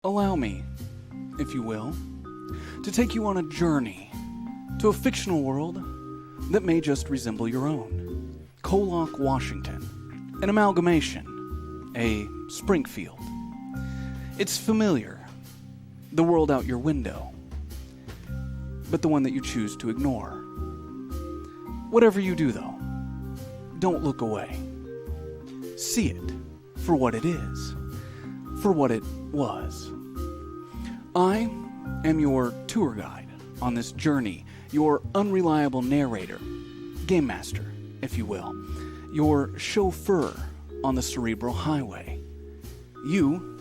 Allow me, if you will, to take you on a journey to a fictional world that may just resemble your own. KOllOK, Washington. An amalgamation. A Springfield. It's familiar. The world out your window. But the one that you choose to ignore. Whatever you do, though, don't look away. See it for what it is. For what it was. I am your tour guide on this journey, your unreliable narrator, game master, if you will, your chauffeur on the cerebral highway. You,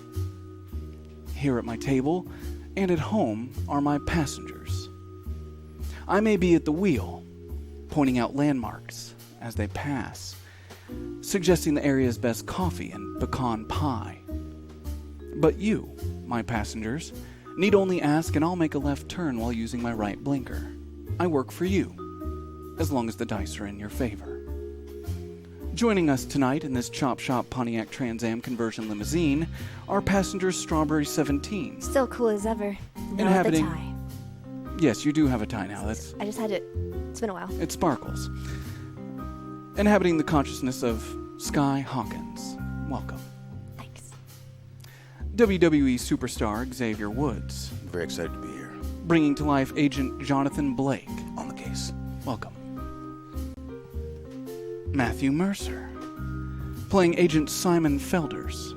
here at my table and at home, are my passengers. I may be at the wheel, pointing out landmarks as they pass, suggesting the area's best coffee and pecan pie. But you, my passengers, need only ask and I'll make a left turn while using my right blinker. I work for you, as long as the dice are in your favor. Joining us tonight in this Chop Shop Pontiac Trans Am conversion limousine are passengers Strawberry 17. Still cool as ever. No, Inhabiting... the tie. Yes, you do have a tie now. I just had it. It's been a while. It sparkles. Inhabiting the consciousness of Sky Hawkins. Welcome. Thanks. WWE superstar Xavier Woods. Very excited to be here. Bringing to life Agent Jonathan Blake. On the case. Welcome. Matthew Mercer. Playing Agent Simon Felders.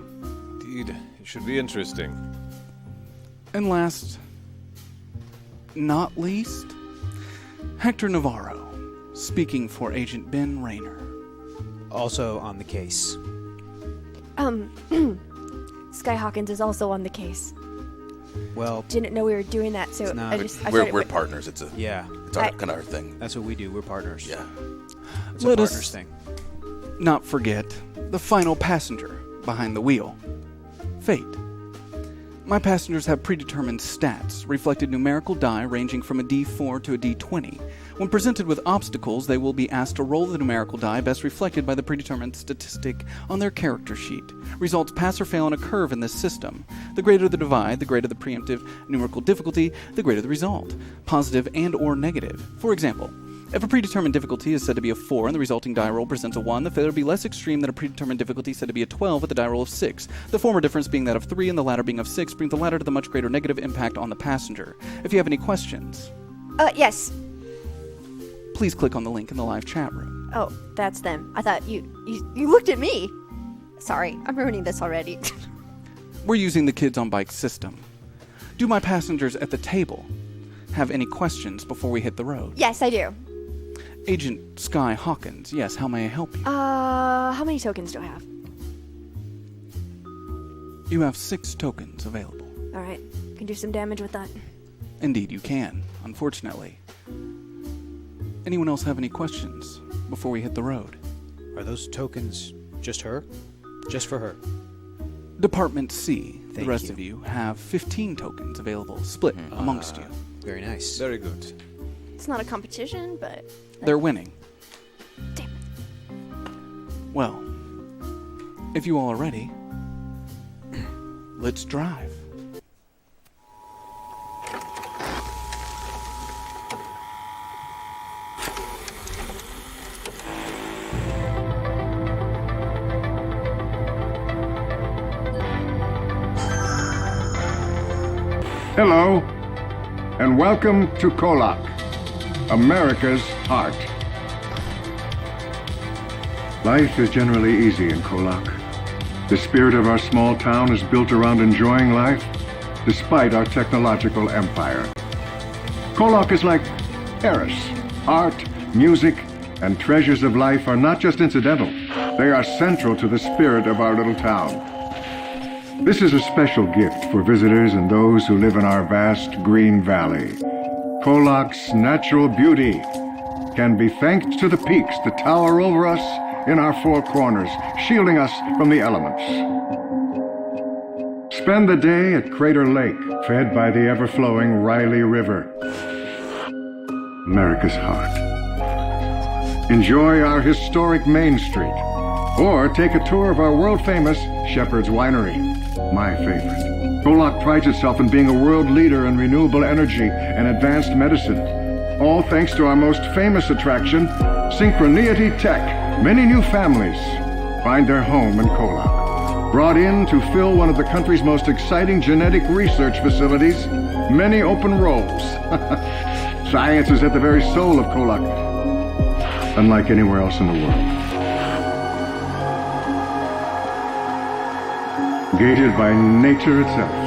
Indeed, it should be interesting. And last, not least, Hector Navarro. Speaking for Agent Ben Rayner. Also on the case. Sky Hawkins is also on the case. Well, Didn't know we were doing that, so It's not. We're partners. It's yeah, kind of our thing. that's what we do. We're partners. Yeah. It's Let a us- partners thing. Not forget the final passenger behind the wheel. Fate. My passengers have predetermined stats, reflected numerical die ranging from a D4 to a D20. When presented with obstacles, they will be asked to roll the numerical die best reflected by the predetermined statistic on their character sheet. Results pass or fail on a curve in this system. The greater the divide, the greater the preemptive numerical difficulty, the greater the result, positive and or negative. For example, if a predetermined difficulty is said to be a 4 and the resulting die roll presents a 1, the failure will be less extreme than a predetermined difficulty said to be a 12 with a die roll of 6. The former difference being that of 3 and the latter being of 6 brings the latter to the much greater negative impact on the passenger. If you have any questions, yes. please click on the link in the live chat room. Oh, that's them. I thought you looked at me. Sorry, I'm ruining this already. We're using the Kids on Bikes system. Do my passengers at the table have any questions before we hit the road? Yes, I do. Agent Sky Hawkins, yes, how may I help you? How many tokens do I have? You have 6 tokens available. Alright, can do some damage with that. Indeed, you can, unfortunately. Anyone else have any questions before we hit the road? Are those tokens just her? Just for her? Department C, the Thank rest you. of you have 15 tokens available, split amongst you. Very nice. Very good. It's not a competition, but... They're winning. Damn it. Well, if you all are ready, let's drive. Hello, and welcome to KOllOK, America's heart. Life is generally easy in KOllOK. The spirit of our small town is built around enjoying life, despite our technological empire. KOllOK is like Paris. Art, music, and treasures of life are not just incidental. They are central to the spirit of our little town. This is a special gift for visitors and those who live in our vast green valley. KOllOK's natural beauty can be thanked to the peaks that tower over us in our 4 corners, shielding us from the elements. Spend the day at Crater Lake, fed by the ever-flowing Riley River. America's heart. Enjoy our historic Main Street, or take a tour of our world-famous Shepherd's Winery, my favorite. KOllOK prides itself in being a world leader in renewable energy and advanced medicine. All thanks to our most famous attraction, Synchronicity Tech. Many new families find their home in KOllOK. Brought in to fill one of the country's most exciting genetic research Facilities, many open roles. Science is at the very soul of KOllOK, unlike anywhere else in the world. Gated by nature itself.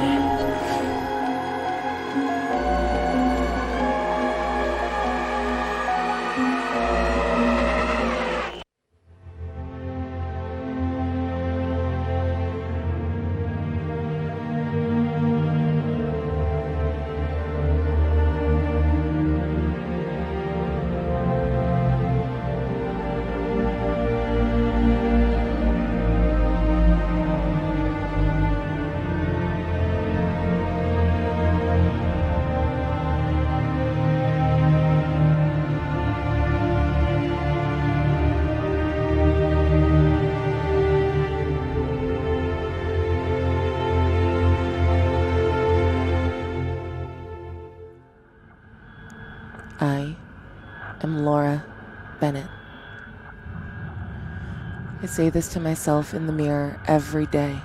I am Laura Bennett. I say this to myself in the mirror every day,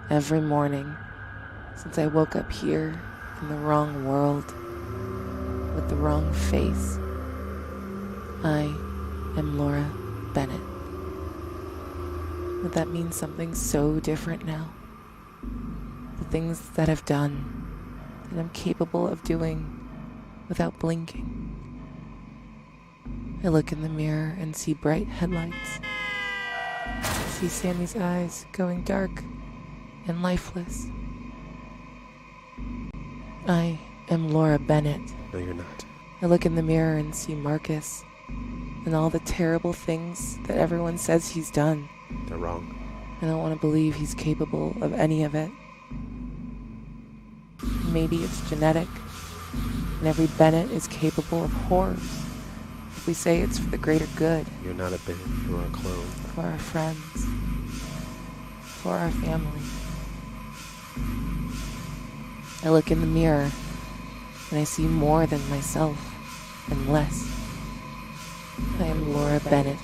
every morning, since I woke up here in the wrong world, with the wrong face. I am Laura Bennett. But that means something so different now. The things that I've done, that I'm capable of doing without blinking. I look in the mirror and see bright headlights. I see Sammy's eyes going dark and lifeless. I am Laura Bennett. No, you're not. I look in the mirror and see Marcus and all the terrible things that everyone says he's done. They're wrong. I don't want to believe he's capable of any of it. Maybe it's genetic, and every Bennett is capable of horrors. If we say it's for the greater good. You're not a Bennett, you're a clone. For our friends. For our family. I look in the mirror, and I see more than myself, and less. I am Laura Bennett,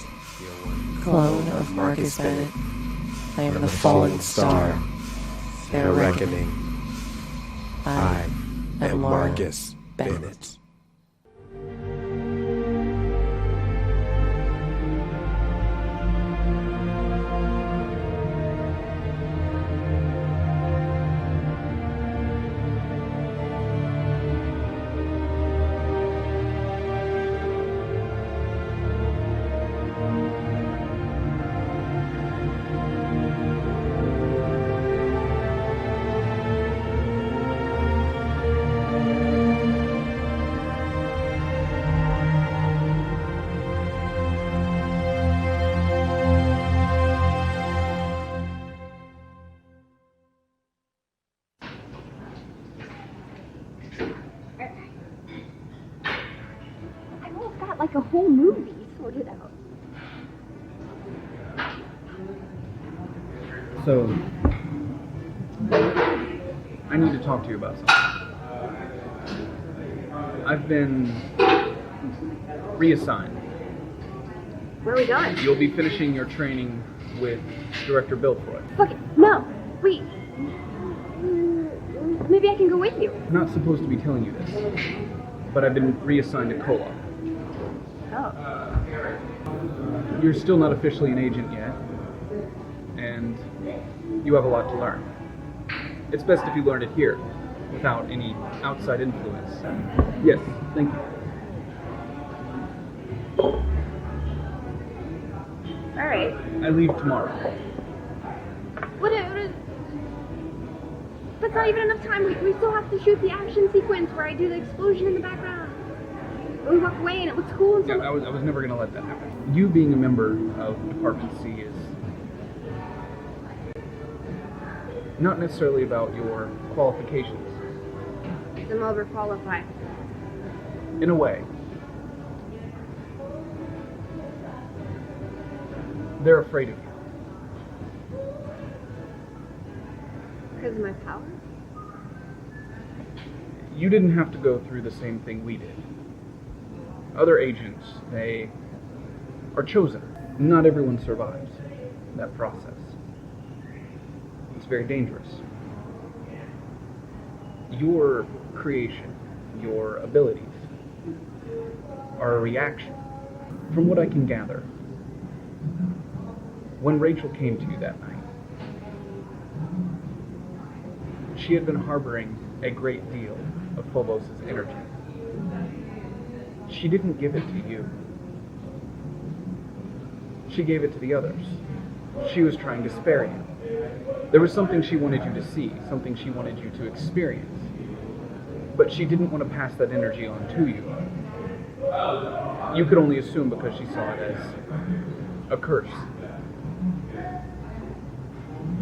clone of Marcus Bennett. I am the fallen star, their reckoning. I am Marcus Bennett. Like a whole movie sorted out. So, I need to talk to you about something. I've been reassigned. Where are we going? You'll be finishing your training with Director Blvd. Fuck it. No. Wait. Maybe I can go with you. I'm not supposed to be telling you this, but I've been reassigned to KOllOK. Oh. You're still not officially an agent yet, and you have a lot to learn. It's best if you learn it here, without any outside influence. Yes, thank you. Alright. I leave tomorrow. What? That's not even enough time. We still have to shoot the action sequence where I do the explosion in the background. We walk away and it looks cool and so... Yeah, I was never going to let that happen. You being a member of Department C is not necessarily about your qualifications. I'm overqualified. In a way. They're afraid of you. Because of my powers? You didn't have to go through the same thing we did. Other agents, they are chosen. Not everyone survives that process. It's very dangerous. Your creation, your abilities, are a reaction. From what I can gather, when Rachel came to you that night, she had been harboring a great deal of Phobos' energy. She didn't give it to you. She gave it to the others. She was trying to spare you. There was something she wanted you to see, something she wanted you to experience. But she didn't want to pass that energy on to you. You could only assume because she saw it as a curse.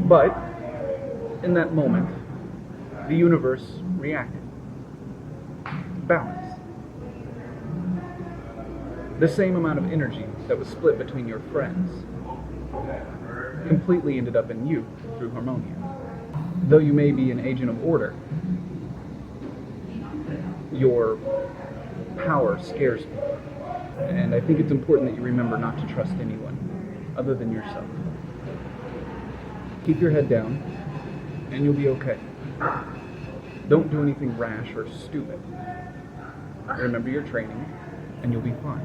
But, in that moment, the universe reacted. Balance. The same amount of energy that was split between your friends completely ended up in you through Harmonia. Though you may be an agent of order, your power scares people. And I think it's important that you remember not to trust anyone other than yourself. Keep your head down, and you'll be okay. Don't do anything rash or stupid. Remember your training, and you'll be fine.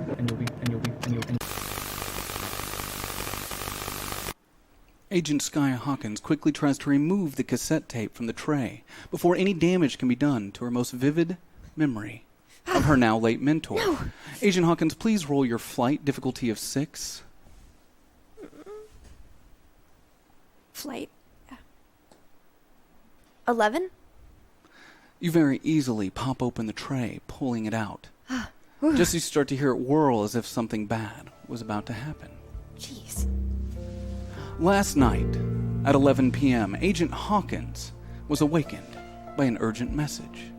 Agent Sky Hawkins quickly tries to remove the cassette tape from the tray before any damage can be done to her most vivid memory of her now late mentor. No. Agent Hawkins, please roll your flight difficulty of 6. Flight 11? You very easily pop open the tray, pulling it out. Just as you start to hear it whirl as if something bad was about to happen. Jeez. Last night, at 11 p.m., Agent Hawkins was awakened by an urgent message.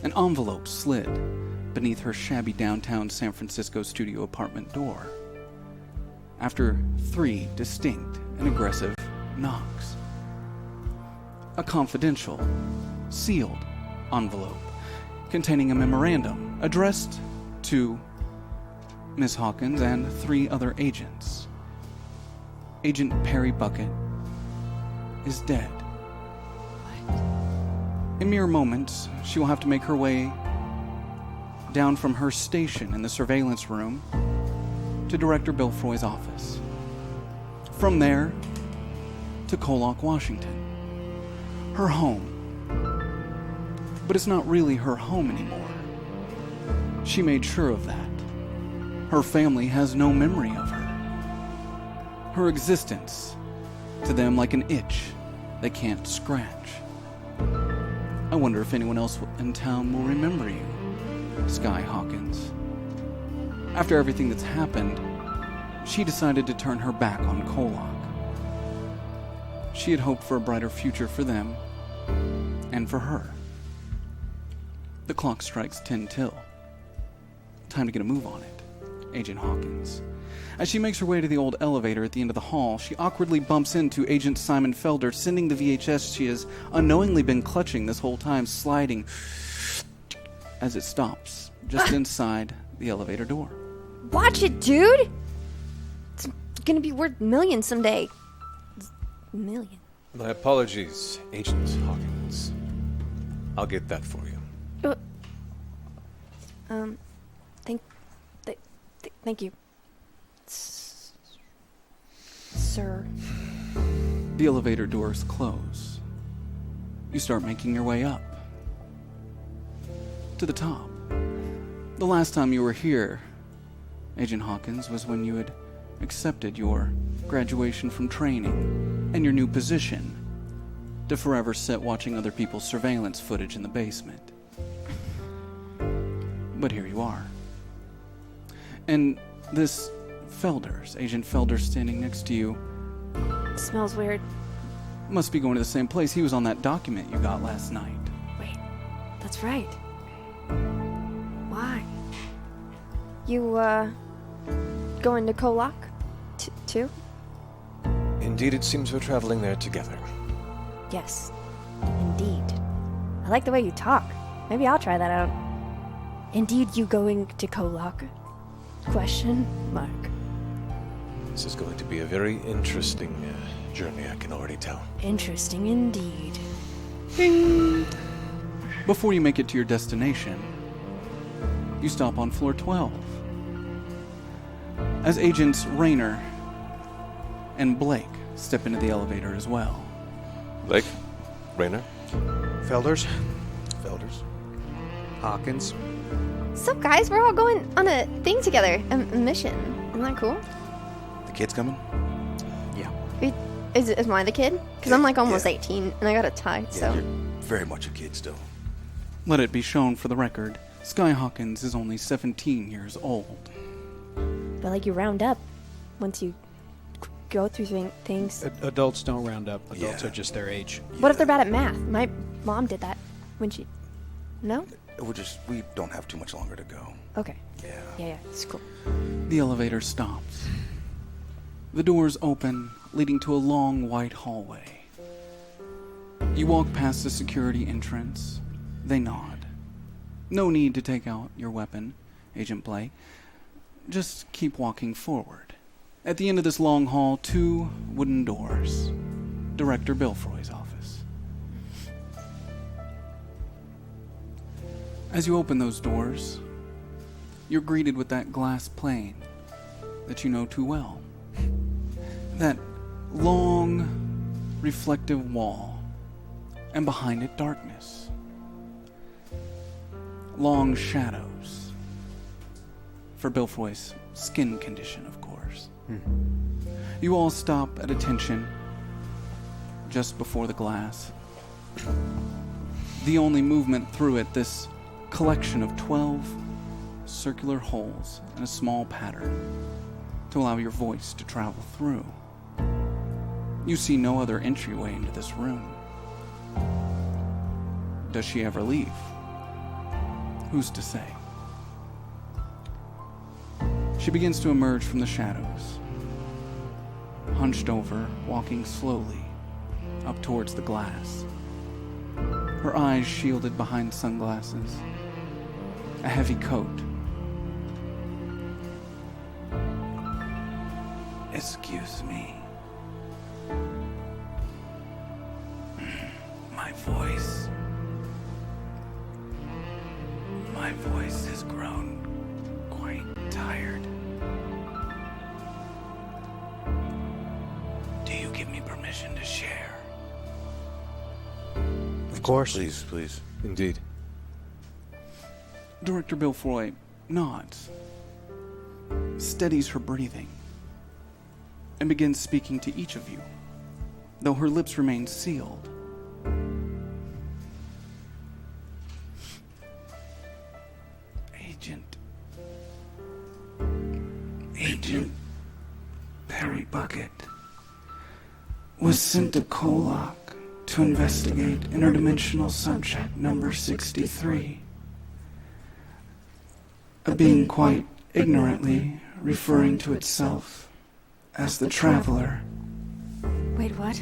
An envelope slid beneath her shabby downtown San Francisco studio apartment door. After 3 distinct and aggressive knocks. A confidential, sealed envelope containing a memorandum addressed to Miss Hawkins and 3 other agents. Agent Perry Bucket is dead. In mere moments, she will have to make her way down from her station in the surveillance room to Director Belfroy's office. From there, to KOllOK, Washington. Her home. But it's not really her home anymore. She made sure of that. Her family has no memory of her. Her existence, to them like an itch they can't scratch. I wonder if anyone else in town will remember you, Sky Hawkins. After everything that's happened, she decided to turn her back on KOllOK. She had hoped for a brighter future for them, and for her. The clock strikes 10 till. Time to get a move on it, Agent Hawkins. As she makes her way to the old elevator at the end of the hall, she awkwardly bumps into Agent Simon Felder, sending the VHS she has unknowingly been clutching this whole time, sliding as it stops just inside the elevator door. Watch it, dude! It's gonna be worth millions someday. Million. My apologies, Agent Hawkins. I'll get that for you. Thank you. Sir. The elevator doors close. You start making your way up. To the top. The last time you were here, Agent Hawkins, was when you had accepted your graduation from training and your new position to forever sit watching other people's surveillance footage in the basement. But here you are. And this Felder's, Agent Felder standing next to you. It smells weird. Must be going to the same place. He was on that document you got last night. Wait, that's right. Why? You, going to KOllOK? Too? Indeed, it seems we're traveling there together. Yes, indeed. I like the way you talk. Maybe I'll try that out. Indeed, you going to KOllOK? Question mark. This is going to be a very interesting journey, I can already tell. Interesting indeed. Before you make it to your destination, you stop on floor 12. As Agents Rayner and Blake step into the elevator as well. Blake? Rayner? Felders, Felders? Hawkins. Sup, guys? We're all going on a thing together. A mission. Isn't that cool? The kid's coming? Yeah. Is mine the kid? Because I'm like almost 18 and I got a tie, Yeah, so. you're very much a kid still. Let it be shown for the record, Sky Hawkins is only 17 years old. But like you round up once you go through things. Adults don't round up. Adults Yeah. are just their age. What if they're bad at math? My mom did that when she... No? We don't have too much longer to go. Okay. Yeah. Yeah, it's cool. The elevator stops. The doors open, leading to a long white hallway. You walk past the security entrance. They nod. No need to take out your weapon, Agent Blake. Just keep walking forward. At the end of this long hall, 2 wooden doors. Director Belfroy's office. As you open those doors, you're greeted with that glass plane that you know too well. That long, reflective wall, and behind it, darkness. Long shadows. For Belfroy's skin condition, of course. You all stop at attention just before the glass. The only movement through it, this collection of 12 circular holes in a small pattern to allow your voice to travel through. You see no other entryway into this room. Does she ever leave? Who's to say? She begins to emerge from the shadows, hunched over, walking slowly up towards the glass. Her eyes shielded behind sunglasses, a heavy coat. Excuse me. My voice has grown quite tired. Do you give me permission to share? Of course. Please. Indeed. Director Belfroy nods, steadies her breathing, and begins speaking to each of you, though her lips remain sealed. Agent Perry Bucket was sent to KOllOK to investigate interdimensional subject number 63. A being quite ignorantly referring to itself as the Traveler. Wait, what?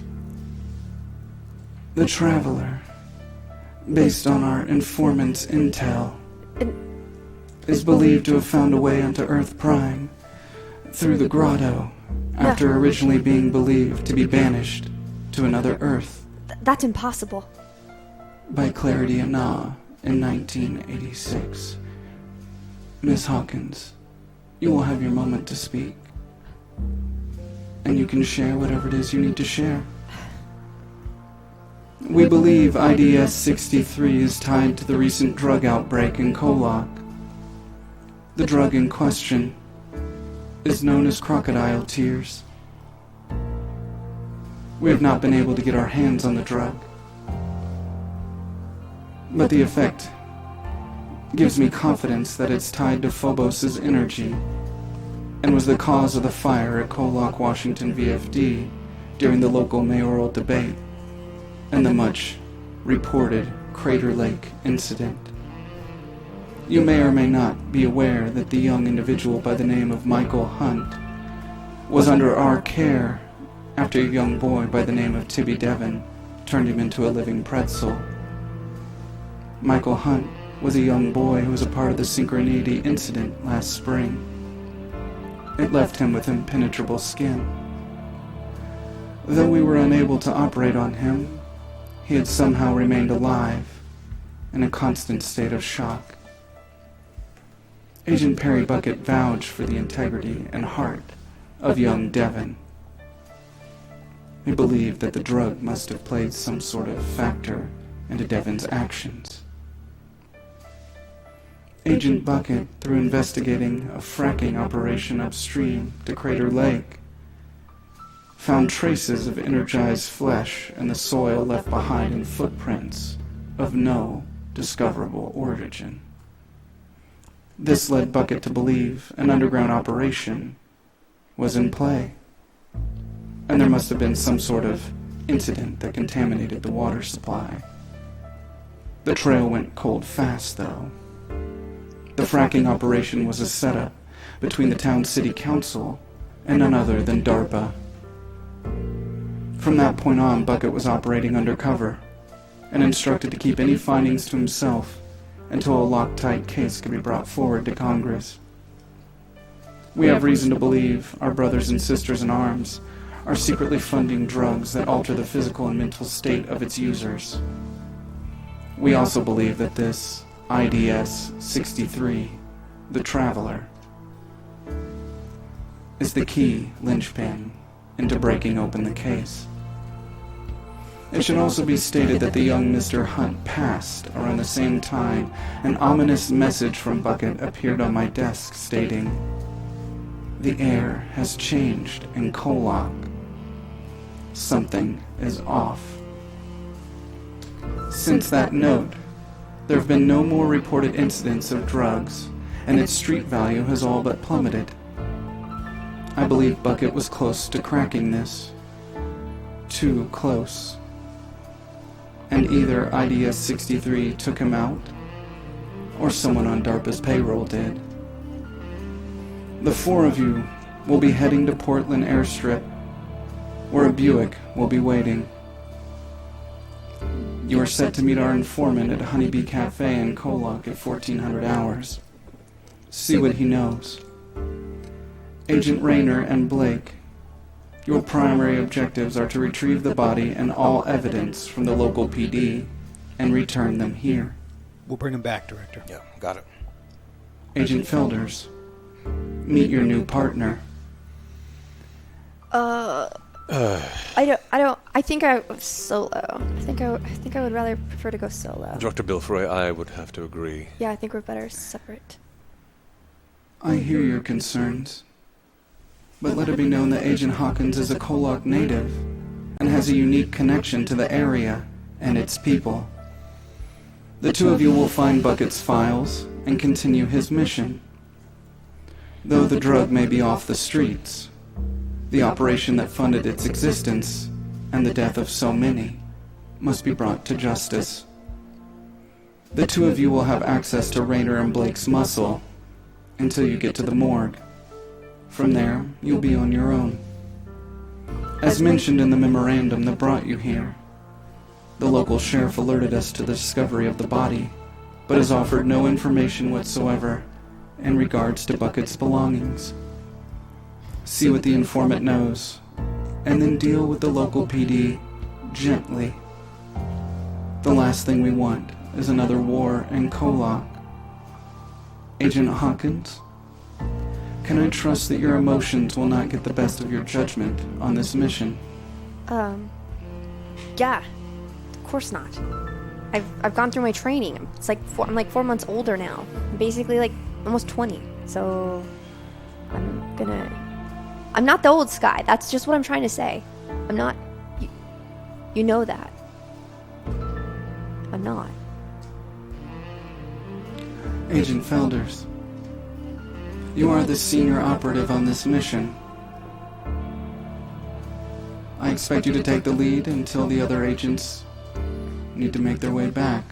The Traveler, based on our informant's intel, is believed to have found a way onto Earth Prime through the grotto after originally being believed to be banished to another Earth That's impossible. by Clarity Ana in 1986. Miss Hawkins, you will have your moment to speak. And you can share whatever it is you need to share. We believe IDS-63 is tied to the recent drug outbreak in KOllOK. The drug in question is known as crocodile tears. We have not been able to get our hands on the drug, but the effect gives me confidence that it's tied to Phobos' energy and was the cause of the fire at KOllOK, Washington, VFD during the local mayoral debate and the much reported Crater Lake incident. You may or may not be aware that the young individual by the name of Michael Hunt was under our care after a young boy by the name of Tibby Devon turned him into a living pretzel. Michael Hunt was a young boy who was a part of the Synchronity incident last spring. It left him with impenetrable skin. Though we were unable to operate on him, he had somehow remained alive, in a constant state of shock. Agent Perry Bucket vouched for the integrity and heart of young Devon. He believed that the drug must have played some sort of factor into Devon's actions. Agent Bucket, through investigating a fracking operation upstream to Crater Lake, found traces of energized flesh in the soil left behind in footprints of no discoverable origin. This led Bucket to believe an underground operation was in play, and there must have been some sort of incident that contaminated the water supply. The trail went cold fast, though. The fracking operation was a setup between the town city council and none other than DARPA. From that point on, Bucket was operating undercover and instructed to keep any findings to himself until a Loctite case could be brought forward to Congress. We have reason to believe our brothers and sisters in arms are secretly funding drugs that alter the physical and mental state of its users. We also believe that this IDS-63, the Traveler, is the key linchpin into breaking open the case. It should also be stated that the young Mr. Hunt passed around the same time an ominous message from Bucket appeared on my desk stating, "The air has changed in KOllOK. Something is off." Since that note, there have been no more reported incidents of drugs, and its street value has all but plummeted. I believe Bucket was close to cracking this. Too close. And either IDS-63 took him out, or someone on DARPA's payroll did. The four of you will be heading to Portland Airstrip, where a Buick will be waiting. You are set to meet our informant at Honeybee Cafe in KOllOK at 1400 hours. See what he knows. Agent Rayner and Blake, your primary objectives are to retrieve the body and all evidence from the local PD and return them here. We'll bring him back, Director. Yeah, got it. Agent Felders, meet your new partner. I think I was solo. I think I would rather prefer to go solo. Dr. Bilfroy, I would have to agree. Yeah, I think we're better separate. I hear your concerns, but let it be known that Agent Hawkins is a KOllOK native and has a unique connection to the area and its people. The two of you will find Bucket's files and continue his mission. Though the drug may be off the streets, the operation that funded its existence and the death of so many must be brought to justice. The two of you will have access to Rayner and Blake's muscle until you get to the morgue. From there, you'll be on your own. As mentioned in the memorandum that brought you here, the local sheriff alerted us to the discovery of the body, but has offered no information whatsoever in regards to Bucket's belongings. See what the informant knows, and then deal with the local PD gently. The last thing we want is another war in KOllOK. Agent Hawkins, can I trust that your emotions will not get the best of your judgment on this mission? Yeah, of course not. I've gone through my training. It's like I'm like 4 months older now. I'm basically like almost 20. So I'm not the old Sky. That's just what I'm trying to say. I'm not. You know that. I'm not. Agent Felders, you are the senior operative on this mission. I expect you to take the lead until the other agents need to make their way back.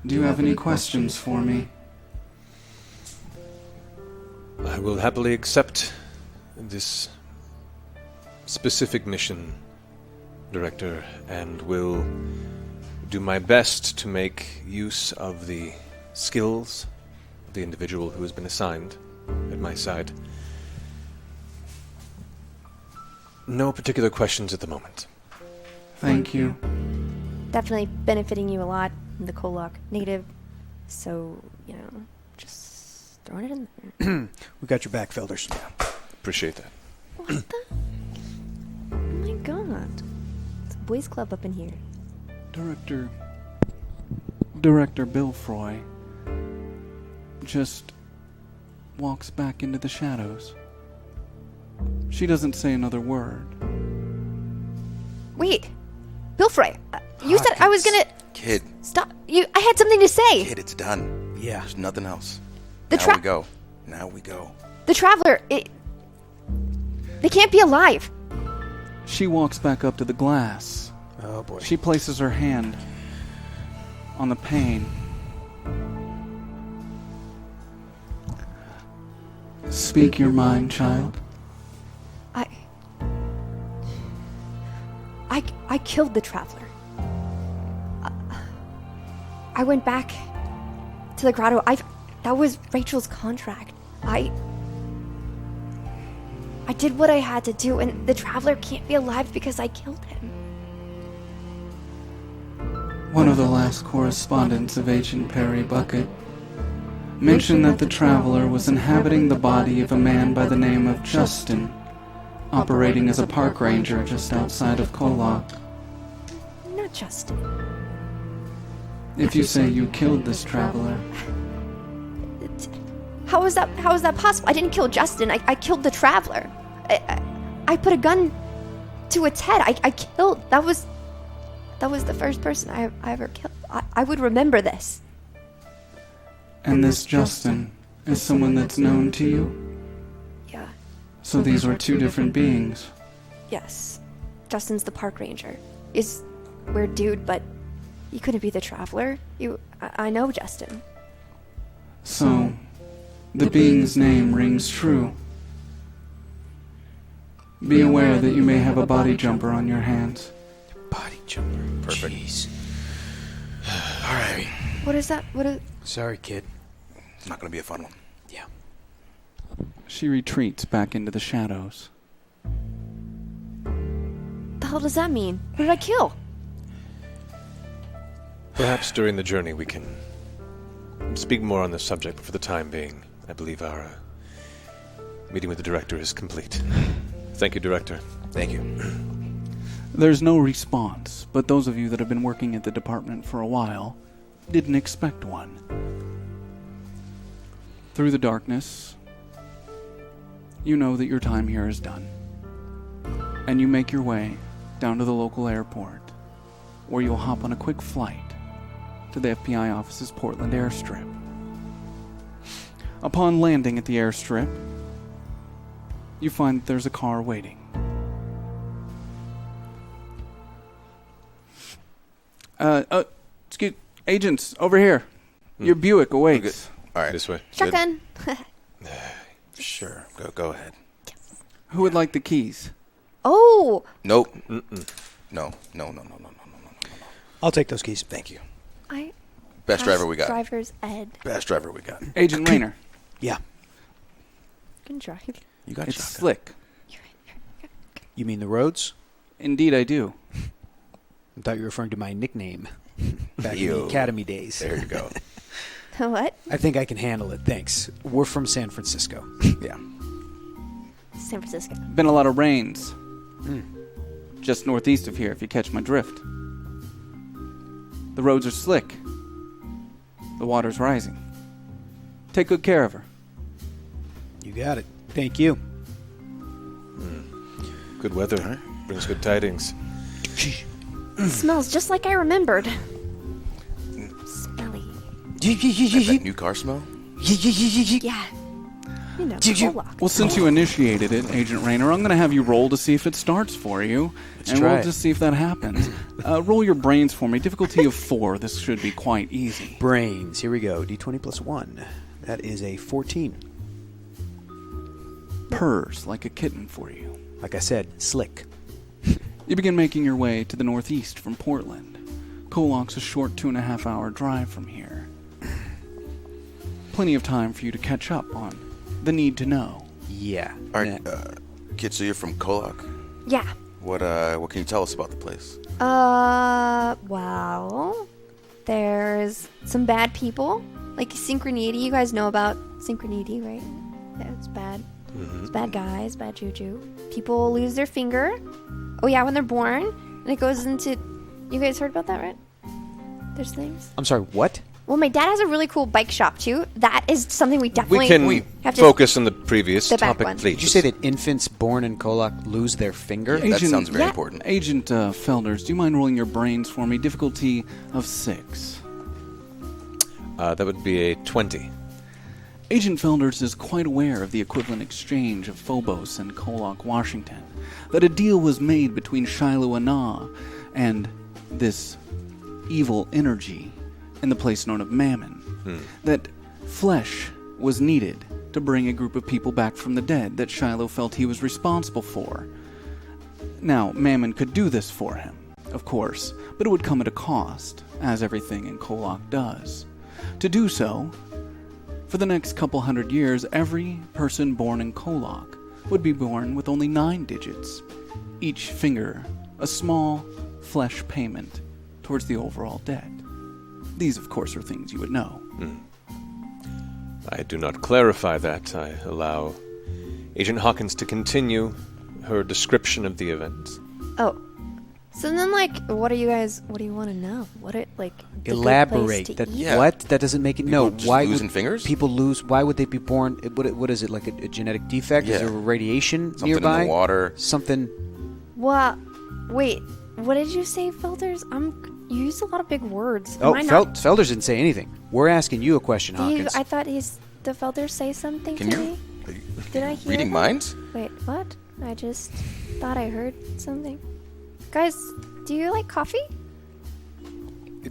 Do you have any questions for me? I will happily accept this specific mission, Director, and will do my best to make use of the skills of the individual who has been assigned at my side. No particular questions at the moment. Thank you. Definitely benefiting you a lot in the KOllOK native. So, just throwing it in there. We got your back, Felders. Appreciate that. What the? Oh my god. It's a boys club up in here. Director Bill Froy just walks back into the shadows. She doesn't say another word. Wait. Bill Froy, you said I was gonna... Kid. Stop. I had something to say. Kid, it's done. Yeah. There's nothing else. The Now we go. Now we go. The Traveler, they can't be alive. She walks back up to the glass. Oh boy. She places her hand on the pane. Speak your mind, child. I killed the Traveler. I went back to the grotto. That was Rachel's contract. I did what I had to do, and the Traveler can't be alive because I killed him. One of the last correspondents of Agent Perry Bucket mentioned that the Traveler was inhabiting the body of a man by the name of Justin, operating as a park ranger just outside of KOllOK. Not Justin. If you say you killed this Traveler, How is that possible? I didn't kill Justin. I killed the Traveler. I put a gun to its head. I killed. That was the first person I ever killed. I would remember this. and this Justin is someone that's known to you? Yeah. So these were two different beings. Yes. Justin's the park ranger. He's a weird dude, but he couldn't be the Traveler. I know Justin. So, the being's name rings true. Be aware that you may have a body jumper on your hands. Body jumper. Perfect. Jeez. All right. What is that? Sorry, kid. It's not going to be a fun one. Yeah. She retreats back into the shadows. The hell does that mean? What did I kill? Perhaps during the journey we can speak more on this subject, but for the time being, I believe our meeting with the director is complete. Thank you, Director. Thank you. There's no response, but those of you that have been working at the department for a while didn't expect one. Through the darkness, you know that your time here is done. And you make your way down to the local airport, where you'll hop on a quick flight to the FBI office's Portland airstrip. Upon landing at the airstrip, you find that there's a car waiting. Excuse agents, over here. Your Buick awaits. All right. This way. Shotgun. Sure. Go ahead. Who would like the keys? Oh! Nope. No. I'll take those keys. Thank you. Best driver we got. Driver's ed. Best driver we got. Agent Rayner. Yeah. Can drive. You got It's shotgun. slick. You mean the roads? Indeed, I do. I thought you were referring to my nickname back in Ew. the academy days. There you go. What? I think I can handle it, thanks. We're from San Francisco. Yeah. San Francisco. Been a lot of rains. Just northeast of here, if you catch my drift. The roads are slick. The water's rising. Take good care of her. You got it. Thank you. Good weather brings good tidings. It smells just like I remembered. Smelly. That new car smell? Yeah. You know, KOllOK. Well, since you initiated it, Agent Rayner, I'm going to have you roll to see if it starts for you. Let's and try we'll it. just see if that happens. Roll your brains for me. Difficulty of 4. This should be quite easy. Brains. Here we go. D20 plus 1. That is a 14. Purrs like a kitten for you. Like I said, slick. You begin making your way to the northeast from Portland, KOllOK's a short 2.5-hour drive from here. Plenty of time for you to catch up on the need to know. Yeah. All right, kid, so you're from KOllOK? Yeah. What can you tell us about the place? Well, there's some bad people. Like Synchronity. You guys know about Synchronity, right? Yeah, it's bad. It's bad guys, bad juju. People lose their finger. Oh yeah, when they're born. And it goes into... You guys heard about that, right? There's things. I'm sorry, what? Well, my dad has a really cool bike shop, too. That is something we definitely have to focus on the previous topic, please. Did you say that infants born in KOllOK lose their finger? Yeah, that sounds very important. Agent Felders, do you mind rolling your brains for me? Difficulty of 6. That would be a 20. Agent Felders is quite aware of the equivalent exchange of Phobos and KOllOK, Washington. That a deal was made between Shiloh Anah and this evil energy in the place known as Mammon. That flesh was needed to bring a group of people back from the dead that Shiloh felt he was responsible for. Now, Mammon could do this for him, of course, but it would come at a cost, as everything in KOllOK does. To do so, for the next couple hundred years, every person born in KOllOK would be born with only 9 digits, each finger a small flesh payment towards the overall debt. These, of course, are things you would know. I do not clarify that. I allow Agent Hawkins to continue her description of the events. Oh. So then, like, what do you want to know? What it, like, elaborate. That eat? What? That doesn't make it... People No, just why losing would fingers? People lose... Why would they be born... What is it, like a genetic defect? Yeah. Is there radiation Something nearby? in the water. Something... Well, wait. What did you say, Felders? You used a lot of big words. Oh, Felders didn't say anything. We're asking you a question, Hawkins. I thought did Felders say something Can to you? me? Did I hear Reading that? minds? Wait, what? I just thought I heard something. Guys, do you like coffee?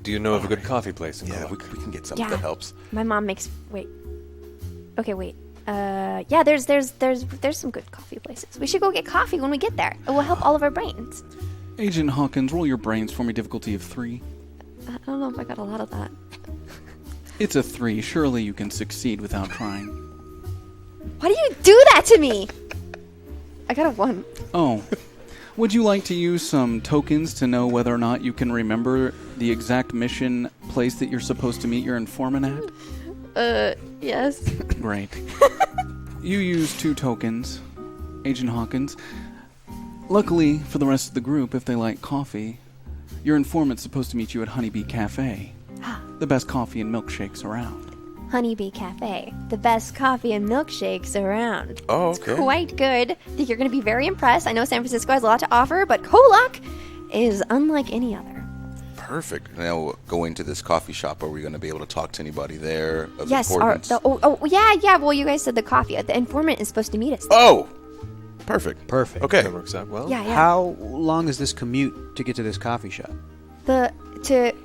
Do you know of a good coffee place in Yeah, KOllOK? we can get something that helps. My mom makes... Wait. Okay, wait. Yeah, there's some good coffee places. We should go get coffee when we get there. It will help all of our brains. Agent Hawkins, roll your brains for me. Difficulty of 3. I don't know if I got a lot of that. It's a 3. Surely you can succeed without trying. Why do you do that to me? I got a 1. Oh. Would you like to use some tokens to know whether or not you can remember the exact mission place that you're supposed to meet your informant at? Yes. Great. You use 2 tokens, Agent Hawkins. Luckily for the rest of the group, if they like coffee, your informant's supposed to meet you at Honeybee Cafe. The best coffee and milkshakes around. Honeybee Cafe. The best coffee and milkshakes around. Oh, It's okay. quite good. I think you're going to be very impressed. I know San Francisco has a lot to offer, but KOllOK is unlike any other. Perfect. Now, going to this coffee shop, are we going to be able to talk to anybody there of Yes. importance? Yeah. Well, you guys said the coffee. The informant is supposed to meet us. Oh! Perfect. Perfect. That works out well. Yeah. How long is this commute to get to this coffee shop?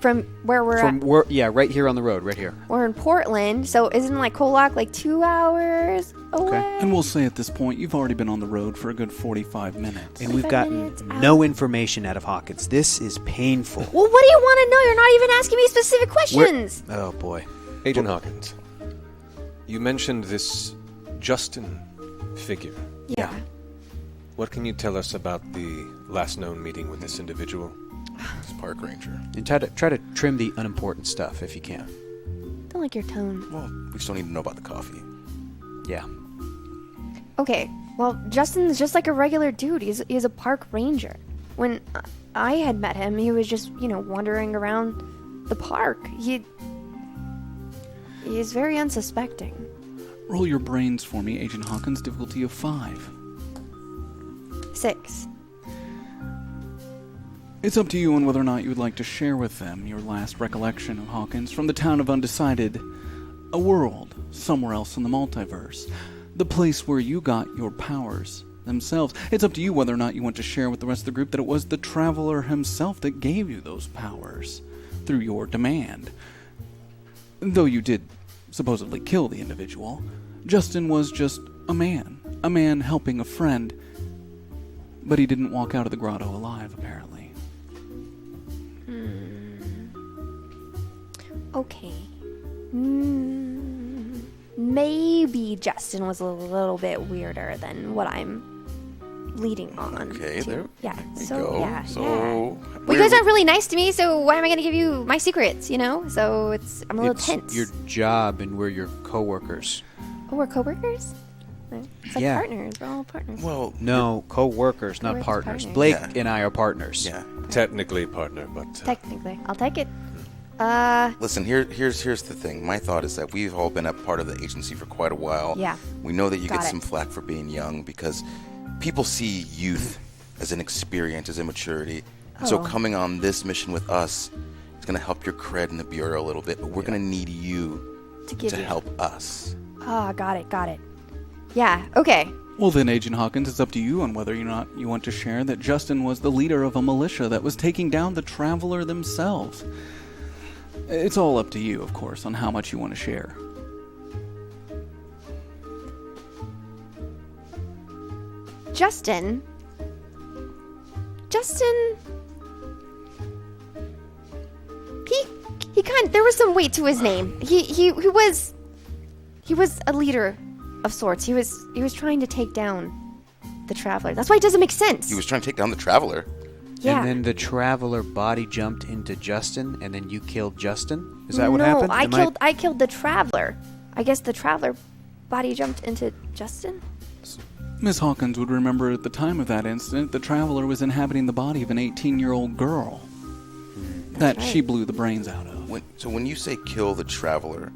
From where we're at. Yeah, right here on the road, right here. We're in Portland, so isn't like KOllOK like 2 hours away? And we'll say at this point, you've already been on the road for a good 45 minutes. And we've 45 gotten minutes no information out of Hawkins. This is painful. Well, what do you want to know? You're not even asking me specific questions. Oh, boy. Agent Hawkins, you mentioned this Justin figure. Yeah. What can you tell us about the last known meeting with this individual? This park ranger. And try to trim the unimportant stuff if you can. Don't like your tone. Well, we still need to know about the coffee. Yeah. Okay, well, Justin's just like a regular dude. He's a park ranger. When I had met him, he was just, wandering around the park. He's very unsuspecting. Roll your brains for me, Agent Hawkins. Difficulty of 5. 6. It's up to you on whether or not you would like to share with them your last recollection of Hawkins from the town of Undecided, a world somewhere else in the multiverse, the place where you got your powers themselves. It's up to you whether or not you want to share with the rest of the group that it was the Traveler himself that gave you those powers through your demand. Though you did supposedly kill the individual, Justin was just a man helping a friend, but he didn't walk out of the grotto alive, apparently. Okay. Maybe Justin was a little bit weirder than what I'm leading on. Okay, to. there. Yeah. we So go. yeah. So Well, you guys aren't really nice to me, so why am I going to give you my secrets? You know. So I'm a little It's tense. your job, and we're your coworkers. Oh, we're coworkers. It's like Yeah. partners. We're all partners. well, No, co-workers, not We're partners. partners. Blake Yeah. and I are partners. yeah. Technically partner, but Technically, I'll take it. Listen, here's the thing. My thought is that we've all been a part of the agency for quite a while. Yeah. We know that you Got get it. some flack for being young because people see youth as an experience, as immaturity. So Oh. coming on this mission with us is going to help your cred in the bureau a little bit, but we're going to need you To give to you. help us. Ah, got it. Yeah. Okay. Well then, Agent Hawkins, it's up to you on whether or not you want to share that Justin was the leader of a militia that was taking down the Traveler themselves. It's all up to you, of course, on how much you want to share. Justin. He kind. There was some weight to his name. He was a leader of sorts. He was trying to take down the Traveler. That's why it doesn't make sense. He was trying to take down the Traveler. Yeah. And then the Traveler body jumped into Justin, and then you killed Justin? Is that what no, happened? I killed the Traveler. I guess the Traveler body jumped into Justin. Miss Hawkins would remember at the time of that incident, the Traveler was inhabiting the body of an 18-year-old girl that she blew the brains out of. So when you say kill the Traveler,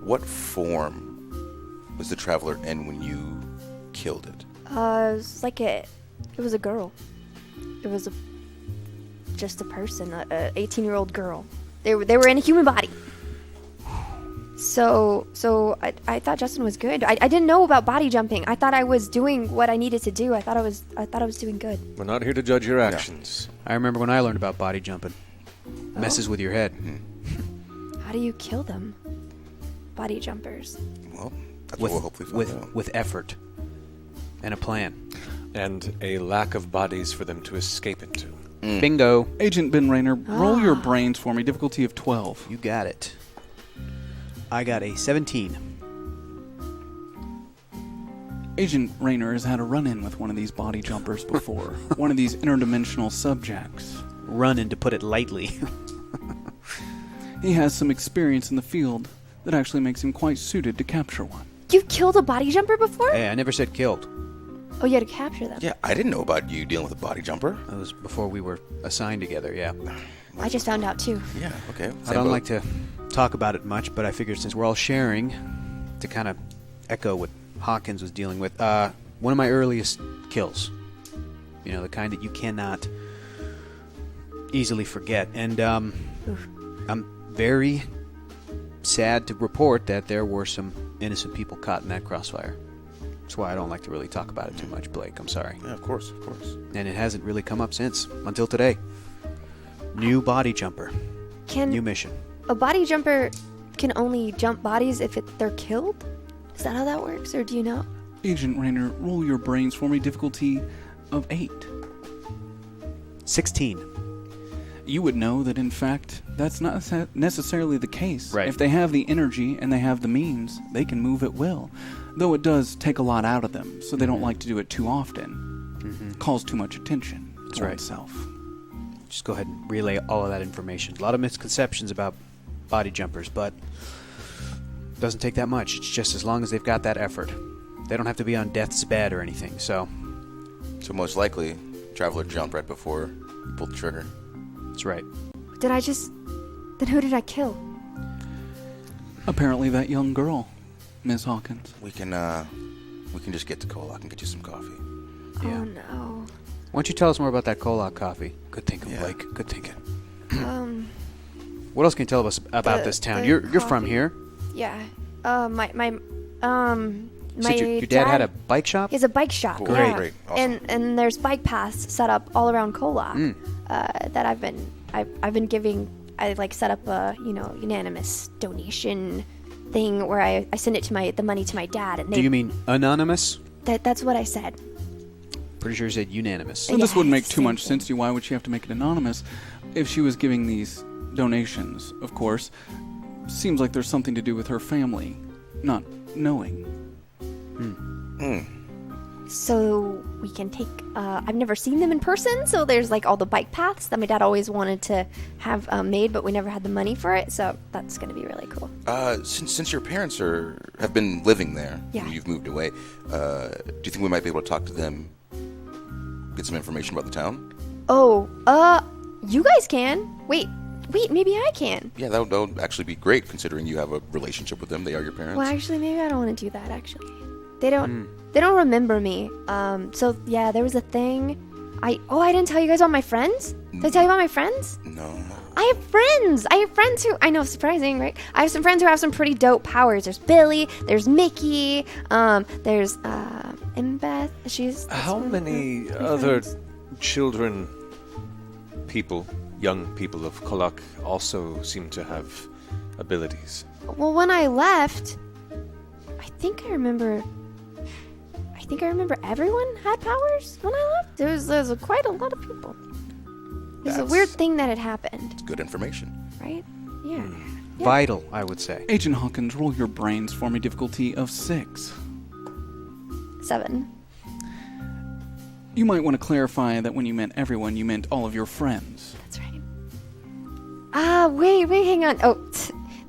what form was the Traveler in when you killed it? It was like it was a girl. It was just a person, a 18-year-old girl. They were in a human body. So I thought Justin was good. I didn't know about body jumping. I thought I was doing what I needed to do. I thought I was doing good. we're not here to judge your actions. I remember when I learned about body jumping. Messes with your head. How do you kill them? Body jumpers. Well, that's what we'll hopefully find out. With effort and a plan. And a lack of bodies for them to escape into. Bingo. Agent Ben Rayner, roll your brains for me, difficulty of 12. You got it. I got a 17. Agent Rayner has had a run-in with one of these body jumpers before. One of these interdimensional subjects. Running, to put it lightly. He has some experience in the field that actually makes him quite suited to capture one. You killed a body jumper before? Hey, I never said killed. Oh, you had to capture them. Yeah, I didn't know about you dealing with a body jumper. That was before we were assigned together, yeah. I just found out too. Yeah, okay. I don't like to talk about it much, but I figured since we're all sharing, to kind of echo what Hawkins was dealing with, one of my earliest kills. You know, the kind that you cannot easily forget. And I'm very sad to report that there were some innocent people caught in that crossfire. That's why I don't like to really talk about it too much, Blake. I'm sorry. Yeah, of course. And it hasn't really come up since, until today. New body jumper. New mission. A body jumper can only jump bodies if they're killed? Is that how that works, or do you know? Agent Rayner, roll your brains for me, difficulty of 8. 16. You would know that, in fact, that's not necessarily the case. Right. If they have the energy and they have the means, they can move at will. Though it does take a lot out of them, so they don't like to do it too often. Calls too much attention to right. itself. Just go ahead and relay all of that information. A lot of misconceptions about body jumpers, but it doesn't take that much. It's just as long as they've got that effort. They don't have to be on death's bed or anything, so... So most likely, Traveler jumped right before you pulled the trigger. That's right. Then who did I kill? Apparently that young girl, Miss Hawkins. We can just get to KOllOK and get you some coffee. Yeah. Oh no. Why don't you tell us more about that KOllOK coffee? Good thinking, Yeah. Blake. Good thinking. What else can you tell us about this town? You're from here. Yeah. So My your dad had a bike shop? He has a bike shop. Cool. Yeah. Great. Awesome. And there's bike paths set up all around KOllOK that I've been giving. I like set up a unanimous donation thing where I send it to the money to my dad. And Do you mean anonymous? That's what I said. Pretty sure you said unanimous. Well, this Yeah, wouldn't make it's the too same much thing. sense to you. Why would she have to make it anonymous? If she was giving these donations, of course, seems like there's something to do with her family not knowing. So we can take, I've never seen them in person, so there's like all the bike paths that my dad always wanted to have made, but we never had the money for it, so that's going to be really cool. Since your parents have been living there, Yeah. and you've moved away, do you think we might be able to talk to them, get some information about the town? Oh, you guys can. Wait, maybe I can. Yeah, that would actually be great, considering you have a relationship with them. They are your parents. Well, actually, maybe I don't want to do that, actually. They don't remember me. So, yeah, there was a thing. I didn't tell you guys about my friends? Did I tell you about my friends? No. I have friends who, I know, surprising, right? I have some friends who have some pretty dope powers. There's Billy, there's Mickey, there's, Mbeth. How many other children, young people of KOllOK also seem to have abilities? Well, when I left, I think I remember everyone had powers when I left. There was quite a lot of people. There's a weird thing that had happened. It's good information. Right? Yeah. Vital, I would say. Agent Hawkins, roll your brains for me, difficulty of 6. 7. You might want to clarify that when you meant everyone, you meant all of your friends. That's right. Wait, hang on.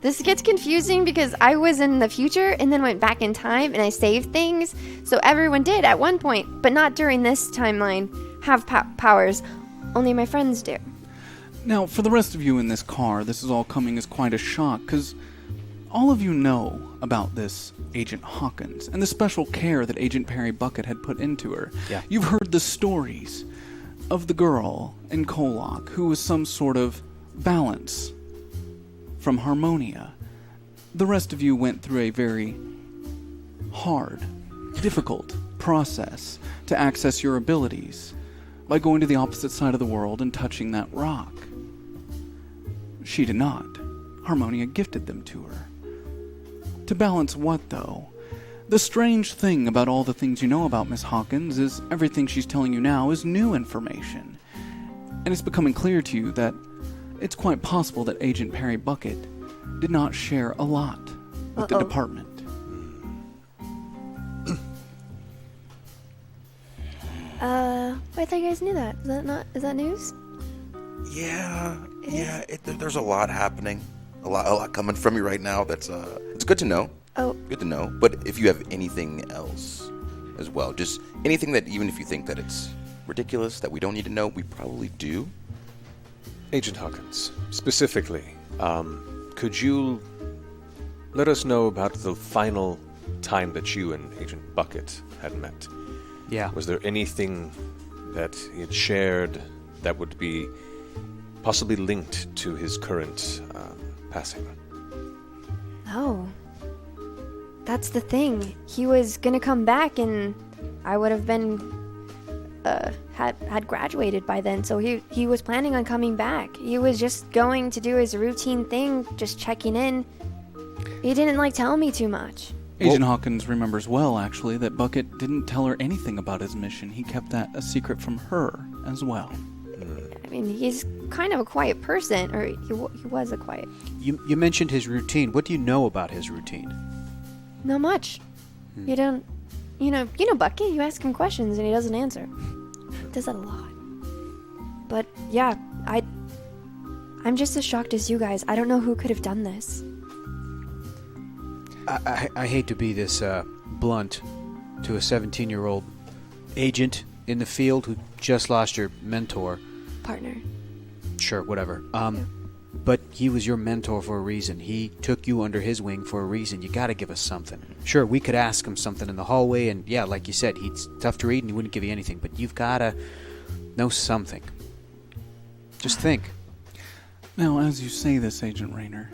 This gets confusing because I was in the future and then went back in time and I saved things. So everyone did at one point, but not during this timeline, have powers. Only my friends do. Now, for the rest of you in this car, this is all coming as quite a shock, because all of you know about this Agent Hawkins and the special care that Agent Perry Bucket had put into her. Yeah. You've heard the stories of the girl in KOllOK who was some sort of balance from Harmonia. The rest of you went through a very hard, difficult process to access your abilities by going to the opposite side of the world and touching that rock. She did not. Harmonia gifted them to her. To balance what, though? The strange thing about all the things you know about Miss Hawkins is everything she's telling you now is new information. And it's becoming clear to you that it's quite possible that Agent Perry Bucket did not share a lot with the department. I thought you guys knew that. Is that news? Yeah. There's a lot happening. A lot coming from you right now. That's it's good to know. Oh. Good to know. But if you have anything else as well, just anything that, even if you think that it's ridiculous, that we don't need to know, we probably do. Agent Hawkins, specifically, could you let us know about the final time that you and Agent Bucket had met? Yeah. Was there anything that he had shared that would be possibly linked to his current passing? No. That's the thing. He was gonna come back and I would have been had graduated by then, so he was planning on coming back. He was just going to do his routine thing, just checking in. He didn't tell me too much. Agent Hawkins remembers well, actually, that Bucket didn't tell her anything about his mission. He kept that a secret from her as well. I mean, he's kind of a quiet person, or he was a quiet. You mentioned his routine. What do you know about his routine? Not much. You don't, you know Bucket, you ask him questions and he doesn't answer. Does that a lot. But yeah, I'm just as shocked as you guys. I don't know who could have done this. I hate to be this blunt to a 17-year-old agent in the field who just lost your mentor. Partner. Sure, whatever. But he was your mentor for a reason. He took you under his wing for a reason. You gotta give us something. Sure, we could ask him something in the hallway, and yeah, like you said, he's tough to read and he wouldn't give you anything, but you've gotta know something. Just think. Now, as you say this, Agent Rayner,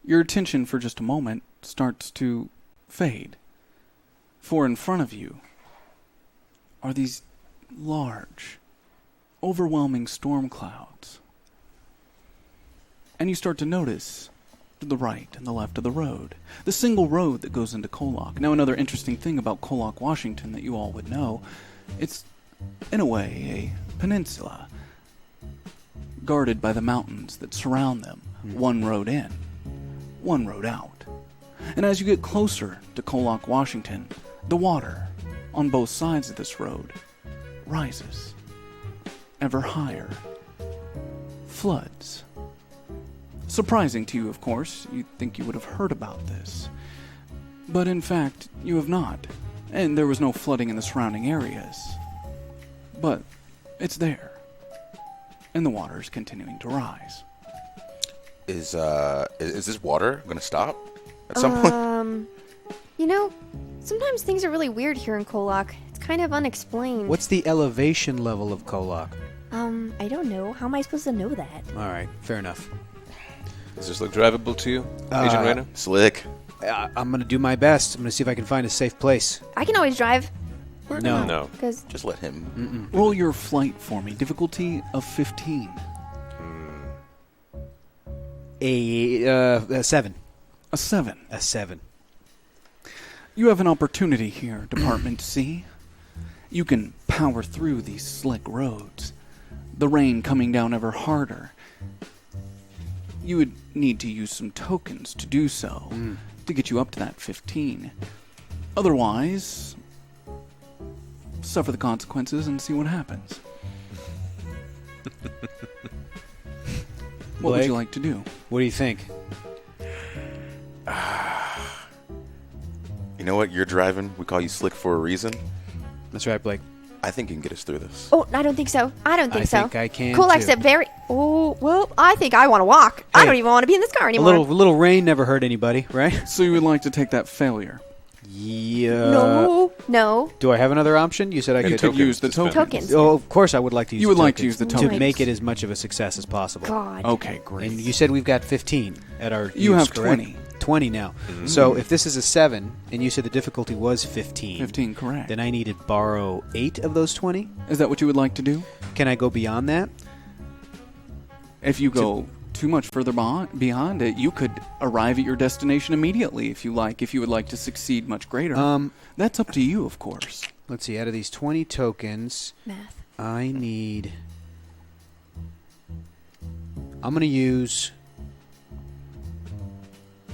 your attention for just a moment starts to fade. For in front of you are these large, overwhelming storm clouds. And you start to notice to the right and the left of the road, the single road that goes into KOllOK. Now, another interesting thing about KOllOK, Washington that you all would know, it's, in a way, a peninsula, guarded by the mountains that surround them, one road in. one road out. And as you get closer to KOllOK, Washington, the water on both sides of this road rises ever higher. Floods. Surprising to you, of course. You'd think you would have heard about this. But in fact, you have not. And there was no flooding in the surrounding areas. But it's there. And the water is continuing to rise. Is this water going to stop at some point? You know, sometimes things are really weird here in KOllOK. It's kind of unexplained. What's the elevation level of KOllOK? I don't know. How am I supposed to know that? All right, fair enough. Does this look drivable to you, Agent Reyna? Slick. I'm going to do my best. I'm going to see if I can find a safe place. I can always drive. No. Because Just let him. Roll your flight for me. Difficulty of 15. A 7. A 7. A 7. You have an opportunity here, Department C. You can power through these slick roads. The rain coming down ever harder. You would need to use some tokens to do so, to get you up to that 15. Otherwise, suffer the consequences and see what happens. What would Blake? you like to do? What do you think? You know what? You're driving. We call you Slick for a reason. That's right, Blake. I think you can get us through this. Oh, I don't think so. I don't think so. I think I can, KOllOK's too. a very... Oh, well, I think I want to walk. I Hey, don't even want to be in this car A anymore. little rain never hurt anybody, right? So you would like to take that failure? Yeah. No. Do I have another option? You said I You could could use the tokens. Tokens. Oh, of course I would like to use You the would like to tokens use the to tokens. make it as much of a success as possible. God. Okay, great. And you said we've got 15 at our You use, have correct? 20. 20 now. So if this is a 7, and you said the difficulty was 15. 15, correct. Then I need to borrow 8 of those 20. Is that what you would like to do? Can I go beyond that? If you go too much further beyond it, you could arrive at your destination immediately if you like. If you would like to succeed much greater, that's up to you, of course. Let's see. Out of these 20 tokens, Math. I need... I'm going to use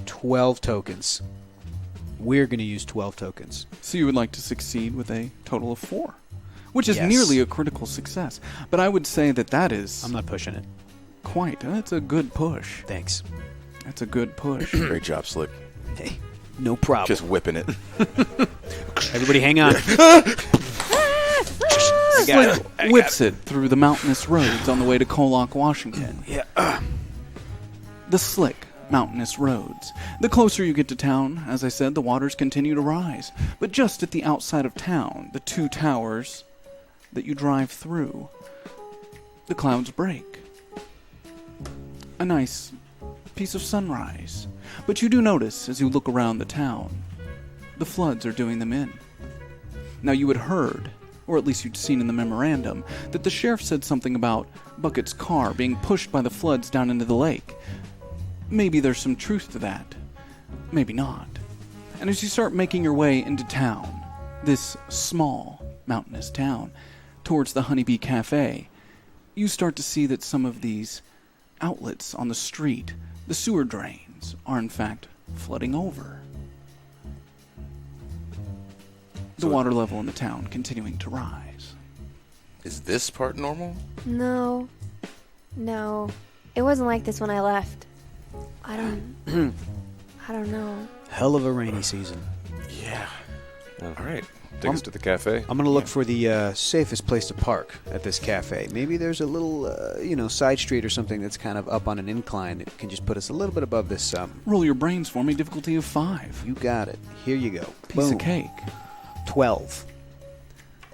12 tokens. We're going to use 12 tokens. So you would like to succeed with a total of 4, which is Yes. nearly a critical success. But I would say that is I'm not pushing it. quite. That's a good push. Thanks. That's a good push. Great job, Slick. Hey, no problem. Just whipping it. Everybody hang on. Slick whips it through the mountainous roads on the way to KOllOK, Washington. Yeah. The slick, mountainous roads. The closer you get to town, as I said, the waters continue to rise. But just at the outside of town, the 2 towers that you drive through, the clouds break. A nice piece of sunrise. But you do notice, as you look around the town, the floods are doing them in. Now you had heard, or at least you'd seen in the memorandum, that the sheriff said something about Bucket's car being pushed by the floods down into the lake. Maybe there's some truth to that. Maybe not. And as you start making your way into town, this small, mountainous town, towards the Honeybee Cafe, you start to see that some of these outlets on the street, the sewer drains, are in fact flooding over. The water level in the town continuing to rise. Is this part normal? No. It wasn't like this when I left. I don't know. Hell of a rainy season. Yeah. All right. Take us to the cafe. I'm going to look for the safest place to park at this cafe. Maybe there's a little, side street or something that's kind of up on an incline that can just put us a little bit above this. Roll your brains for me. Difficulty of 5. You got it. Here you go. Piece Boom. of cake. 12.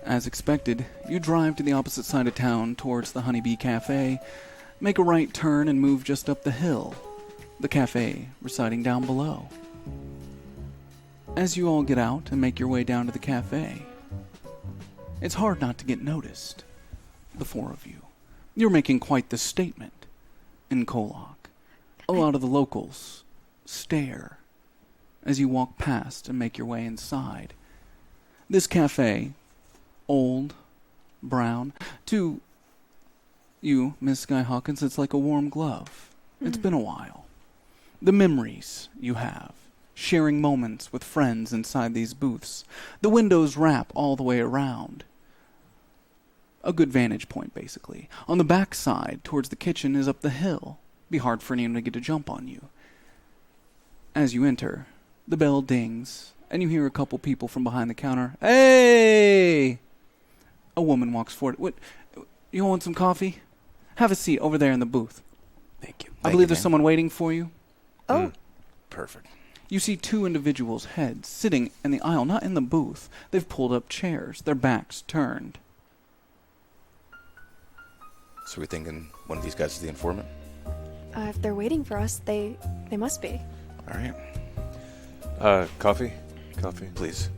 As expected, you drive to the opposite side of town towards the Honeybee Cafe, make a right turn and move just up the hill, the cafe residing down below. As you all get out and make your way down to the cafe, it's hard not to get noticed, the 4 of you. You're making quite the statement in KOllOK. A lot of the locals stare as you walk past and make your way inside. This cafe, old, brown, to you, Miss Sky Hawkins, it's like a warm glove. It's been a while. The memories you have, sharing moments with friends inside these booths. The windows wrap all the way around. A good vantage point, basically. On the back side, towards the kitchen, is up the hill. Be hard for anyone to get a jump on you. As you enter, the bell dings, and you hear a couple people from behind the counter. Hey! A woman walks forward. What? You want some coffee? Have a seat over there in the booth. Thank you. I believe there's someone waiting for you. Oh. Perfect. You see two individuals' heads sitting in the aisle, not in the booth. They've pulled up chairs, their backs turned. So we're thinking one of these guys is the informant? If they're waiting for us, they must be. All right. Coffee? Coffee? Please.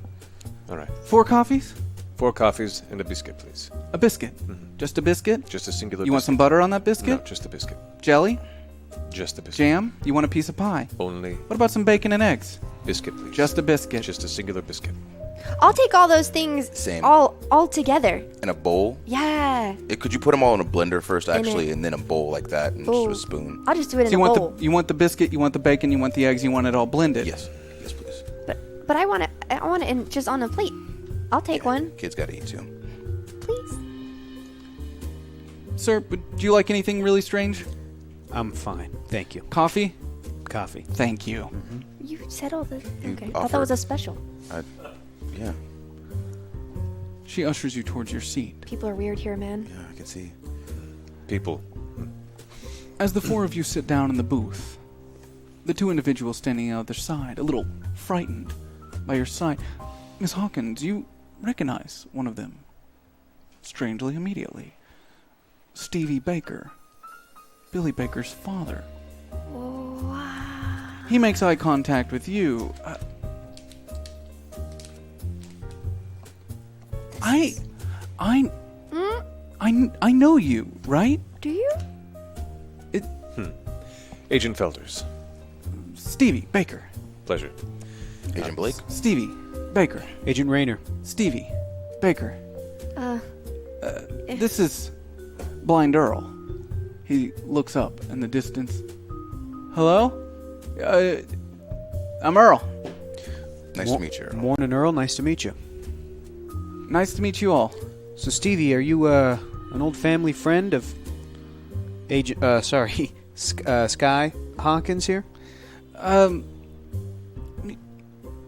All right. 4 coffees? 4 coffees and a biscuit, please. A biscuit? Just a biscuit? Just a singular You want some butter on that biscuit? No, just a biscuit. Jelly? Just a biscuit. Jam? You want a piece of pie? Only What about some bacon and eggs? biscuit, please. Just a biscuit. Just a singular biscuit. I'll take all those things Same. all together. In a bowl? Yeah. Could you put them all in a blender first, In actually, it. and then a bowl like that, and just Ooh. a spoon? I'll just do it So in a bowl. you want the biscuit, you want the bacon, you want the eggs, you want it all blended? Yes. Yes, please. But I want it in just on a plate. I'll take one, Kids gotta eat, too. please. Sir, would you like anything really strange? I'm fine. Thank you. Coffee? Coffee. Thank you. You said all the. You Okay. I thought that offered- was a special. Yeah. She ushers you towards your seat. People are weird here, man. Yeah, I can see. People. As the 4 of you sit down in the booth, the 2 individuals standing on the other side, a little frightened by your side. Miss Hawkins, you recognize one of them. Strangely, immediately. Stevie Baker. Billy Baker's father. Wow. He makes eye contact with you. I know you, right? Do you? Agent Felders. Stevie Baker. Pleasure. Agent Blake? Stevie Baker. Agent Rayner. Stevie Baker. If- This is Blind Earl. He looks up in the distance. Hello? I'm Earl. Nice to meet you, Earl. Morning, Earl. Nice to meet you. Nice to meet you all. So, Stevie, are you an old family friend of Agent? Sky Hawkins here?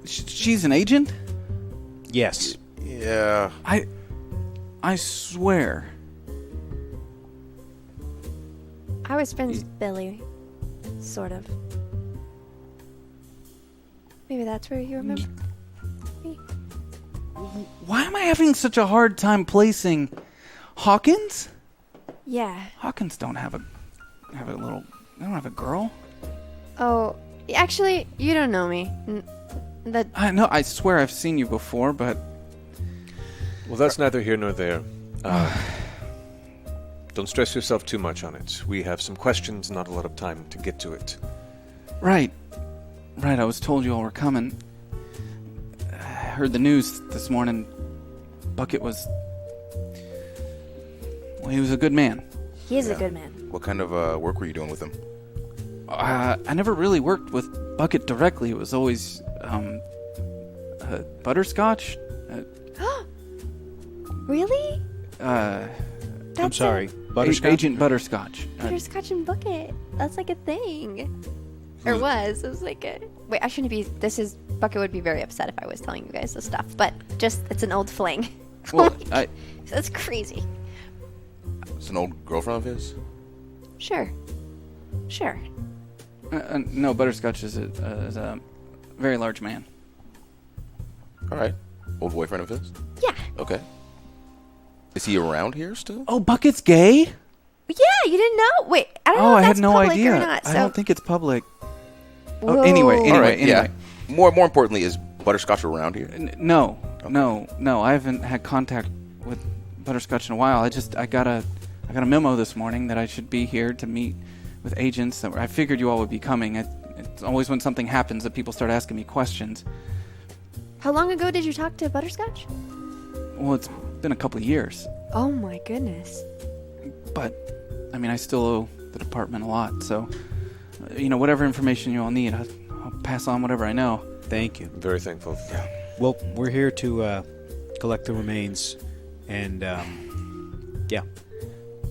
She's an agent? Yes. Yeah. I swear. I was friends with Billy, sort of. Maybe that's where you remember me. Why am I having such a hard time placing Hawkins? Yeah. Hawkins don't have a little. They don't have a girl. Oh, actually, you don't know me. I know. I swear I've seen you before, but Well, that's neither here nor there. Don't stress yourself too much on it. We have some questions, not a lot of time to get to it. right. I was told you all were coming. I heard the news this morning. Bucket was. Well, he was a good man. He is a good man. What kind of work were you doing with him? I never really worked with Bucket directly. It was always butterscotch. Really? I'm sorry. Butterscotch? Agent Butterscotch. Butterscotch and Bucket. That's like a thing. Or was. It was like a... Wait, I shouldn't be... Bucket would be very upset if I was telling you guys this stuff. But just, it's an old fling. Well, That's crazy. It's an old girlfriend of his? Sure. no, Butterscotch is a very large man. All right. Old boyfriend of his? Yeah. Okay. Is he around here still? Oh, Bucket's gay? Yeah, you didn't know? Wait, I don't know Oh, if I that's had no public idea. or not. So. I don't think it's public. Whoa. Oh, anyway. All right, yeah. More importantly, is Butterscotch around here? No. I haven't had contact with Butterscotch in a while. I got a memo this morning that I should be here to meet with agents. I figured you all would be coming. It's always when something happens that people start asking me questions. How long ago did you talk to Butterscotch? Well, it's been a couple of years. Oh my goodness. But, I mean, I still owe the department a lot, so whatever information you all need, I'll pass on whatever I know. Thank you. I'm very thankful. Yeah. Well, we're here to collect the remains, and yeah.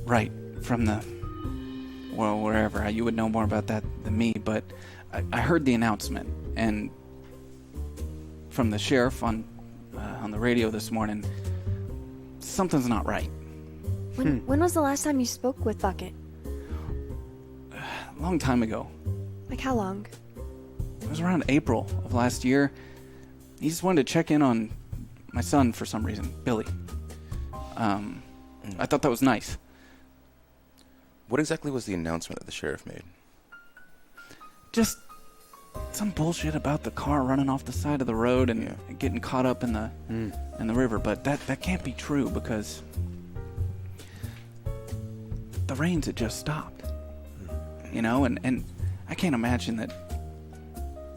Right, from wherever. You would know more about that than me, but I heard the announcement, and from the sheriff on the radio this morning, something's not right. When was the last time you spoke with Bucket? A long time ago. Like how long? It was around April of last year. He just wanted to check in on my son for some reason, Billy. I thought that was nice. What exactly was the announcement that the sheriff made? Just some bullshit about the car running off the side of the road and getting caught up in the river, but that can't be true because the rains had just stopped. And I can't imagine that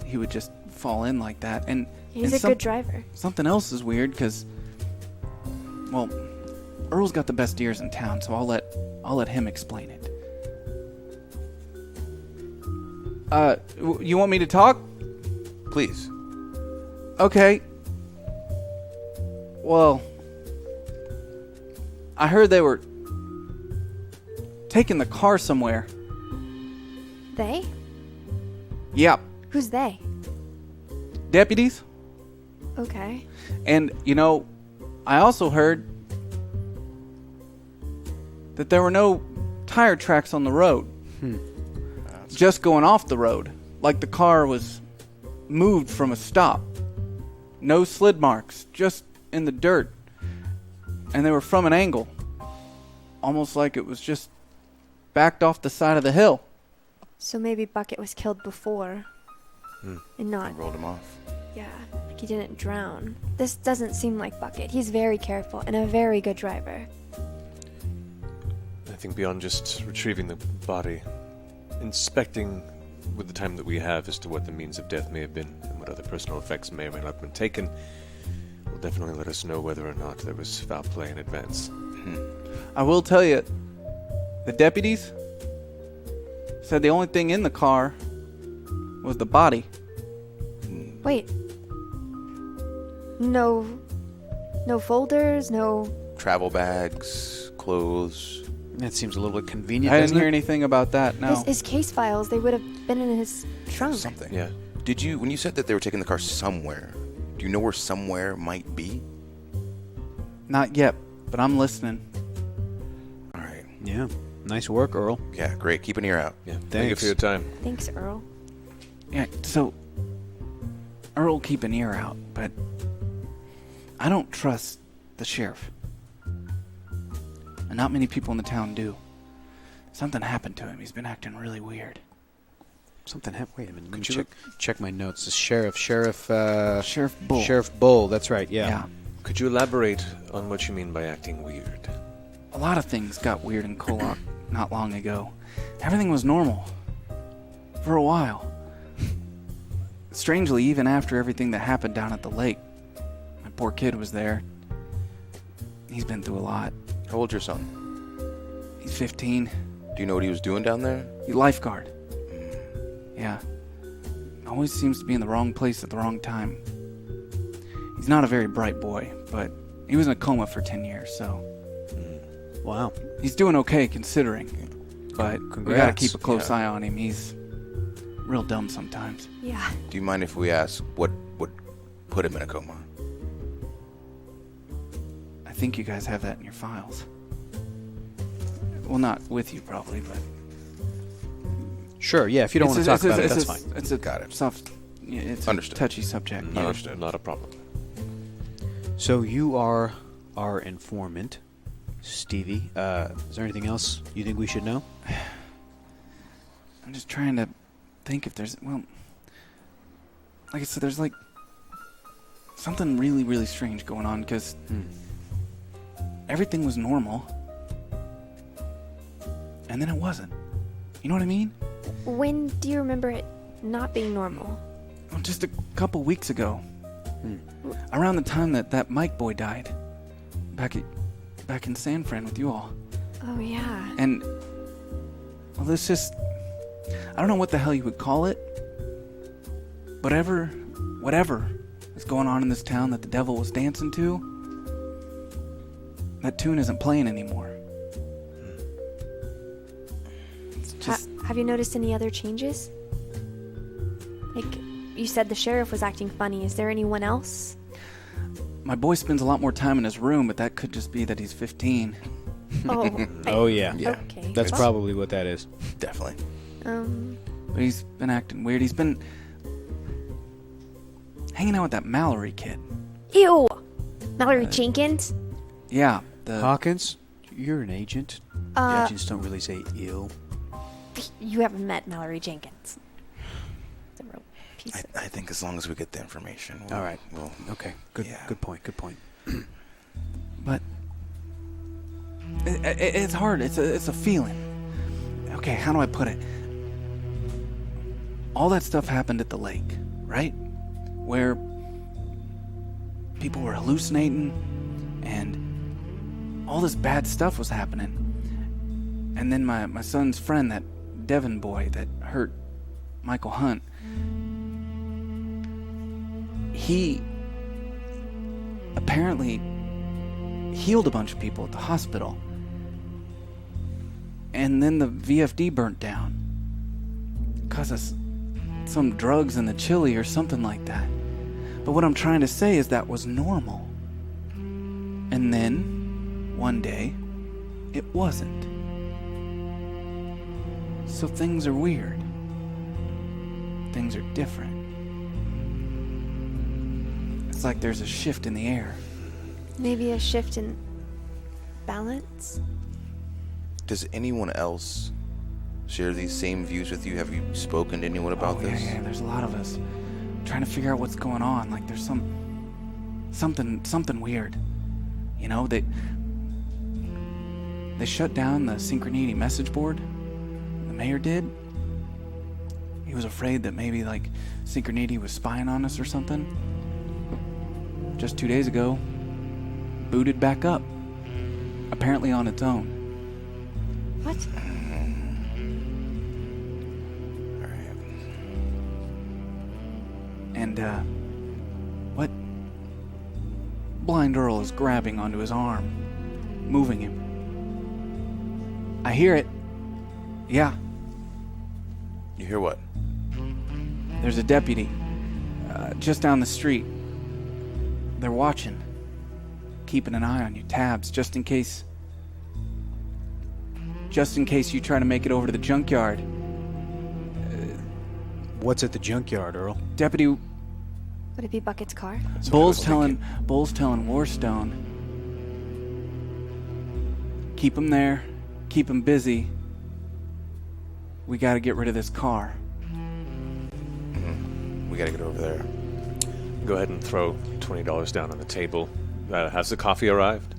he would just fall in like that. And He's a good driver. Something else is weird because, well, Earl's got the best ears in town, so I'll let him explain it. You want me to talk? Please. Okay. Well, I heard they were taking the car somewhere. They? Yep. Who's they? Deputies. Okay. And, I also heard that there were no tire tracks on the road. Just going off the road. Like the car was moved from a stop. No slid marks, just in the dirt. And they were from an angle. Almost like it was just backed off the side of the hill. So maybe Bucket was killed before. And not... Rolled him off. Yeah, like he didn't drown. This doesn't seem like Bucket. He's very careful and a very good driver. I think beyond just retrieving the body, inspecting with the time that we have as to what the means of death may have been and what other personal effects may or may not have been taken, will definitely let us know whether or not there was foul play in advance. I will tell you, the deputies said the only thing in the car was the body. Wait. No folders, no... Travel bags, clothes. That seems a little bit convenient. I didn't hear anything about that, no. His case files, they would have been in his trunk. Something. Yeah. When you said that they were taking the car somewhere, do you know where somewhere might be? Not yet, but I'm listening. All right. Yeah. Nice work, Earl. Yeah, great. Keep an ear out. Yeah. Thank you Thanks. for your time. Thanks, Earl. Yeah, so Earl will keep an ear out, but I don't trust the sheriff. And not many people in the town do. Something happened to him. He's been acting really weird. Something happened. Wait a minute. Let Could me you check my notes. The Sheriff Bull. Sheriff Bull, that's right, yeah. Could you elaborate on what you mean by acting weird? A lot of things got weird in KOllOK not long ago. Everything was normal. For a while. Strangely, even after everything that happened down at the lake. My poor kid was there. He's been through a lot. How old's your son? He's 15. Do you know what he was doing down there? He's lifeguard. Yeah. Always seems to be in the wrong place at the wrong time. He's not a very bright boy, but he was in a coma for 10 years, so... Wow. He's doing okay considering, but we gotta Congrats. keep a close eye on him. He's real dumb sometimes. Yeah. Do you mind if we ask what put him in a coma? I think you guys have that in your files. Well, not with you probably, but... Sure, yeah, if you don't want to talk about it, that's fine. It's a Got it. soft... Yeah, it's Understood. a touchy subject. Yeah. Not a problem. So you are our informant, Stevie. Is there anything else you think we should know? I'm just trying to think if there's... Well, like I said, there's like... something really, really strange going on, because... everything was normal. And then it wasn't. You know what I mean? When do you remember it not being normal? Well, just a couple weeks ago. Around the time that Mike boy died. Back in San Fran with you all. Oh, yeah. And... well, this just... I don't know what the hell you would call it. Whatever is going on in this town that the devil was dancing to, that tune isn't playing anymore. It's just... Have you noticed any other changes? Like, you said the sheriff was acting funny. Is there anyone else? My boy spends a lot more time in his room, but that could just be that he's 15. Oh. Oh, yeah. Okay. That's probably what that is. Definitely. But he's been acting weird. He's been hanging out with that Mallory kid. Ew! Mallory Jenkins? Yeah. Hawkins, you're an agent. Agents don't really say ill. You haven't met Mallory Jenkins. It's a real piece of... I think as long as we get the information. All right. Okay. Good point. But it's hard. It's a feeling. Okay, how do I put it? All that stuff happened at the lake, right? Where people were hallucinating and all this bad stuff was happening. And then my son's friend, that Devon boy that hurt Michael Hunt, he apparently healed a bunch of people at the hospital. And then the VFD burnt down because of some drugs in the chili or something like that. But what I'm trying to say is that was normal. And then, one day, it wasn't. So things are weird. Things are different. It's like there's a shift in the air. Maybe a shift in balance? Does anyone else share these same views with you? Have you spoken to anyone about this? Yeah, there's a lot of us trying to figure out what's going on. Like there's something weird. You know, they shut down the Synchronity message board. The mayor did. He was afraid that maybe like Synchronity was spying on us or something. Just 2 days ago, booted back up. Apparently on its own. What? Alright. And, what? Blind Earl is grabbing onto his arm, moving him. I hear it. Yeah. You hear what? There's a deputy, just down the street. They're watching. Keeping an eye on you, tabs, just in case you try to make it over to the junkyard. What's at the junkyard, Earl? Deputy... Would it be Bucket's car? Bull's telling Warstone, keep him there, keep him busy. We gotta get rid of this car. We gotta get over there. Go ahead and throw $20 down on the table. Has the coffee arrived?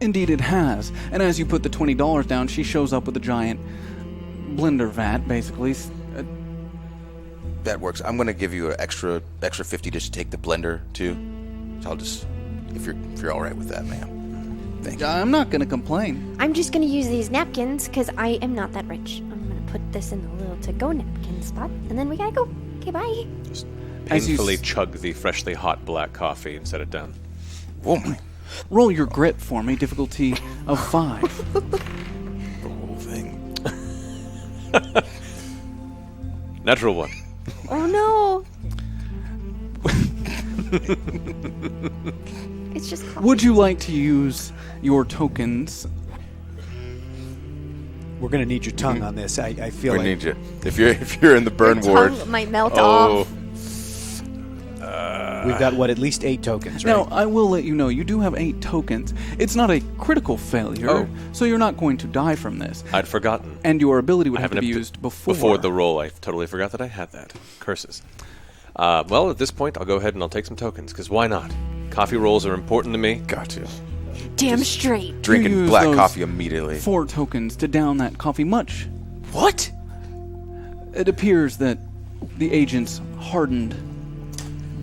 Indeed it has. And as you put the $20 down, she shows up with a giant blender vat, basically. That works. I'm gonna give you an extra 50 just to take the blender too. So I'll just, if you're all right with that, ma'am. Thank you. I'm not gonna complain. I'm just gonna use these napkins because I am not that rich. I'm gonna put this in the little to-go napkin spot, and then we gotta go. Okay, bye. Just painfully chug the freshly hot black coffee and set it down. Oh my. Roll your grit for me, difficulty of 5. The whole thing. Natural 1. Oh no! It's just coffee. Would you like to use your tokens? We're gonna need your tongue on this. I feel We like need you. If you're in the burn Your ward. tongue might melt off. we've got at least 8 tokens, right? Now, I will let you know, you do have 8 tokens. It's not a critical failure, so you're not going to die from this. I'd forgotten. And your ability would I have to haven't be up used before. Before the roll, I totally forgot that I had that. Curses. Well, at this point, I'll go ahead and I'll take some tokens, because why not? Coffee rolls are important to me. Got to. Damn straight. Drinking use black those coffee immediately. 4 tokens to down that coffee much. What? It appears that the agent's hardened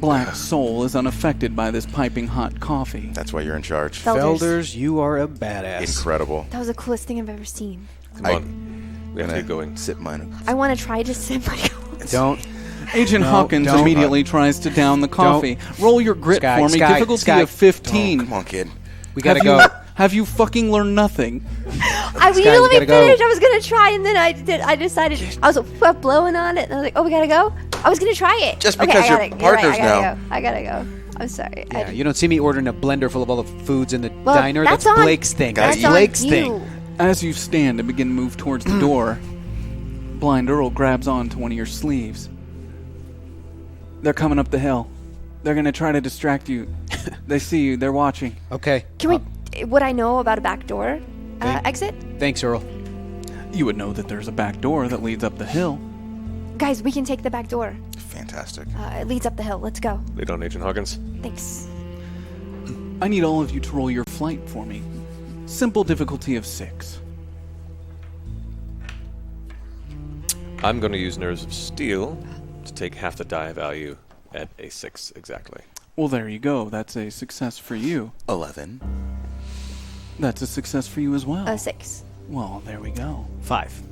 black soul is unaffected by this piping hot coffee. That's why you're in charge. Felders. Felders, you are a badass. Incredible. That was the coolest thing I've ever seen. Come on. We have to get going. Sip mine. I want to try to sip my Don't. Agent No, Hawkins don't. immediately tries to down the coffee. Roll your grit Sky, for me. Sky, Difficulty Sky. of 15. Oh, come on, kid. We gotta have go. You, have you fucking learned nothing? We Sky, let we me gotta go. finish. I was gonna try, and then I decided I was blowing on it, and I was like, "Oh, we gotta go." I was gonna try it. Just Okay, because I you're gotta- partners right, now. I gotta go. I'm sorry. Yeah, you don't see me ordering a blender full of all the foods in the Well, diner. that's That's on- Blake's thing. Gotta That's eat. Blake's on thing. you. As you stand and begin to move towards the door, Blind Earl grabs onto one of your sleeves. They're coming up the hill. They're going to try to distract you. They see you. They're watching. Okay. Can we? Would I know about a back door exit? Thanks, Earl. You would know that there's a back door that leads up the hill. Guys, we can take the back door. Fantastic. It leads up the hill. Let's go. Lead on, Agent Hawkins. Thanks. I need all of you to roll your flight for me. Simple difficulty of 6. I'm going to use Nerves of Steel to take half the die value at a 6 exactly. Well, there you go. That's a success for you. 11. That's a success for you as well. 6. Well, there we go. 5.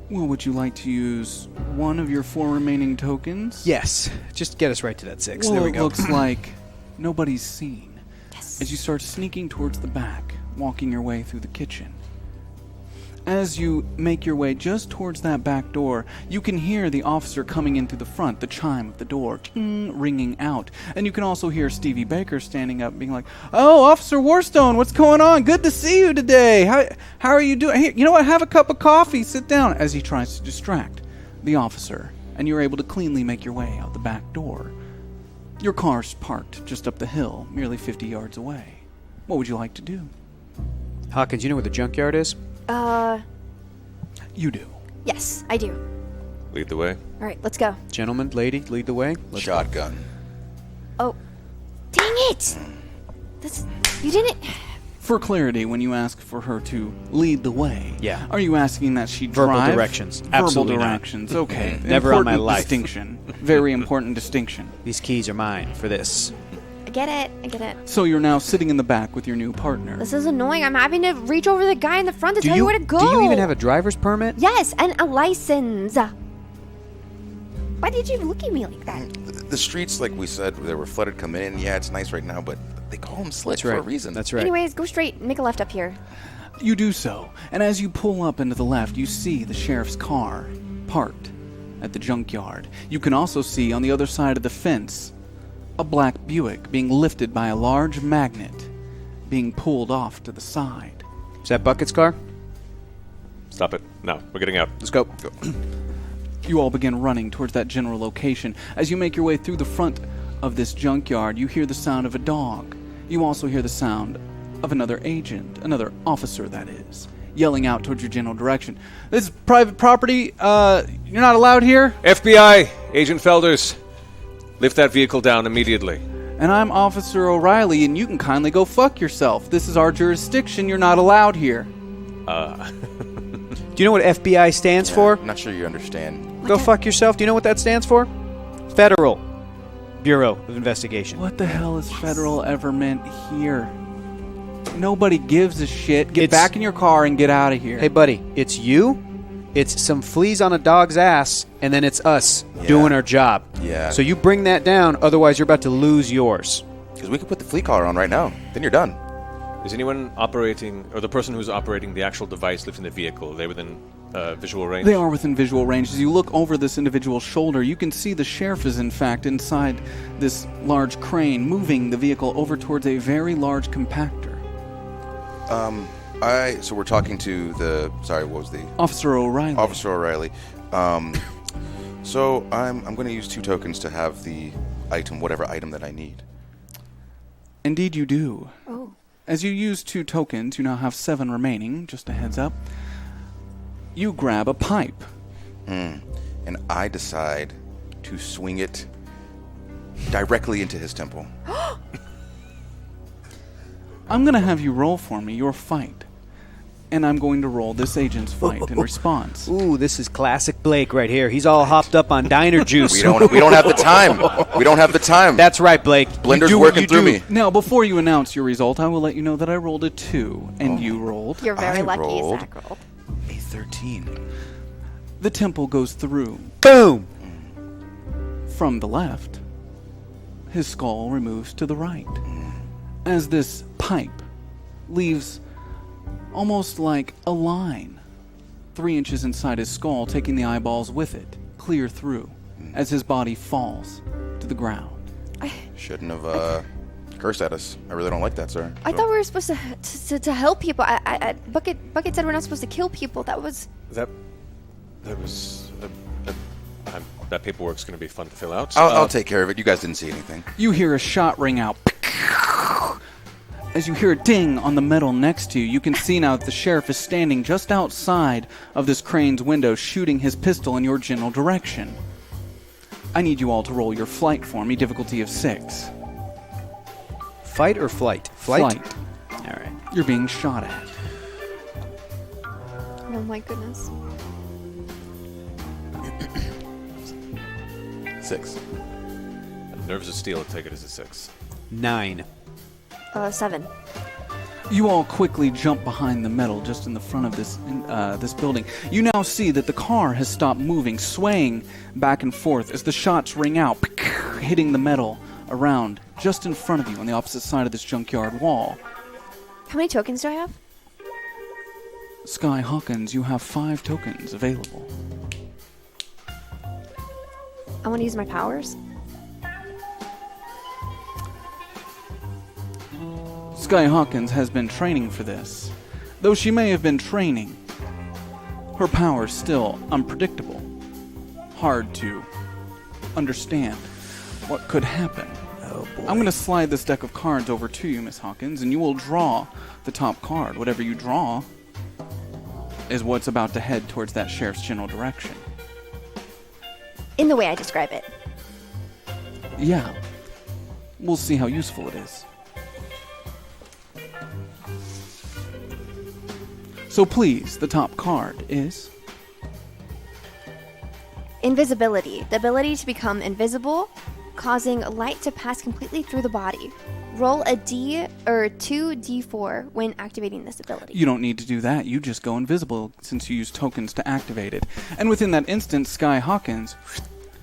Well, would you like to use one of your 4 remaining tokens? Yes. Just get us right to that 6. Well, there we it go. looks like nobody's seen. Yes. As you start sneaking towards the back, walking your way through the kitchen. As you make your way just towards that back door, you can hear the officer coming in through the front, the chime of the door, ringing out. And you can also hear Stevie Baker standing up being like, "Oh, Officer Warstone, what's going on? Good to see you today. How are you doing? Here, you know what? Have a cup of coffee. Sit down." As he tries to distract the officer, and you're able to cleanly make your way out the back door. Your car's parked just up the hill, merely 50 yards away. What would you like to do? Hawkins, you know where the junkyard is? You do. Yes, I do. Lead the way. All right, let's go. Gentlemen, lady, lead the way. Let's go. Shotgun. Oh, dang it! You didn't. For clarity, when you ask for her to lead the way, Yeah. are you asking that she Verbal drive? directions. Verbal Absolutely not. directions. Okay. Never on my Important life. Distinction. Very important distinction. These keys are mine for this. I get it. So you're now sitting in the back with your new partner. This is annoying. I'm having to reach over to the guy in the front to tell you where to go. Do you even have a driver's permit? Yes, and a license. Why did you look at me like that? The streets, like we said, they were flooded coming in. Yeah, it's nice right now, but they call them slick That's for right. a reason. That's right. Anyways, go straight. Make a left up here. You do so, and as you pull up into the left, you see the sheriff's car parked at the junkyard. You can also see on the other side of the fence a black Buick being lifted by a large magnet being pulled off to the side. Is that Bucket's car? Stop it. No, we're getting out. Let's go. You all begin running towards that general location. As you make your way through the front of this junkyard, you hear the sound of a dog. You also hear the sound of another agent, another officer that is, yelling out towards your general direction. "This is private property. You're not allowed here." FBI, Agent Felders, lift that vehicle down immediately. "And I'm Officer O'Reilly, and you can kindly go fuck yourself. This is our jurisdiction. You're not allowed here." Do you know what FBI stands for? I'm not sure you understand. Go fuck yourself. Do you know what that stands for? Federal Bureau of Investigation. What the hell has federal ever meant here? Nobody gives a shit. Get It's- back in your car and get out of here. Hey, buddy, it's you, it's some fleas on a dog's ass, and then it's us doing our job. Yeah. So you bring that down, otherwise you're about to lose yours. Because we could put the flea collar on right now. Then you're done. Is anyone operating, or the person who's operating the actual device lifting the vehicle, are they within visual range? They are within visual range. As you look over this individual's shoulder, you can see the sheriff is in fact inside this large crane, moving the vehicle over towards a very large compactor. So we're talking to the... Sorry, what was the... Officer O'Reilly. Officer O'Reilly. So I'm going to use 2 tokens to have the item, whatever item that I need. Indeed you do. Oh. As you use 2 tokens, you now have 7 remaining, just a heads up. You grab a pipe. And I decide to swing it directly into his temple. I'm going to have you roll for me your fight. And I'm going to roll this agent's fight in response. Ooh, this is classic Blake right here. He's all hopped up on diner juice. We don't have the time. We don't have the time. That's right, Blake. Blender's You do what working you through do. me. Now, before you announce your result, I will let you know that I rolled a 2, and you rolled. You're very I lucky, rolled Zach rolled. A 13. The temple goes through. Boom! From the left, his skull removes to the right, as this pipe leaves almost like a line 3 inches inside his skull, taking the eyeballs with it, clear through, as his body falls to the ground. Shouldn't have cursed at us. I really don't like that, sir. I thought we were supposed to help people. Bucket said we're not supposed to kill people. That was that paperwork's going to be fun to fill out. I'll take care of it. You guys didn't see anything. You hear a shot ring out. As you hear a ding on the metal next to you, you can see now that the sheriff is standing just outside of this crane's window, shooting his pistol in your general direction. I need you all to roll your flight for me, difficulty of 6. Fight or flight? Flight. All right. You're being shot at. oh my goodness. 6. Nerves of steel, take it as a 6. 9. 7. You all quickly jump behind the metal just in the front of this building. You now see that the car has stopped moving, swaying back and forth as the shots ring out, hitting the metal around just in front of you on the opposite side of this junkyard wall. How many tokens do I have? Sky Hawkins, you have 5 tokens available. I want to use my powers. Sky Hawkins has been training for this. Though she may have been training, her power's still unpredictable. Hard to understand what could happen. Oh boy. I'm going to slide this deck of cards over to you, Miss Hawkins, and you will draw the top card. Whatever you draw is what's about to head towards that sheriff's general direction. In the way I describe it. Yeah. We'll see how useful it is. So please, the top card is... Invisibility. The ability to become invisible, causing light to pass completely through the body. Roll a 2d4 when activating this ability. You don't need to do that. You just go invisible since you use tokens to activate it. And within that instant, Sky Hawkins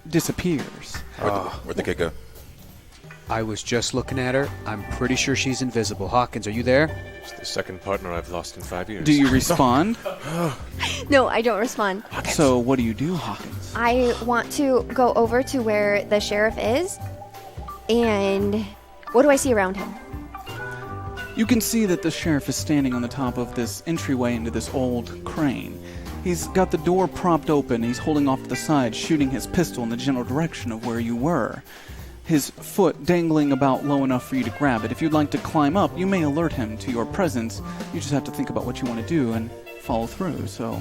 disappears. Where'd the kid go? I was just looking at her. I'm pretty sure she's invisible. Hawkins, are you there? It's the second partner I've lost in 5 years. Do you respond? No, I don't respond. So what do you do, Hawkins? I want to go over to where the sheriff is, and what do I see around him? You can see that the sheriff is standing on the top of this entryway into this old crane. He's got the door propped open. He's holding off to the side, shooting his pistol in the general direction of where you were. His foot dangling about low enough for you to grab it. If you'd like to climb up, you may alert him to your presence. You just have to think about what you want to do and follow through. So,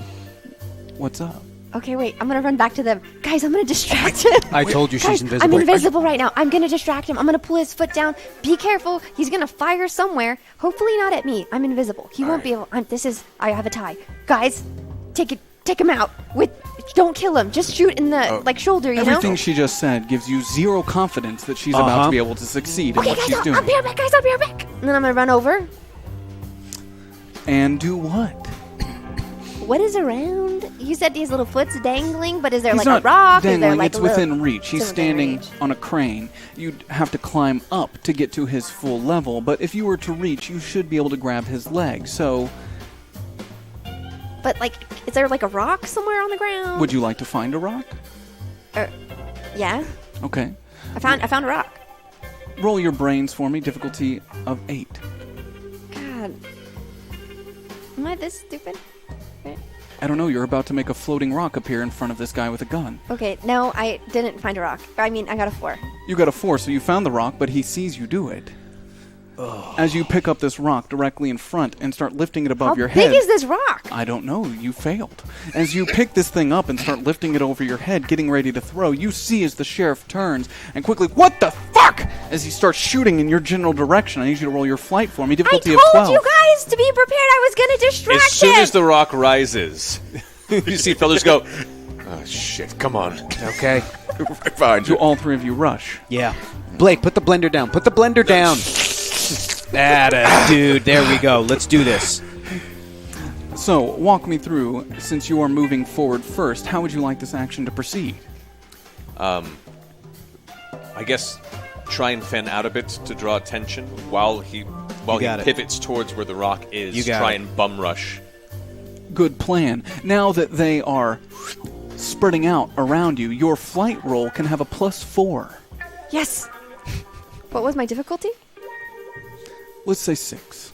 what's up? Okay, wait, I'm gonna run back to them. Guys, I'm gonna distract him. I told you she's Guys, invisible. I'm invisible right now. I'm gonna distract him. I'm gonna pull his foot down. Be careful. He's gonna fire somewhere. Hopefully not at me. I'm invisible. He won't be able. I have a tie. Guys, take him out. Don't kill him. Just shoot in the shoulder. You Everything know. she just said gives you zero confidence that she's about to be able to succeed in Okay, what guys, she's doing. I'll be right back. Guys, I'll be right back. And then I'm gonna run over. And do what? What is around? You said these little foot's dangling, but is there He's like not a rock? dangling. Is there like it's a little... within reach. He's It's within standing reach. on a crane. You'd have to climb up to get to his full level, but if you were to reach, you should be able to grab his leg. So, But is there like a rock somewhere on the ground? would you like to find a rock? Yeah. Okay. I found a rock. Roll your brains for me. Difficulty of 8. God. Am I this stupid? I don't know. You're about to make a floating rock appear in front of this guy with a gun. Okay, no, I didn't find a rock. I mean, I got a 4. You got a 4, so you found the rock, but he sees you do it. As you pick up this rock directly in front and start lifting it above your head. How big is this rock? I don't know. You failed. As you pick this thing up and start lifting it over your head, getting ready to throw, you see as the sheriff turns and quickly, what the fuck? As he starts shooting in your general direction. I need you to roll your flight for me. Difficulty I of 12. told you guys to be prepared. I was going to distract As soon him. as the rock rises, you see fellas go, oh shit, come on. Okay. Right behind So you. all 3 of you rush. Yeah. Blake, put the blender down. Put the blender down. Dude, there we go. Let's do this. So, walk me through, since you are moving forward first, how would you like this action to proceed? I guess try and fan out a bit to draw attention while he pivots towards where the rock is. Try and bum rush. Good plan. Now that they are spreading out around you, your flight roll can have a +4. Yes. What was my difficulty? Let's say 6.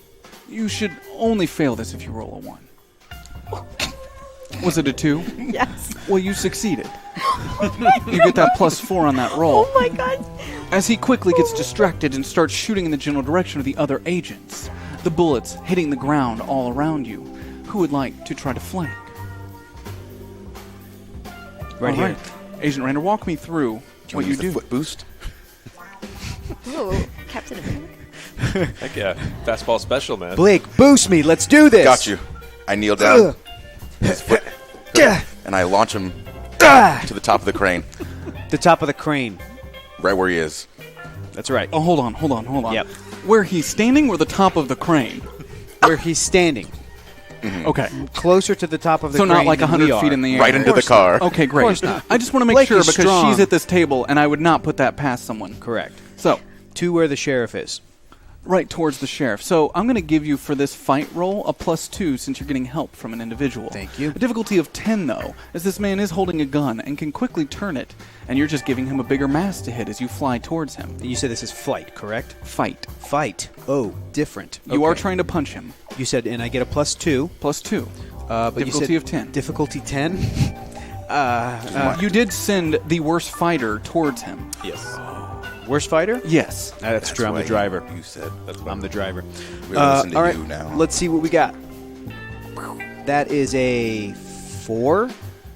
You should only fail this if you roll a 1. Was it a 2? Yes. Well, you succeeded. You get that +4 on that roll. Oh my god. As he quickly gets distracted and starts shooting in the general direction of the other agents, the bullets hitting the ground all around you. Who would like to try to flank? Right here. Agent Rander, walk me through what you do. Foot boost. Ooh, Captain America. Heck yeah. Fastball special, man. Blake, boost me. Let's do this. Got you. I kneel down. His foot. And I launch him to the top of the crane. The top of the crane. Right where he is. That's right. Oh, hold on. Yep. Where he's standing or the top of the crane? Where he's standing. Mm-hmm. Okay. Closer to the top of the crane. So not like than 100 we are. feet in the air. Right into the car. Okay, great. Of course not. I just want to make Blake sure is because strong. she's at this table and I would not put that past someone. Correct. So, To where the sheriff is. right towards the sheriff. So I'm going to give you for this fight roll a +2 since you're getting help from an individual. Thank you. A difficulty of 10 though, as this man is holding a gun and can quickly turn it, and you're just giving him a bigger mass to hit as you fly towards him. You said this is flight, correct? Fight. Fight. Oh, different. You are Okay. trying to punch him. You said, and I get a +2. +2. But Difficulty you of 10. Difficulty 10? You did send the worst fighter towards him. Yes. Worst fighter? Yes. That's true. I'm the why driver. You said. I'm the driver. We're gonna listen to all right. you now. Let's see what we got. That is a 4,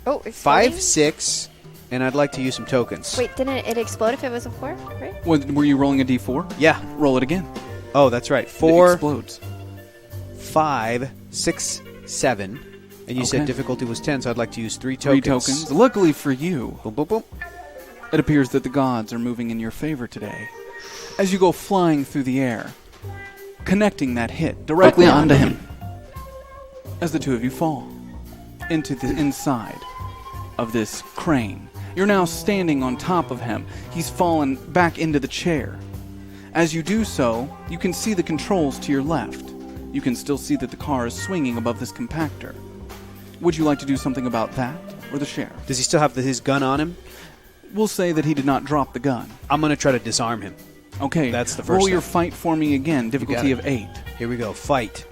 Oh, 5, exploding? 6, and I'd like to use some tokens. Wait, didn't it explode if it was a 4, right? Were you rolling a d4? Yeah. Roll it again. Oh, that's right. It 4, explodes. 5, 6, 7. And you said Okay. difficulty was 10, so I'd like to use 3 3 tokens. tokens. Luckily for you, Boom, boom, boom. it appears that the gods are moving in your favor today. As you go flying through the air, connecting that hit directly onto him. As the two of you fall into the inside of this crane. You're now standing on top of him. He's fallen back into the chair. As you do so, you can see the controls to your left. You can still see that the car is swinging above this compactor. Would you like to do something about that, or the sheriff? Does he still have his gun on him? We'll say that he did not drop the gun. I'm going to try to disarm him. Okay, That's the first roll thing. your fight for me again. Difficulty it. of 8. Here we go. Fight.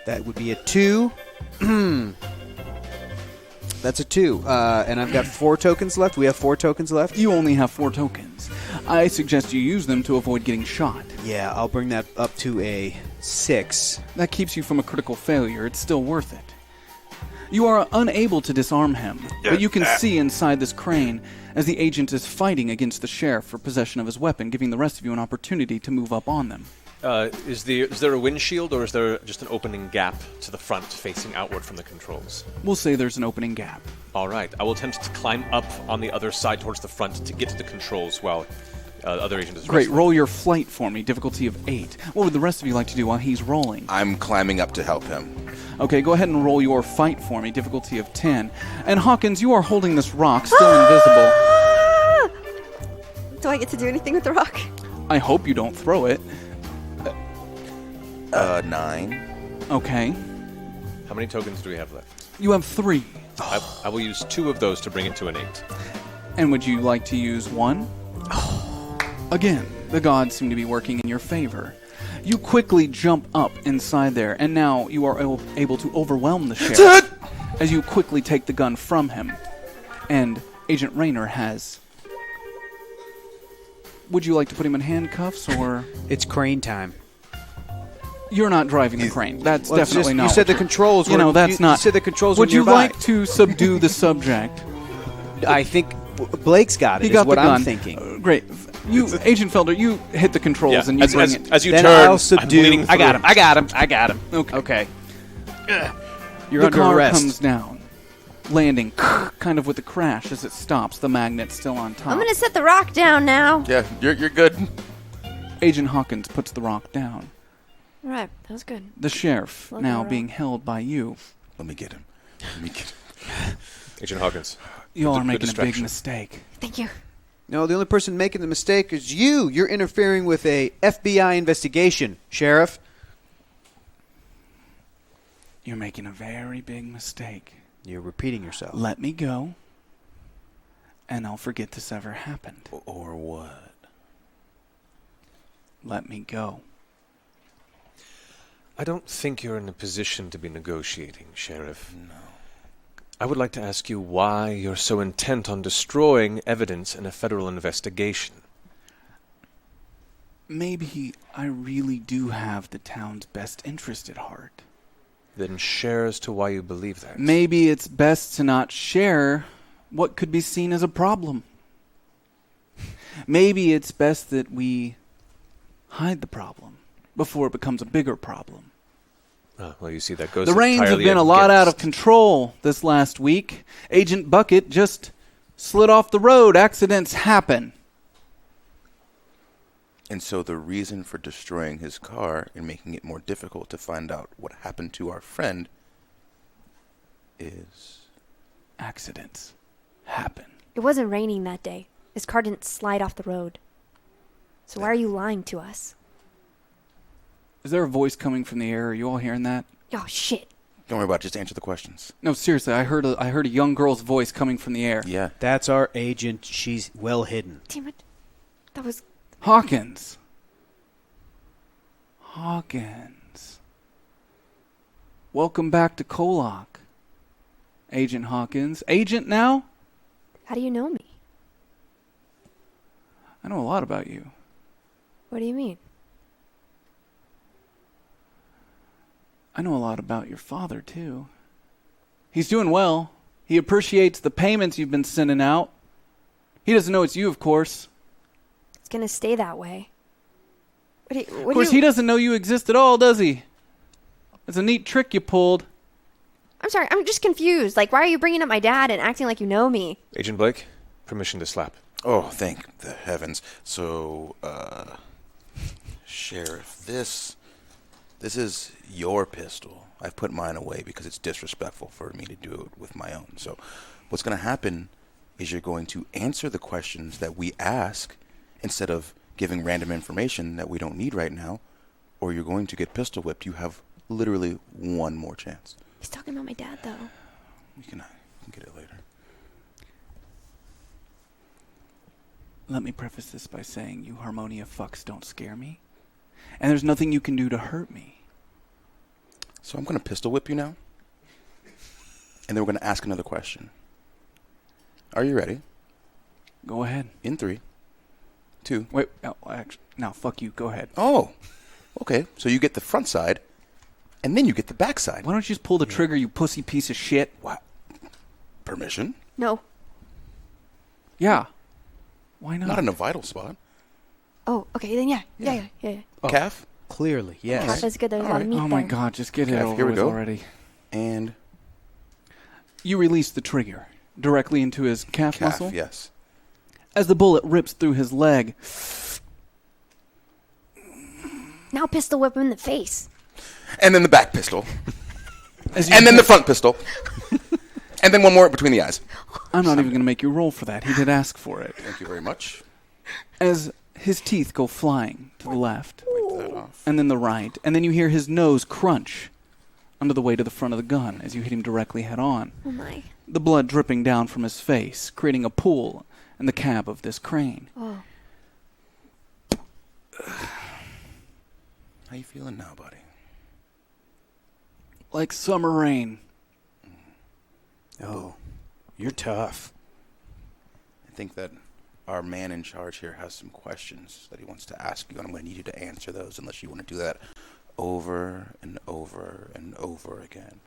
That would be a 2. That's a 2. And I've got 4 tokens left. We have 4 tokens left. You only have 4 tokens. I suggest you use them to avoid getting shot. Yeah, I'll bring that up to a 6. That keeps you from a critical failure. It's still worth it. You are unable to disarm him, but you can see inside this crane as the agent is fighting against the sheriff for possession of his weapon, giving the rest of you an opportunity to move up on them. Is there a windshield, or is there just an opening gap to the front facing outward from the controls? We'll say there's an opening gap. All right. I will attempt to climb up on the other side towards the front to get to the controls while other agent is Great, wrestling. roll your flight for me, difficulty of 8. What would the rest of you like to do while he's rolling? I'm climbing up to help him. Okay, go ahead and roll your fight for me, difficulty of 10. And Hawkins, you are holding this rock, still invisible. Do I get to do anything with the rock? I hope you don't throw it. 9. Okay. How many tokens do we have left? You have 3. I will use 2 of those to bring it to an 8. And would you like to use 1? Again, the gods seem to be working in your favor. You quickly jump up inside there, and now you are able to overwhelm the sheriff as you quickly take the gun from him. And Agent Raynor has... Would you like to put him in handcuffs, or... It's crane time. You're not driving the crane. That's Well, it's definitely just- not. You said the controls were... You know, that's not... You said the controls Would were you nearby. like to subdue the subject? I think Blake's got it, He is got what the I'm gun. thinking. Great. You, Agent Felder, you hit the controls and you bring it. As you Then turn, I'll I'm subdue... bleeding I got through. him. I got him. I got him. Okay. You're The under car arrest. comes down, landing kind of with a crash as it stops. The magnet's still on top. I'm gonna set the rock down now. Yeah, you're good. Agent Hawkins puts the rock down. All right, that was good. The sheriff, Love now Laurel. being held by you. Let me get him. Agent Hawkins. You all Good- are good making a big distraction. mistake. Thank you. No, the only person making the mistake is you. You're interfering with a FBI investigation, Sheriff. You're making a very big mistake. You're repeating yourself. Let me go, and I'll forget this ever happened. Or what? Let me go. I don't think you're in a position to be negotiating, Sheriff. No. I would like to ask you why you're so intent on destroying evidence in a federal investigation. Maybe I really do have the town's best interest at heart. Then share as to why you believe that. Maybe it's best to not share what could be seen as a problem. Maybe it's best that we hide the problem before it becomes a bigger problem. Well, you see, that goes The reins have entirely been a lot out of against- control this last week. Agent Bucket just slid off the road. Accidents happen. And so the reason for destroying his car and making it more difficult to find out what happened to our friend is... Accidents happen. It wasn't raining that day. His car didn't slide off the road. So why are you lying to us? Is there a voice coming from the air? Are you all hearing that? Oh, shit. Don't worry about it. Just answer the questions. No, seriously, I heard a young girl's voice coming from the air. Yeah. That's our agent. She's well hidden. Damn it. That was... Hawkins. Welcome back to KOllOK. Agent Hawkins. Agent now? How do you know me? I know a lot about you. What do you mean? I know a lot about your father, too. He's doing well. He appreciates the payments you've been sending out. He doesn't know it's you, of course. It's gonna stay that way. Of course, he doesn't know you exist at all, does he? It's a neat trick you pulled. I'm sorry, I'm just confused. Like, why are you bringing up my dad and acting like you know me? Agent Blake, permission to slap. Oh, thank the heavens. So, Sheriff, this is your pistol. I've put mine away because it's disrespectful for me to do it with my own. So what's going to happen is you're going to answer the questions that we ask instead of giving random information that we don't need right now, or you're going to get pistol whipped. You have literally one more chance. He's talking about my dad, though. You can get it later. Let me preface this by saying you Harmonia fucks don't scare me. And there's nothing you can do to hurt me. So I'm going to pistol whip you now. And then we're going to ask another question. Are you ready? Go ahead. In 3, 2. Wait, no, fuck you. Go ahead. Oh, okay. So you get the front side, and then you get the back side. Why don't you just pull the trigger, you pussy piece of shit? What? Permission? No. Yeah. Why not? Not in a vital spot. Oh, okay, then yeah. Calf? Clearly, yes. Calf is good. There's a lot of meat Oh there. my god, just get it Calf, over here we with go. already. And You release the trigger directly into his calf muscle. yes. As the bullet rips through his leg, Now pistol whip him in the face. And then the back pistol. as you And then the front pistol. And then one more between the eyes. I'm not even going to make you roll for that. He did ask for it. Thank you very much. As his teeth go flying to the left, Wipe that off. and then the right, and then you hear his nose crunch under the weight of the front of the gun as you hit him directly head on. Oh my. The blood dripping down from his face, creating a pool in the cab of this crane. Oh. How you feeling now, buddy? Like summer rain. Oh, you're tough. I think that our man in charge here has some questions that he wants to ask you, and I'm going to need you to answer those unless you want to do that over and over and over again.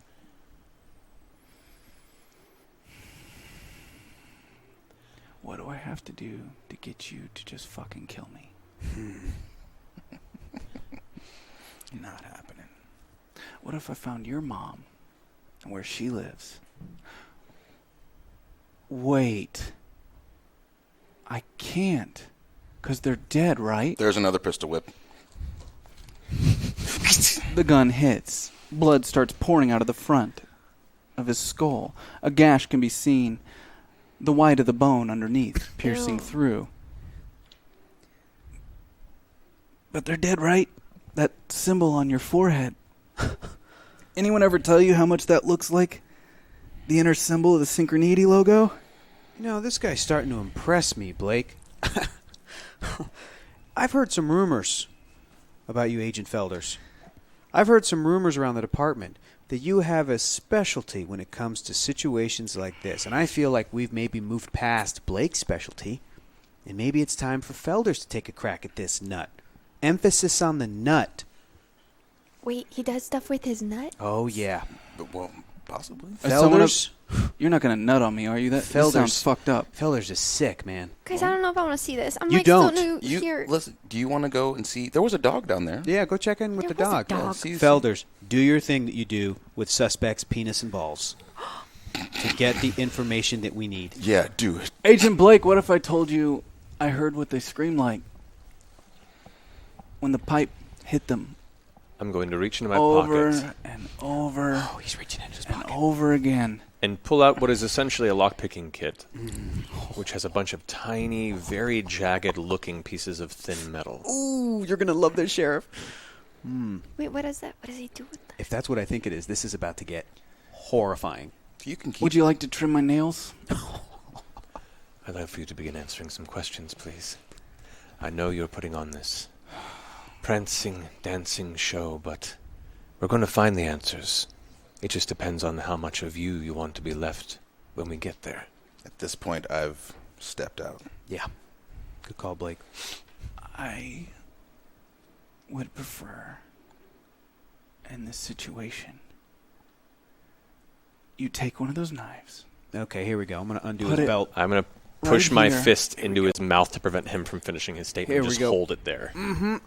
What do I have to do to get you to just fucking kill me? Not happening. What if I found your mom and where she lives? Wait. I can't. Because they're dead, right? There's another pistol whip. The gun hits. Blood starts pouring out of the front of his skull. A gash can be seen, the white of the bone underneath, piercing through. But they're dead, right? That symbol on your forehead. Anyone ever tell you how much that looks like the inner symbol of the Synchronity logo? You know, this guy's starting to impress me, Blake. I've heard some rumors about you, Agent Felders. I've heard some rumors around the department that you have a specialty when it comes to situations like this. And I feel like we've maybe moved past Blake's specialty, and maybe it's time for Felders to take a crack at this nut. Emphasis on the nut. Wait, he does stuff with his nut? Oh, yeah. Well, possibly. Felders? You're not going to nut on me, are you? That sounds fucked up. Felders is sick, man. Guys, I don't know if I want to see this. I'm You like don't. still new here. Listen, do you want to go and see? There was a dog down there. Yeah, go check in with the There was a dog. dog. Felders, do your thing that you do with suspects' penis and balls to get the information that we need. Yeah, do it. Agent Blake, what if I told you I heard what they screamed like when the pipe hit them? I'm going to reach into my over pocket and over. Oh, he's reaching into his pocket. And over again. and pull out what is essentially a lockpicking kit, which has a bunch of tiny, very jagged-looking pieces of thin metal. Ooh, you're going to love this, Sheriff. Wait, what is that? What does he do with that? If that's what I think it is, this is about to get horrifying. You can keep. Would you like to trim my nails? I'd like for you to begin answering some questions, please. I know you're putting on this prancing, dancing show, but we're going to find the answers. It just depends on how much of you want to be left when we get there. At this point, I've stepped out. Yeah. Good call, Blake. I would prefer, in this situation, you take one of those knives. Okay, here we go. I'm going to undo Put his it belt. I'm going to push Right my here. fist into his mouth to prevent him from finishing his statement. Here we Just go. hold it there.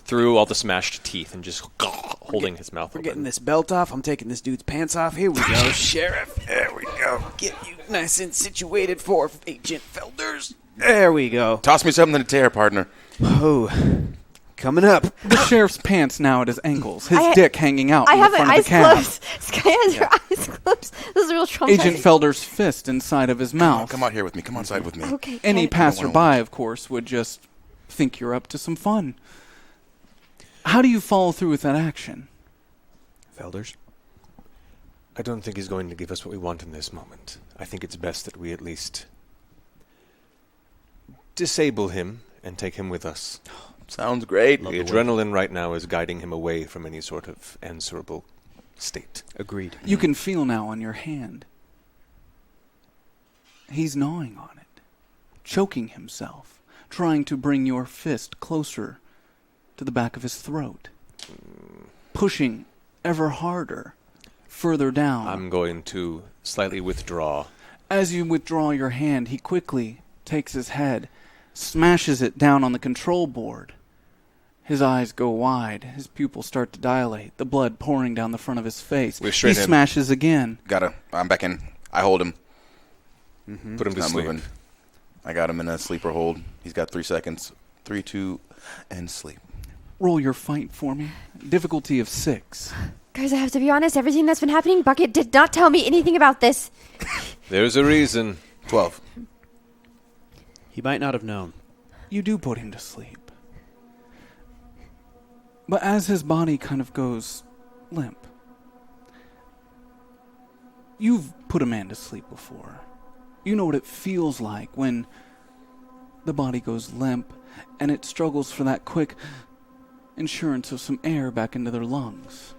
Through all the smashed teeth and just holding his mouth We're open. getting this belt off. I'm taking this dude's pants off. Here we go, Sheriff. There we go. Get you nice and situated for Agent Felders. There we go. Toss me something to tear, partner. Oh, coming up. The sheriff's pants now at his ankles, his I- dick hanging out I in the have my front of eyes the cab. closed. Sky has her eyes closed. This is real traumatizing. Agent Felder's fist inside of his mouth. Come out here with me. Come outside with me. Okay. Any okay. passerby, of course, would just think you're up to some fun. How do you follow through with that action? Felders? I don't think he's going to give us what we want in this moment. I think it's best that we at least disable him and take him with us. Sounds great. The adrenaline right now is guiding him away from any sort of answerable state. Agreed. You can feel now on your hand. He's gnawing on it, choking himself, trying to bring your fist closer to the back of his throat, pushing ever harder, further down. I'm going to slightly withdraw. As you withdraw your hand, he quickly takes his head, smashes it down on the control board. His eyes go wide, his pupils start to dilate, the blood pouring down the front of his face. We've He straightened him. smashes again. I'm back in. I hold him. Put him to Not sleep. moving. I got him in a sleeper hold. He's got 3 seconds. 3, 2, and sleep. Roll your fight for me. Difficulty of 6. Guys, I have to be honest. Everything that's been happening, Bucket did not tell me anything about this. There's a reason. 12. He might not have known. You do put him to sleep. But as his body kind of goes limp, you've put a man to sleep before. You know what it feels like when the body goes limp and it struggles for that quick insurance of some air back into their lungs.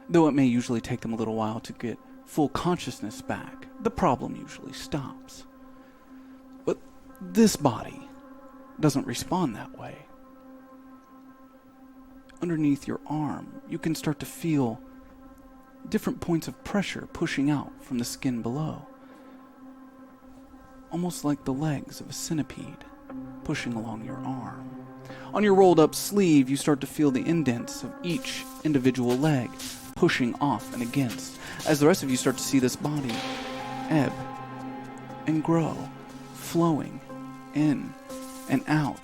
Though it may usually take them a little while to get full consciousness back, the problem usually stops. But this body doesn't respond that way. Underneath your arm, you can start to feel different points of pressure pushing out from the skin below. Almost like the legs of a centipede pushing along your arm. On your rolled up sleeve, you start to feel the indents of each individual leg pushing off and against, as the rest of you start to see this body ebb and grow, flowing in and out,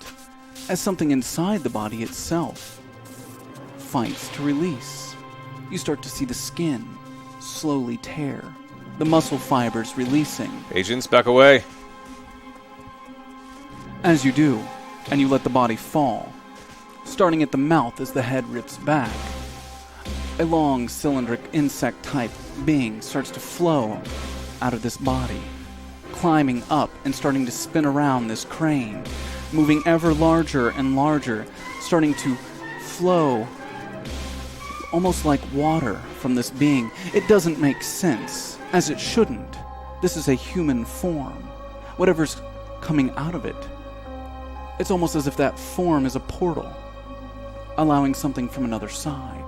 as something inside the body itself fights to release you start to see the skin slowly tear, the muscle fibers releasing. Agents, back away. As you do, and you let the body fall, starting at the mouth as the head rips back, a long cylindric insect-type being starts to flow out of this body, climbing up and starting to spin around this crane, moving ever larger and larger, starting to flow almost like water from this being. It doesn't make sense, as it shouldn't. This is a human form. Whatever's coming out of it, it's almost as if that form is a portal, allowing something from another side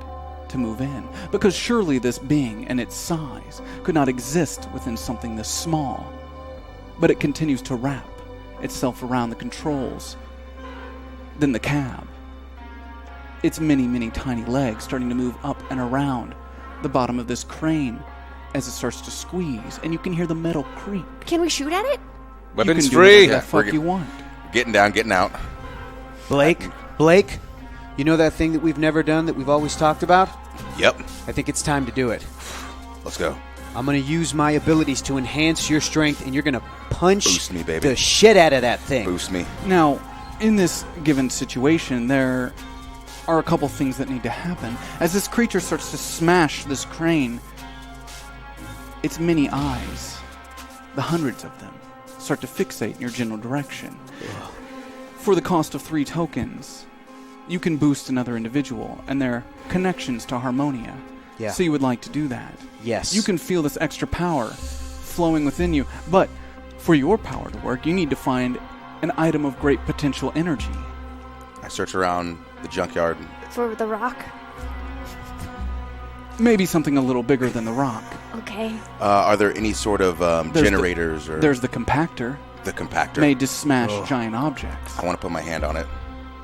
to move in. Because surely this being and its size could not exist within something this small. But it continues to wrap itself around the controls, then the cab. Its many, many tiny legs starting to move up and around the bottom of this crane as it starts to squeeze, and you can hear the metal creak. Can we shoot at it? Weapons you can free. do whatever the fuck you want. Getting down, getting out. Blake, you know that thing that we've never done that we've always talked about? Yep. I think it's time to do it. Let's go. I'm going to use my abilities to enhance your strength, and you're going to punch Boost me, baby. the shit out of that thing. Boost me. Now, in this given situation, there are a couple things that need to happen. As this creature starts to smash this crane, its many eyes, the hundreds of them, start to fixate in your general direction. Ugh. For the cost of 3 tokens, you can boost another individual and their connections to Harmonia. Yeah. So you would like to do that. Yes. You can feel this extra power flowing within you, but for your power to work, you need to find an item of great potential energy. I search around the junkyard. For the rock? Maybe something a little bigger than the rock. Okay. Are there any sort of generators? There's the compactor. The compactor. Made to smash giant objects. I want to put my hand on it.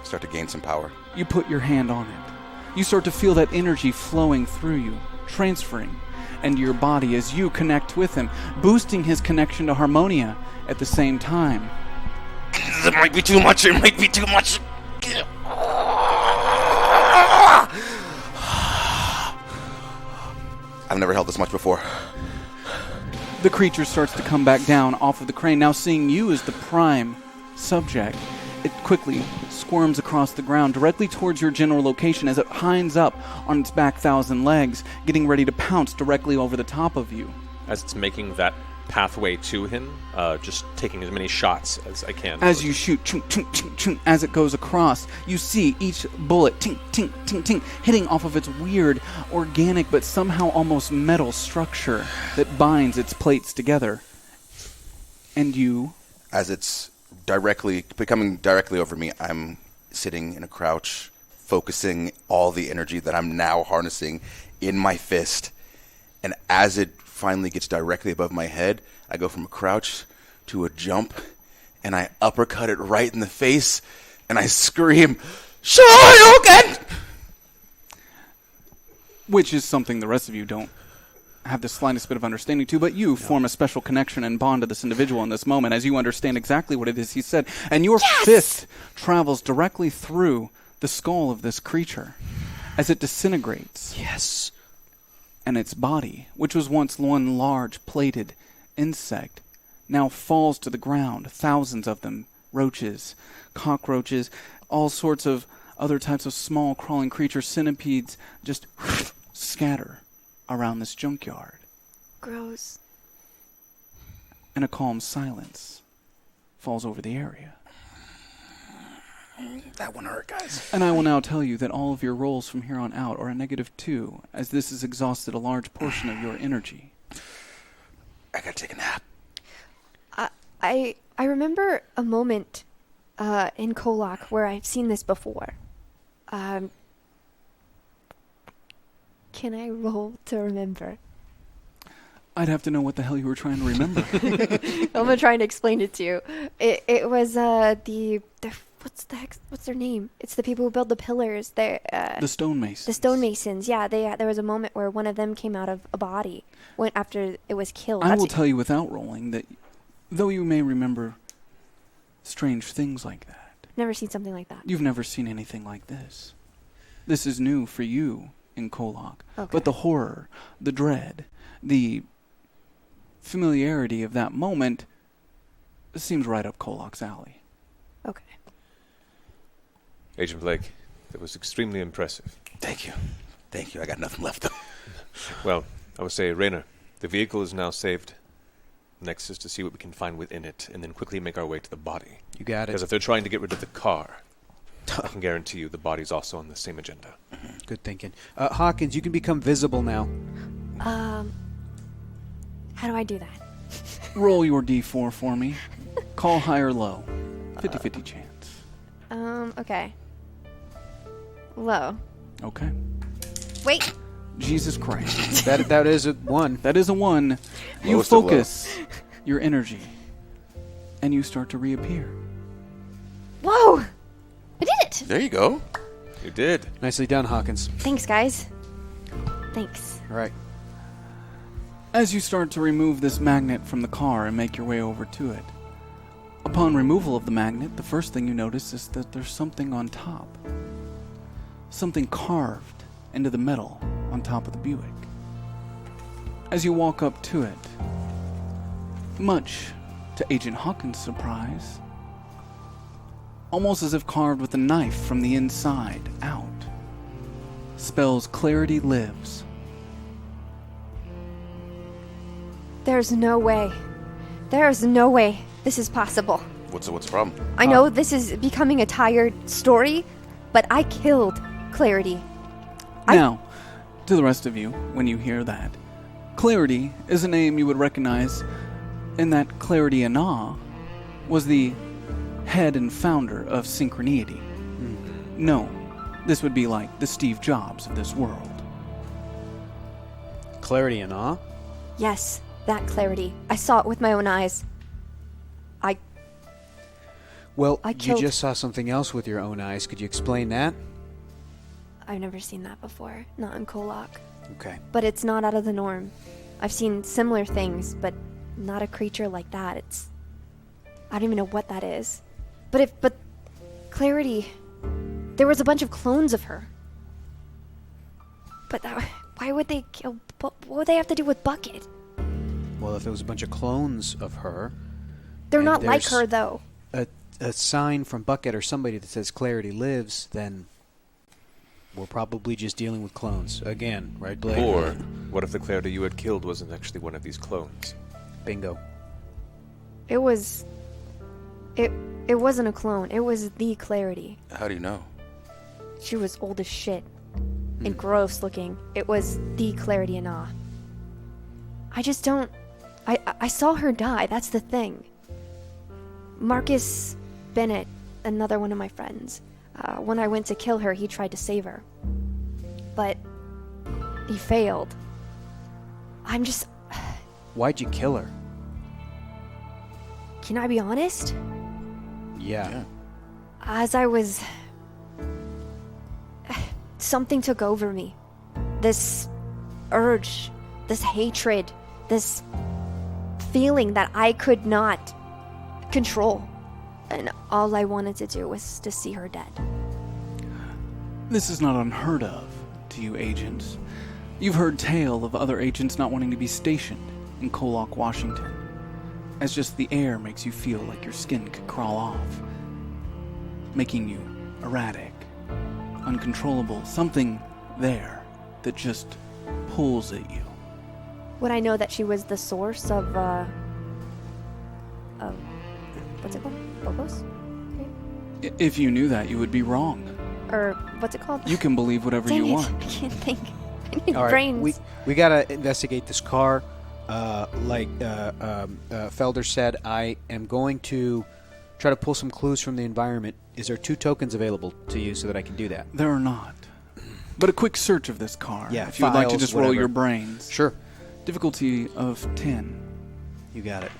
Start to gain some power. You put your hand on it. You start to feel that energy flowing through you, transferring into your body as you connect with him, boosting his connection to Harmonia at the same time. It might be too much. It might be too much. I've never held this much before. The creature starts to come back down off of the crane. Now seeing you as the prime subject, it quickly squirms across the ground directly towards your general location as it hinds up on its back 1,000 legs, getting ready to pounce directly over the top of you. As it's making that pathway to him, just taking as many shots as I can. As you shoot, chunk, chunk, chunk, chunk, as it goes across, you see each bullet tink, tink, tink, tink, hitting off of its weird, organic, but somehow almost metal structure that binds its plates together. And you... As it's becoming directly over me, I'm sitting in a crouch, focusing all the energy that I'm now harnessing in my fist. And as it finally gets directly above my head, I go from a crouch to a jump, and I uppercut it right in the face, and I scream, "Shoryuken!" Which is something the rest of you don't have the slightest bit of understanding to, but you form a special connection and bond to this individual in this moment as you understand exactly what it is he said. And your fist travels directly through the skull of this creature as it disintegrates. Yes. And its body, which was once one large plated insect, now falls to the ground. Thousands of them, roaches, cockroaches, all sorts of other types of small crawling creatures, centipedes, just scatter around this junkyard. Gross. And a calm silence falls over the area. That one hurt, guys. And I will now tell you that all of your rolls from here on out are a -2, as this has exhausted a large portion of your energy. I gotta take a nap. I remember a moment in KOllOK where I've seen this before. Can I roll to remember? I'd have to know what the hell you were trying to remember. I'm gonna try and explain it to you. It was the what's their name? It's the people who build the pillars. The stonemasons. The stonemasons. Yeah, there was a moment where one of them came out of a body after it was killed. I will tell you without rolling that though you may remember strange things like that, never seen something like that. you've never seen anything like this. This is new for you in KOllOK. Okay. But the horror, the dread, the familiarity of that moment seems right up KOllOK's alley. Okay. Agent Blake, that was extremely impressive. Thank you. Thank you. I got nothing left. Well, I would say, Raynor, the vehicle is now saved. Next is to see what we can find within it, and then quickly make our way to the body. You got it. Because if they're trying to get rid of the car, I can guarantee you the body's also on the same agenda. Good thinking. Hawkins, you can become visible now. How do I do that? Roll your D4 for me. Call high or low. 50-50 chance. Okay. Low. Okay. Wait. Jesus Christ. that is a 1. That is a 1. You Lowest of low. focus your energy, and you start to reappear. Whoa! I did it! There you go. You did. Nicely done, Hawkins. Thanks, guys. Thanks. All right. As you start to remove this magnet from the car and make your way over to it, upon removal of the magnet, the first thing you notice is that there's something on top. Something carved into the metal on top of the Buick. As you walk up to it, much to Agent Hawkins' surprise, almost as if carved with a knife from the inside out, spells Clarity Lives. There's no way. There's no way this is possible. What's the problem? I know this is becoming a tired story, but I killed Clarity. Now, to the rest of you, when you hear that, Clarity is a name you would recognize in that Clarity Anah was the head and founder of Synchronity. No, this would be like the Steve Jobs of this world. Clarity and awe? Yes, that Clarity. I saw it with my own eyes. Well, I you killed- just saw something else with your own eyes. Could you explain that? I've never seen that before. Not in KOllOK. Okay. But it's not out of the norm. I've seen similar things, but not a creature like that. I don't even know what that is. But Clarity, there was a bunch of clones of her. But why would they kill? What would they have to do with Bucket? Well, if there was a bunch of clones of her... They're and not like there's her, though. A sign from Bucket or somebody that says Clarity Lives, then we're probably just dealing with clones. Again, right, Blake? Or what if the Clarity you had killed wasn't actually one of these clones? Bingo. It wasn't a clone. It was the Clarity. How do you know? She was old as shit and gross looking. It was the Clarity and awe. I just don't... I saw her die, that's the thing. Marcus Bennett, another one of my friends, when I went to kill her, he tried to save her. But he failed. I'm just... Why'd you kill her? Can I be honest? Yeah. As I was... something took over me. This urge, this hatred, this feeling that I could not control. And all I wanted to do was to see her dead. This is not unheard of to you agents. You've heard tale of other agents not wanting to be stationed in KOllOK, Washington, as just the air makes you feel like your skin could crawl off, making you erratic, uncontrollable, something there that just pulls at you. Would I know that she was the source of what's it called? Phobos? If you knew that, you would be wrong. Or what's it called? You can believe whatever Dang you it. want. I can't think. I need All right, brains. we gotta investigate this car. Like Felder said, I am going to try to pull some clues from the environment. Is there 2 tokens available to you so that I can do that? There are not. But a quick search of this car. Yeah, if you would like to files, just roll whatever. your brains. Sure. Difficulty of 10. You got it.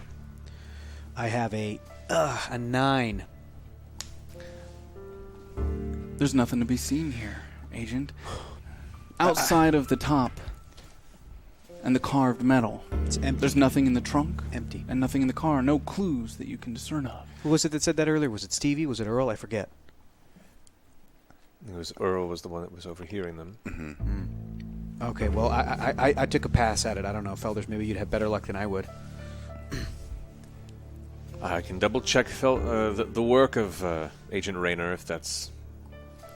I have a 9. There's nothing to be seen here, Agent. Outside of the top and the carved metal, It's empty. there's nothing in the trunk. Empty. And nothing in the car. No clues that you can discern of. Who was it that said that earlier? Was it Stevie? Was it Earl? I forget. It was Earl was the one that was overhearing them. Mm-hmm. Okay, well, I took a pass at it. I don't know, Felders, maybe you'd have better luck than I would. I can double-check the work of Agent Rayner if that's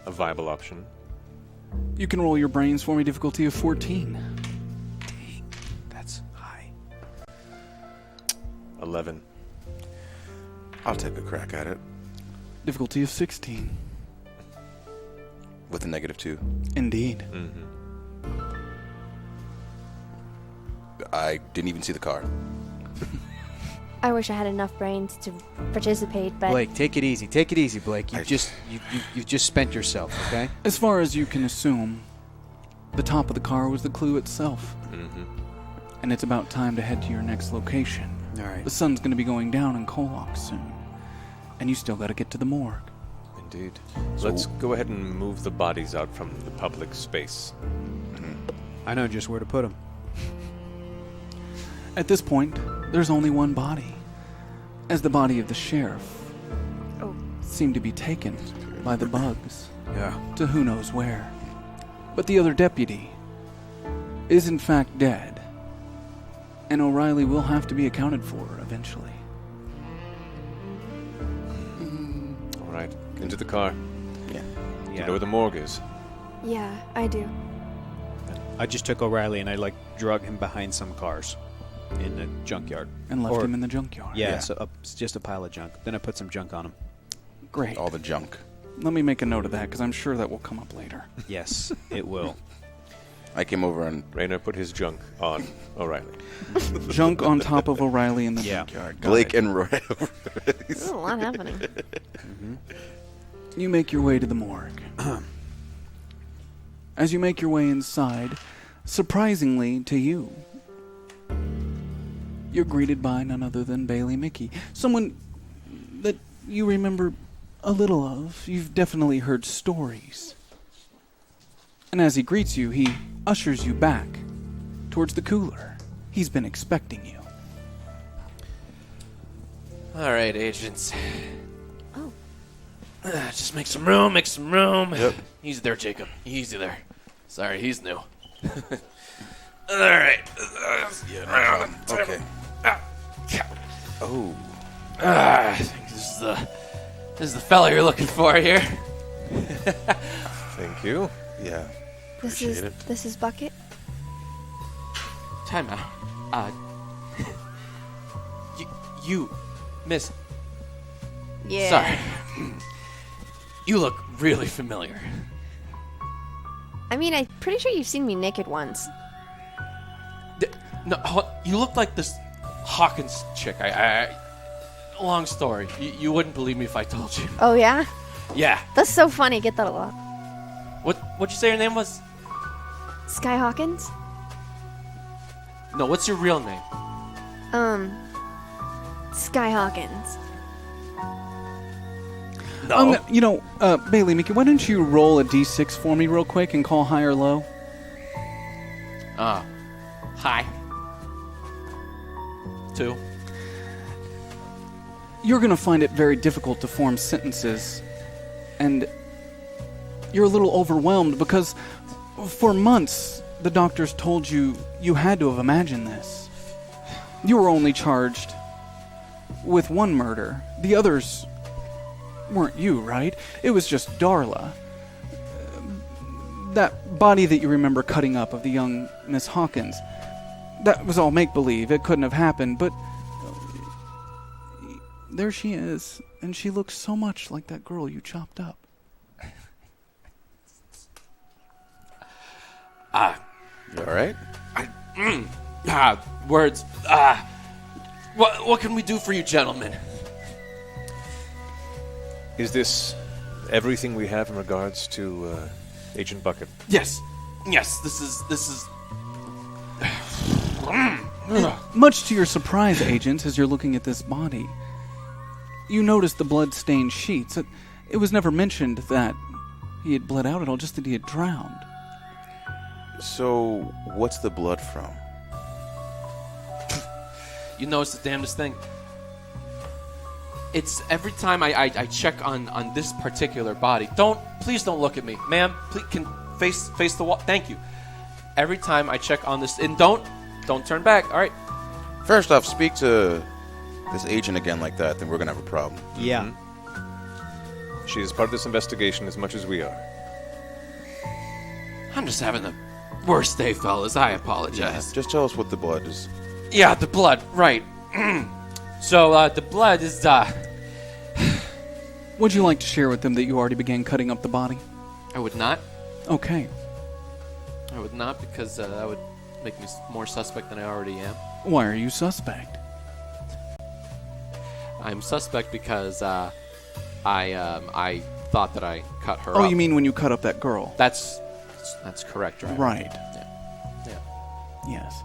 a viable option. You can roll your brains for me, difficulty of 14. Dang, that's high. 11. I'll take a crack at it. Difficulty of 16. With a -2. Indeed. Mm-hmm. I didn't even see the car. I wish I had enough brains to participate, but Blake, take it easy. Take it easy, Blake. You've just spent yourself, okay? As far as you can assume, the top of the car was the clue itself. Mm-hmm. And it's about time to head to your next location. All right. The sun's going to be going down in KOllOK soon. And you still got to get to the morgue. Indeed. Let's go ahead and move the bodies out from the public space. I know just where to put them. At this point, there's only one body, as the body of the sheriff seemed to be taken by the bugs to who knows where. But the other deputy is in fact dead, and O'Reilly will have to be accounted for eventually. All right, into the car. Yeah. You know where the morgue is? yeah, I do. I just took O'Reilly and I drug him behind some cars in the junkyard. And left him in the junkyard. Yeah, so it's just a pile of junk. Then I put some junk on him. Great. All the junk. Let me make a note of that, because I'm sure that will come up later. Yes, it will. I came over and Rayner put his junk on O'Reilly. Junk on top of O'Reilly in the junkyard. Got Blake it. and Roy. There's a lot happening. You make your way to the morgue. As you make your way inside, surprisingly to you, you're greeted by none other than Bailey Mickey, someone that you remember a little of. You've definitely heard stories. And as he greets you, he ushers you back towards the cooler. He's been expecting you. All right, agents. Oh. Just make some room, make some room. Yep. Easy there, Jacob. Easy there. Sorry, he's new. All right. Okay. Oh. I think this is the fella you're looking for here. Thank you. Yeah. This is Bucket. Time out. You, Miss. Yeah. Sorry. You look really familiar. I mean, I'm pretty sure you've seen me naked once. No, you look like this Hawkins chick. Long story. You wouldn't believe me if I told you. Oh yeah? Yeah. That's so funny. I get that a lot. What'd you say your name was? Sky Hawkins? No, what's your real name? Sky Hawkins. No. Bailey Mickey, why don't you roll a d6 for me real quick and call high or low? Hi. 2. You're going to find it very difficult to form sentences, and you're a little overwhelmed because for months the doctors told you you had to have imagined this. You were only charged with one murder. The others weren't you, right? It was just Darla. That body that you remember cutting up of the young Miss Hawkins, that was all make-believe. It couldn't have happened, but there she is, and she looks so much like that girl you chopped up. You all right? Words. What can we do for you, gentlemen? Is this everything we have in regards to Agent Bucket? Yes. This is. Much to your surprise, agents, as you're looking at this body, you notice the blood-stained sheets. It was never mentioned that he had bled out at all, just that he had drowned. So, what's the blood from? You know it's the damnedest thing. It's every time I check on this particular body. Please don't look at me, ma'am. Please can face the wall. Thank you. every time I check on this, and don't turn back. All right. First off, speak to this agent again like that, then we're gonna have a problem. Yeah. She is part of this investigation as much as we are. I'm just having the worst day, fellas. I apologize. Just tell us what the blood is. Yeah, the blood. Right. So the blood is. Would you like to share with them that you already began cutting up the body? I would not. Okay. I would not because that would make me more suspect than I already am. Why are you suspect? I'm suspect because I thought that I cut her up. Oh, you mean when you cut up that girl? That's correct, right? Right. Yeah. Yes.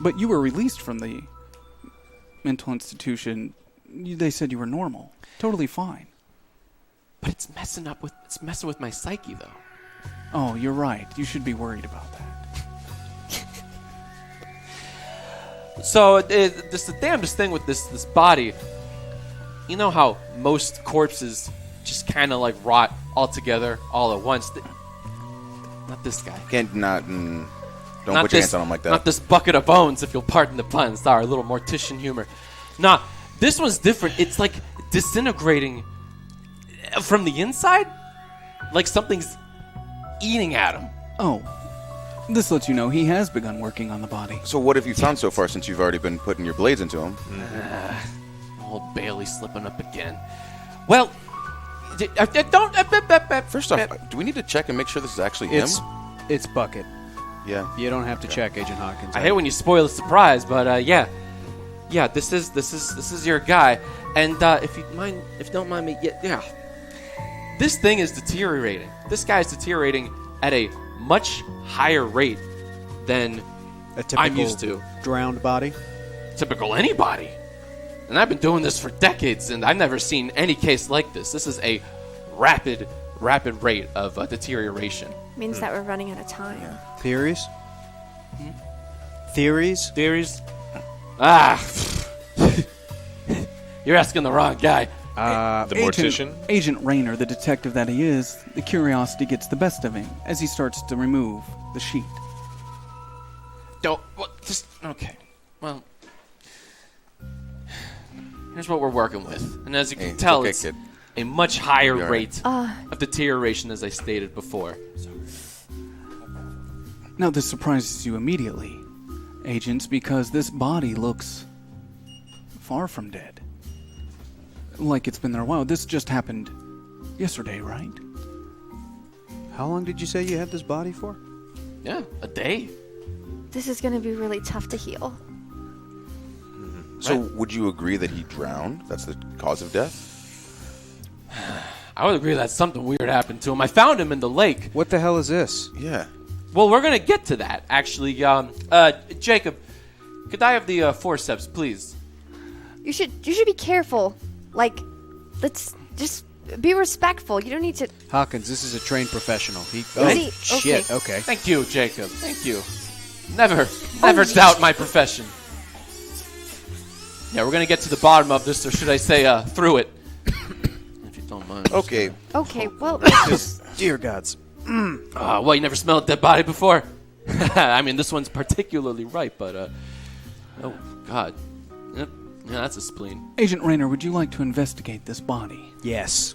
But you were released from the mental institution. They said you were normal. Totally fine. But it's messing with my psyche, though. Oh, you're right. You should be worried about that. So, this the damnedest thing with this body. You know how most corpses just kind of like rot all together, all at once? Not this guy. Don't Not put your hands on him like that. Not this bucket of bones, if you'll pardon the pun. Sorry, a little mortician humor. Nah, this one's different. It's like disintegrating from the inside, like something's eating at him. Oh. This lets you know he has begun working on the body. So what have you found so far since you've already been putting your blades into him? Old Bailey slipping up again. Well, don't... First off, do we need to check and make sure this is actually him? It's Bucket. Yeah. You don't have to check, Agent Hawkins. I hate when you spoil the surprise, but yeah, this is your guy, and if you don't mind me, yeah, this thing is deteriorating. This guy's deteriorating at a much higher rate than a typical I'm used to. Drowned body. Typical anybody, and I've been doing this for decades, and I've never seen any case like this. This is a rapid rate of deterioration. Means that we're running out of time. Theories? Theories? You're asking the wrong guy. The mortician? Agent Rayner, the detective that he is, the curiosity gets the best of him as he starts to remove the sheet. Okay. Well, here's what we're working with. And as you can tell, it's a much higher rate of deterioration, as I stated before. Now, this surprises you immediately, agents, because this body looks far from dead. Like it's been there a while. This just happened yesterday, right? How long did you say you had this body for? Yeah, a day. This is going to be really tough to heal. So would you agree that he drowned? That's the cause of death? I would agree that something weird happened to him. I found him in the lake. What the hell is this? Yeah. Well, we're going to get to that, actually. Jacob, could I have the forceps, please? You should be careful. Like, let's just be respectful. You don't need to... Hawkins, this is a trained professional. Shit, okay. Thank you, Jacob. Thank you. Never doubt my profession. Yeah, we're going to get to the bottom of this, or should I say, through it. If you don't mind. Okay. Okay, well... Dear gods. Well, you never smelled a dead body before? I mean, this one's particularly ripe, but, oh, God. Yep. Yeah, that's a spleen. Agent Rayner, would you like to investigate this body? Yes.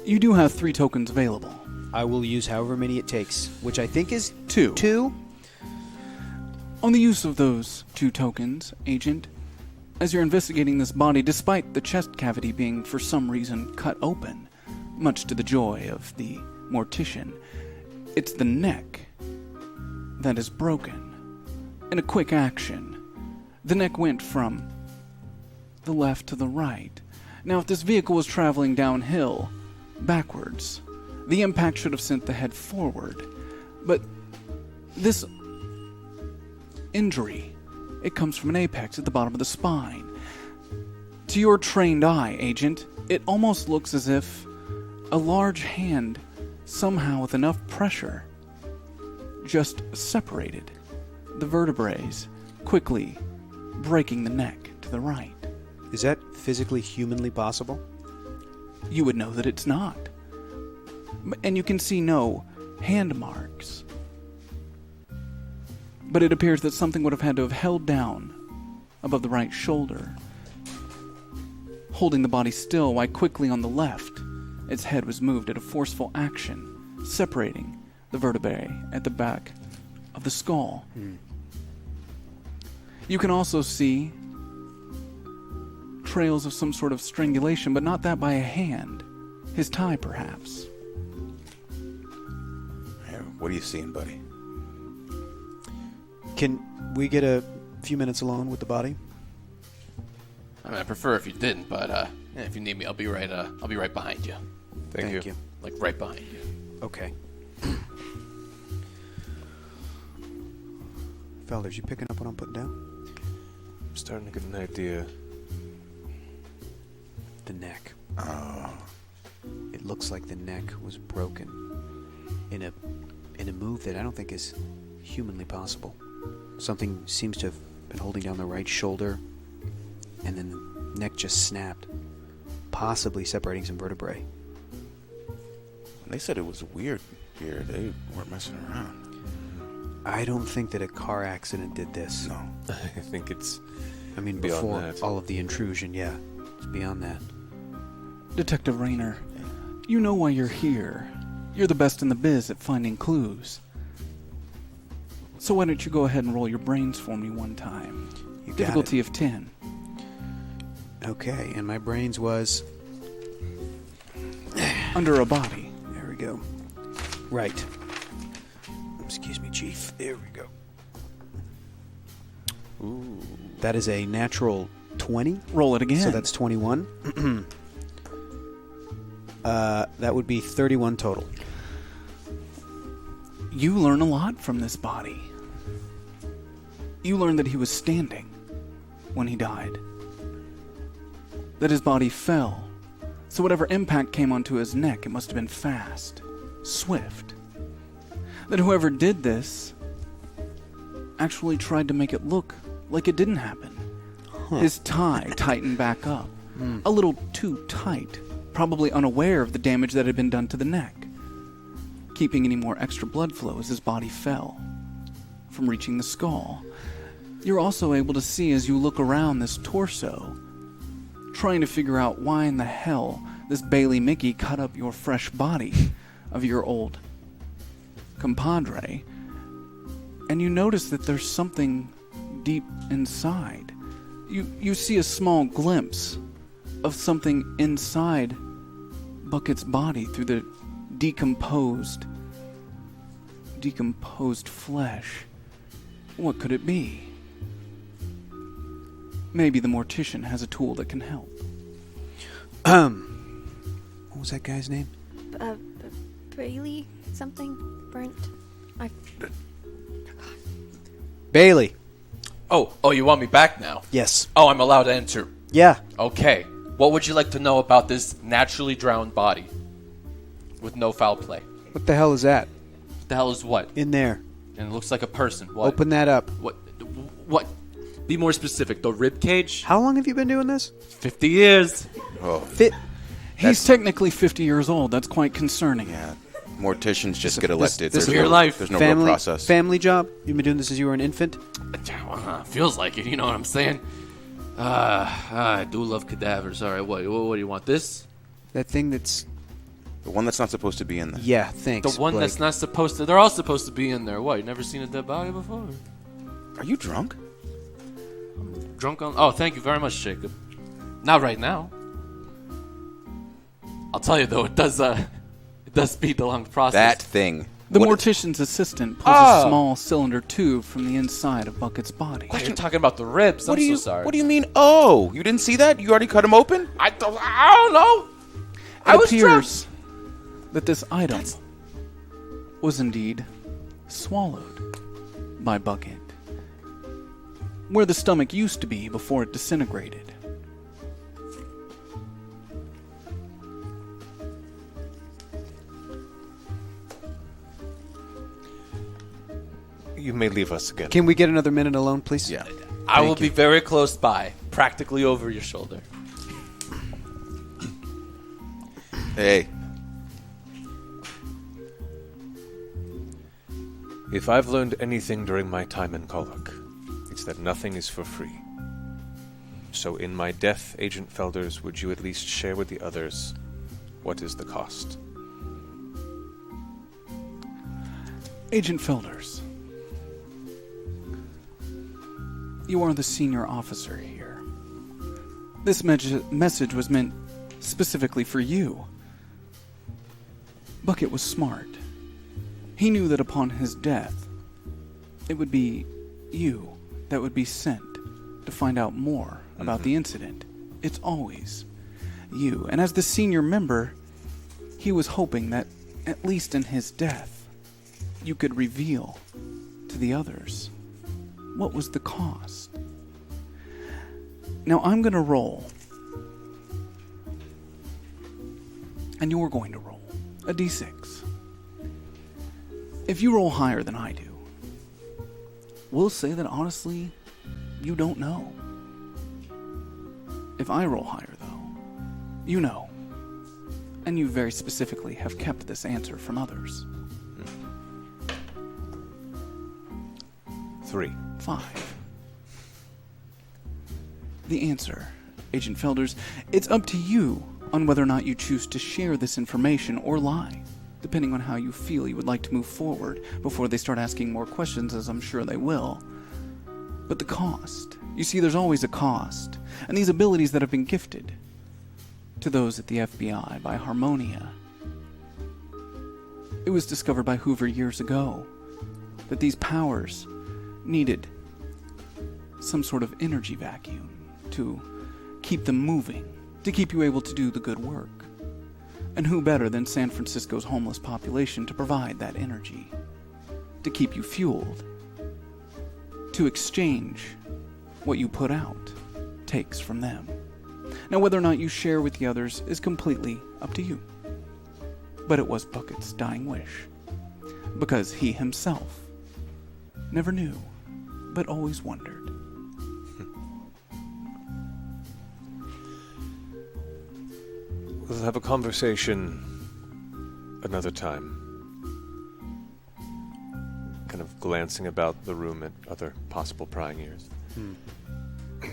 You do have 3 tokens available. I will use however many it takes, which I think is 2. 2? On the use of those 2 tokens, Agent, as you're investigating this body, despite the chest cavity being for some reason cut open, much to the joy of the mortician, it's the neck that is broken. In a quick action, the neck went from the left to the right. Now, if this vehicle was traveling downhill, backwards, the impact should have sent the head forward. But this injury, it comes from an apex at the bottom of the spine. To your trained eye, Agent, it almost looks as if a large hand, somehow with enough pressure, just separated the vertebrae, quickly breaking the neck to the right. Is that physically, humanly possible? You would know that it's not. And you can see no hand marks but it appears that something would have had to have held down above the right shoulder, holding the body still while quickly on the left, its head was moved at a forceful action, separating the vertebrae at the back of the skull. You can also see trails of some sort of strangulation, but not that by a hand. His tie, perhaps. Hey, what are you seeing, buddy? Can we get a few minutes alone with the body? I mean, I prefer if you didn't, but if you need me, I'll be right behind you. Thank you. Like right behind you. Okay. Fellas, you picking up what I'm putting down? I'm starting to get an idea. The neck. It looks like the neck was broken in a move that I don't think is humanly possible. Something seems to have been holding down the right shoulder, and then the neck just snapped, possibly separating some vertebrae. They said it was weird here. They weren't messing around. I don't think that a car accident did this. No. I think it's beyond before that. All of the intrusion, yeah. It's beyond that. Detective Rayner, you know why you're here. You're the best in the biz at finding clues. So why don't you go ahead and roll your brains for me one time? You got Difficulty it. of 10. Okay, and my brains was... Under a body. There we go. Right. Excuse me, Chief. There we go. Ooh. That is a natural 20. Roll it again. So that's 21. That would be 31 total. You learn a lot from this body. You learn that he was standing when he died. That his body fell. So whatever impact came onto his neck, it must have been fast, swift. That whoever did this actually tried to make it look like it didn't happen. His tie tightened back up, a little too tight, probably unaware of the damage that had been done to the neck, keeping any more extra blood flow as his body fell from reaching the skull. You're also able to see as you look around this torso, trying to figure out why in the hell this Bailey Mickey cut up your fresh body of your old compadre, and you notice that there's something deep inside. You see a small glimpse of something inside Bucket's body through the decomposed flesh. What could it be? Maybe the mortician has a tool that can help. What was that guy's name? Bailey something? Burnt? Bailey. Oh, you want me back now? Yes. Oh, I'm allowed to enter. Yeah. Okay. What would you like to know about this naturally drowned body with no foul play? What the hell is that? The hell is what? In there. And it looks like a person. What? Open that up. What? Be more specific. The rib cage? How long have you been doing this? 50 years. Oh, He's technically 50 years old. That's quite concerning. yeah. Morticians just get elected. this There's your no, life. There's no family, real process. Family job? You've been doing this since you were an infant? Feels like it. You know what I'm saying? I do love cadavers. All right, what do you want? This? That thing that's... The one that's not supposed to be in there. Yeah, thanks. The one Blake. that's not supposed to... They're all supposed to be in there. What, you never seen a dead body before? Are you drunk? Drunk on... Oh, thank you very much, Jacob. Not right now. I'll tell you, though, it does speed along the process. That thing. The What- mortician's assistant pulls a small cylinder tube from the inside of Bucket's body. You're talking about the ribs. What I'm do you? so sorry. What do you mean? Oh, you didn't see that? You already cut him open? I don't know. I It was appears that this item was indeed swallowed by Bucket, where the stomach used to be before it disintegrated. You may leave us again. Can we get another minute alone, please? Yeah. I will be very close by, practically over your shoulder. Hey. If I've learned anything during my time in KOllOK, it's that nothing is for free. So in my death, Agent Felders, would you at least share with the others what is the cost? Agent Felders, you are the senior officer here. This message was meant specifically for you. Bucket was smart. He knew that upon his death, it would be you that would be sent to find out more about the incident. It's always you. And as the senior member, he was hoping that, at least in his death, you could reveal to the others what was the cost. Now I'm going to roll, and you're going to roll a d6. If you roll higher than I do, we'll say that honestly, you don't know. If I roll higher, though, you know. And you very specifically have kept this answer from others. 3. 5. The answer, Agent Felders, it's up to you on whether or not you choose to share this information or lie, depending on how you feel you would like to move forward before they start asking more questions, as I'm sure they will. But the cost. You see, there's always a cost. And these abilities that have been gifted to those at the FBI by Harmonia. It was discovered by Hoover years ago that these powers needed some sort of energy vacuum to keep them moving, to keep you able to do the good work. And who better than San Francisco's homeless population to provide that energy, to keep you fueled, to exchange what you put out takes from them. Now, whether or not you share with the others is completely up to you. But it was Bucket's dying wish, because he himself never knew, but always wondered. We'll have a conversation another time. Kind of glancing about the room at other possible prying ears.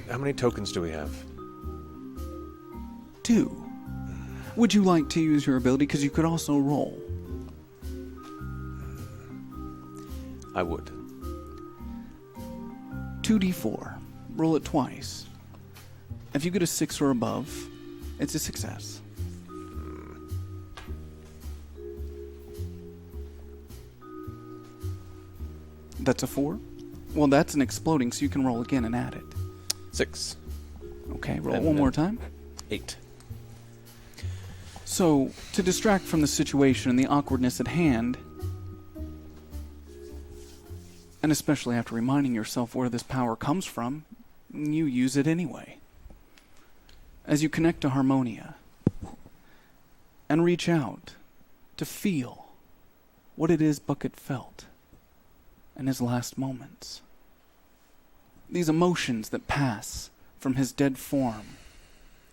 How many tokens do we have? 2. Would you like to use your ability? Because you could also roll. I would. 2d4. Roll it twice. If you get a 6 or above, it's a success. That's a 4? Well, that's an exploding, so you can roll again and add it. 6. Okay, roll one more time. 8. So, to distract from the situation and the awkwardness at hand, and especially after reminding yourself where this power comes from, you use it anyway. As you connect to Harmonia and reach out to feel what it is Bucket felt in his last moments. These emotions that pass from his dead form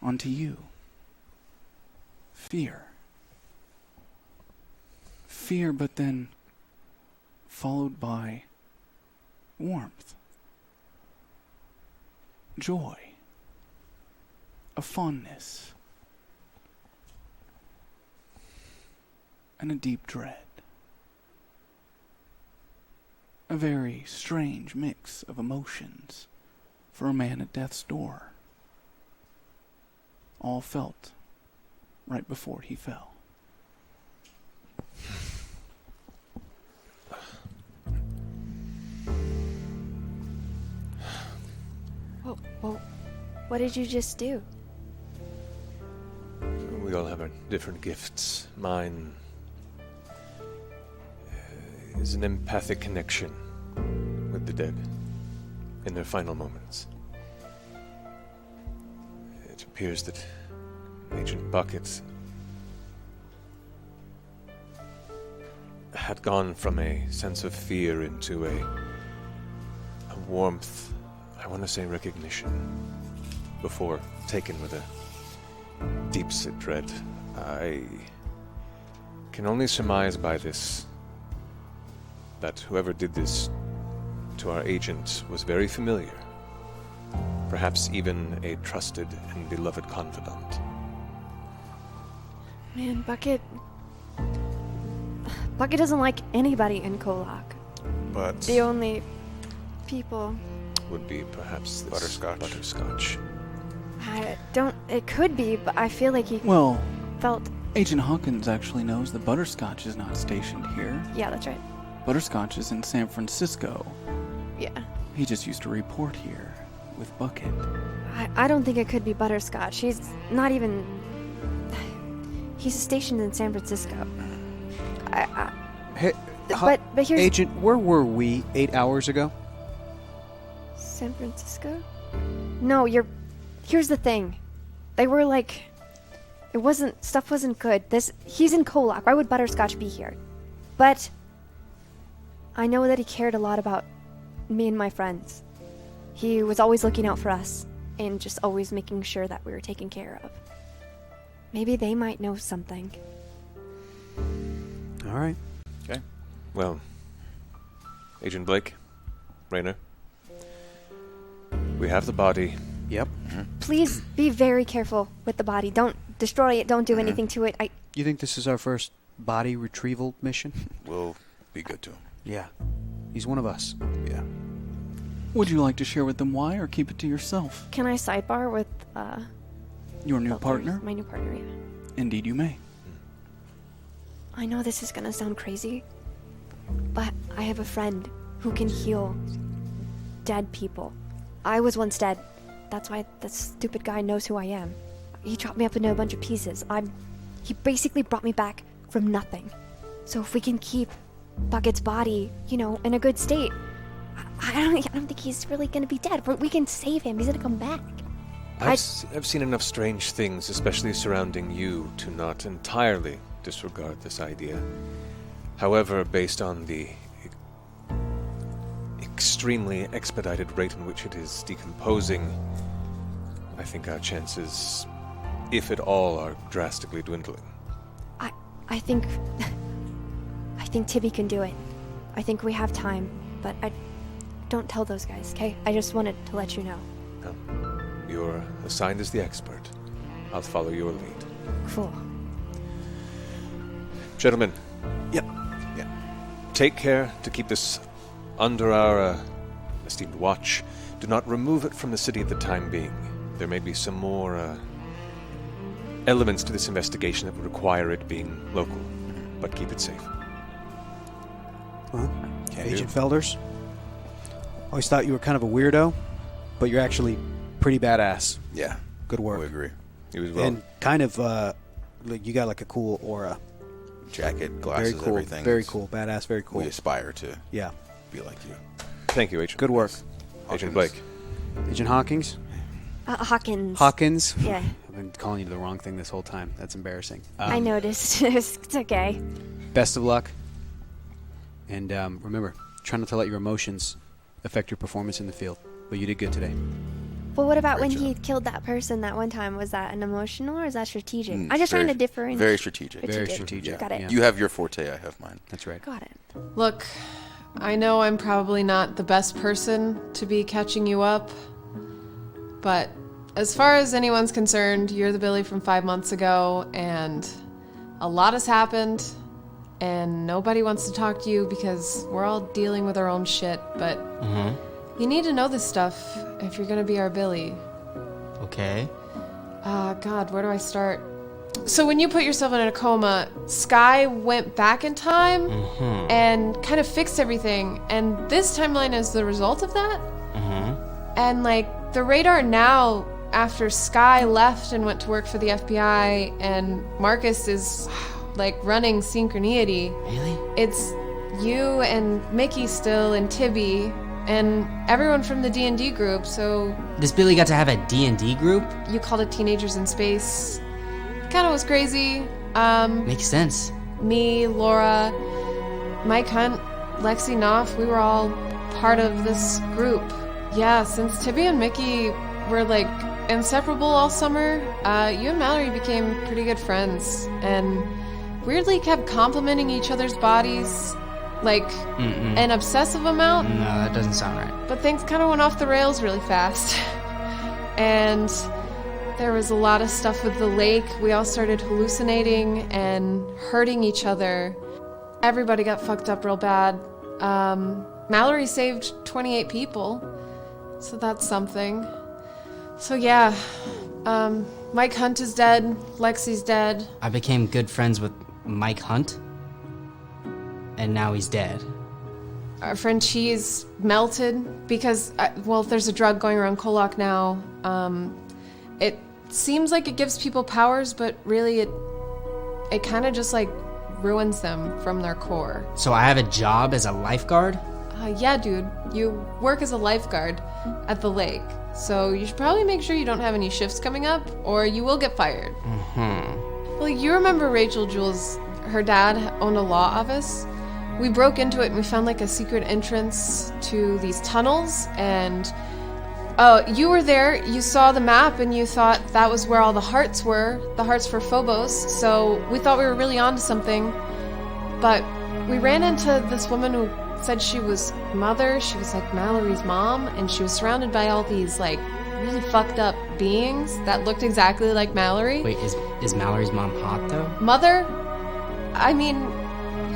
onto you. Fear. Fear, but then followed by warmth. Joy. A fondness. And a deep dread. A very strange mix of emotions for a man at death's door. All felt right before he fell. Well, what did you just do? We all have our different gifts. Mine is an empathic connection with the dead in their final moments. It appears that Agent Bucket had gone from a sense of fear into a warmth, I want to say recognition, before taken with a deep-set dread. I can only surmise by this that whoever did this to our agent was very familiar. Perhaps even a trusted and beloved confidant. Man, Bucket doesn't like anybody in KOllOK. But The only people... Would be perhaps this Butterscotch. Butterscotch. It could be, but I feel like he Well, felt... Agent Hawkins actually knows that Butterscotch is not stationed here. Yeah, that's right. Butterscotch is in San Francisco. Yeah. He just used to report here with Bucket. I don't think it could be Butterscotch. He's not even... He's stationed in San Francisco. Hey, But here's... Agent, where were we 8 hours ago? San Francisco? No, here's the thing. They were like... Stuff wasn't good. He's in KOllOK. Why would Butterscotch be here? But... I know that he cared a lot about me and my friends. He was always looking out for us, and just always making sure that we were taken care of. Maybe they might know something. All right. Okay. Well, Agent Blake, Raynor, we have the body. Yep. Please be very careful with the body. Don't destroy it. Don't do anything to it. You think this is our first body retrieval mission? We'll be good to him. Yeah. He's one of us. Yeah. Would you like to share with them why, or keep it to yourself? Can I sidebar with Your new Filters? partner? My new partner, yeah. Indeed you may. I know this is gonna sound crazy, but I have a friend who can heal dead people. I was once dead. That's why that stupid guy knows who I am. He chopped me up into a bunch of pieces. He basically brought me back from nothing. So if we can keep Bucket's body, in a good state, I don't think he's really gonna be dead. We can save him. He's gonna come back. I've seen enough strange things, especially surrounding you, to not entirely disregard this idea. However, based on the extremely expedited rate in which it is decomposing, I think our chances, if at all, are drastically dwindling. I think Tibby can do it. I think we have time, but don't tell those guys, okay? I just wanted to let you know. No. You're assigned as the expert. I'll follow your lead. Cool. Gentlemen. Yep. Yeah. Take care to keep this under our esteemed watch. Do not remove it from the city at the time being. There may be some more elements to this investigation that would require it being local, but keep it safe. Well, Agent Felders, always thought you were kind of a weirdo, but you're actually pretty badass. Yeah. Good work. We agree. He was well. And kind of, you got like a cool aura. Jacket, glasses, very cool, everything. Very cool. Badass, very cool. We aspire to be like you. Thank you, Agent. Good work. Agent Blake. Agent Hawkins? Hawkins. Hawkins? Yeah. I've been calling you the wrong thing this whole time. That's embarrassing. I noticed. It's okay. Best of luck. And remember, try not to let your emotions affect your performance in the field. But you did good today. Well, what about Great when he job. killed that person that one time? Was that an emotional or is that strategic? I'm just trying to differentiate. Very strategic. Very strategic. Got it. Yeah. You have your forte, I have mine. That's right. Got it. Look, I know I'm probably not the best person to be catching you up, but as far as anyone's concerned, you're the Billy from 5 months ago, and a lot has happened, and nobody wants to talk to you because we're all dealing with our own shit, but you need to know this stuff if you're gonna be our Billy. Okay. God, where do I start? So when you put yourself in a coma, Sky went back in time and kind of fixed everything, and this timeline is the result of that? And like, the radar now, after Sky left and went to work for the FBI, and Marcus is like running Synchronity. Really? It's you and Mickey still, and Tibby, and everyone from the D&D group, so... This Billy got to have a D&D group? You called it Teenagers in Space. Kinda was crazy. Makes sense. Me, Laura, Mike Hunt, Lexi Knopf, we were all part of this group. Yeah, since Tibby and Mickey were like inseparable all summer, you and Mallory became pretty good friends, and weirdly kept complimenting each other's bodies. Like, an obsessive amount. No, that doesn't sound right. But things kind of went off the rails really fast. And there was a lot of stuff with the lake. We all started hallucinating and hurting each other. Everybody got fucked up real bad. Mallory saved 28 people, so that's something. So yeah, Mike Hunt is dead, Lexi's dead. I became good friends with Mike Hunt, and now he's dead. Our friend Cheese melted because, there's a drug going around KOllOK now. It seems like it gives people powers, but really it kind of just like ruins them from their core. So I have a job as a lifeguard? Yeah, dude. You work as a lifeguard at the lake. So you should probably make sure you don't have any shifts coming up, or you will get fired. Well, you remember Rachel Jules, her dad owned a law office? We broke into it and we found like a secret entrance to these tunnels, and you were there, you saw the map, and you thought that was where all the hearts were, the hearts for Phobos, so we thought we were really onto something. But we ran into this woman who said she was Mother, she was like Mallory's mom, and she was surrounded by all these like really fucked up beings that looked exactly like Mallory. Wait, is Mallory's mom hot though? Mother? I mean,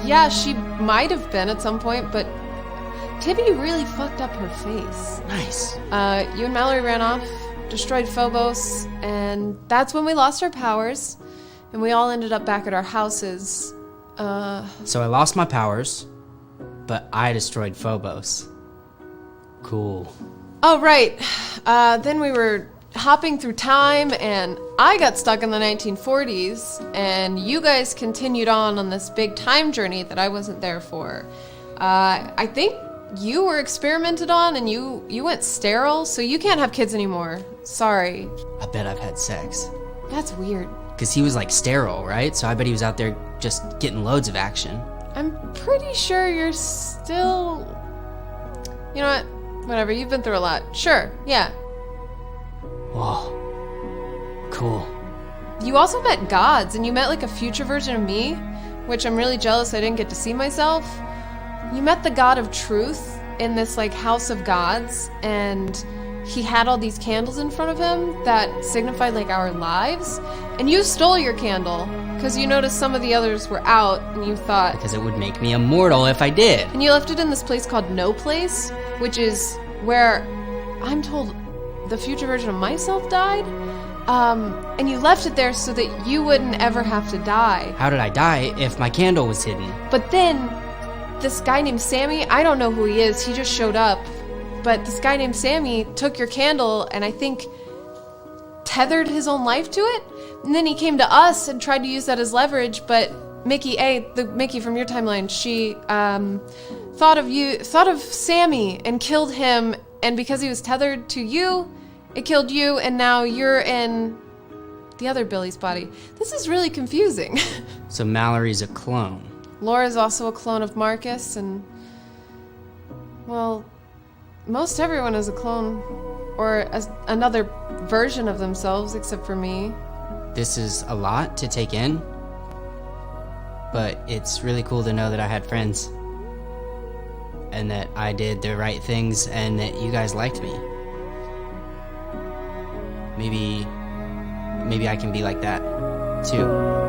yeah, she might have been at some point, but Tibby really fucked up her face. Nice. You and Mallory ran off, destroyed Phobos, and that's when we lost our powers, and we all ended up back at our houses. So I lost my powers, but I destroyed Phobos. Cool. Oh, right. Then we were hopping through time, and I got stuck in the 1940s, and you guys continued on this big time journey that I wasn't there for. I think you were experimented on, and you went sterile, so you can't have kids anymore. Sorry. I bet I've had sex. That's weird. Because he was like sterile, right? So I bet he was out there just getting loads of action. I'm pretty sure you're still... You know what? Whatever, you've been through a lot. Sure, yeah. Whoa. Cool. You also met gods, and you met like a future version of me, which I'm really jealous I didn't get to see myself. You met the god of truth in this like house of gods, and he had all these candles in front of him that signified like our lives, and you stole your candle because you noticed some of the others were out, and you thought... Because it would make me immortal if I did. And you left it in this place called No Place, which is where I'm told the future version of myself died. And you left it there so that you wouldn't ever have to die. How did I die if my candle was hidden? But then, this guy named Sammy, I don't know who he is, he just showed up. But this guy named Sammy took your candle and I think tethered his own life to it. And then he came to us and tried to use that as leverage, but Mickey, the Mickey from your timeline, she thought of Sammy and killed him, and because he was tethered to you, it killed you, and now you're in the other Billy's body. This is really confusing. So Mallory's a clone. Laura's also a clone of Marcus, and well, most everyone is a clone, or another version of themselves, except for me. This is a lot to take in, but it's really cool to know that I had friends, and that I did the right things, and that you guys liked me. Maybe I can be like that, too.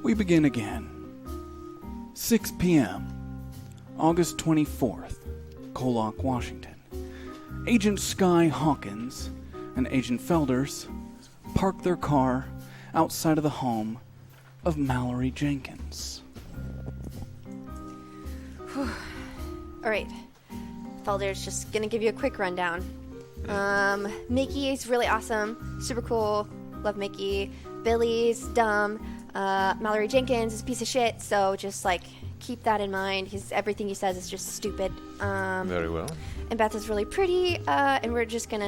We begin again. 6 p.m., August 24th, KOllOK, Washington. Agent Sky Hawkins and Agent Felders park their car outside of the home of Mallory Jenkins. Alright. Felder's just gonna give you a quick rundown. Mickey is really awesome, super cool, love Mickey. Billy's dumb. Mallory Jenkins is a piece of shit, so just like keep that in mind. Everything he says is just stupid. Very well. And Beth is really pretty, and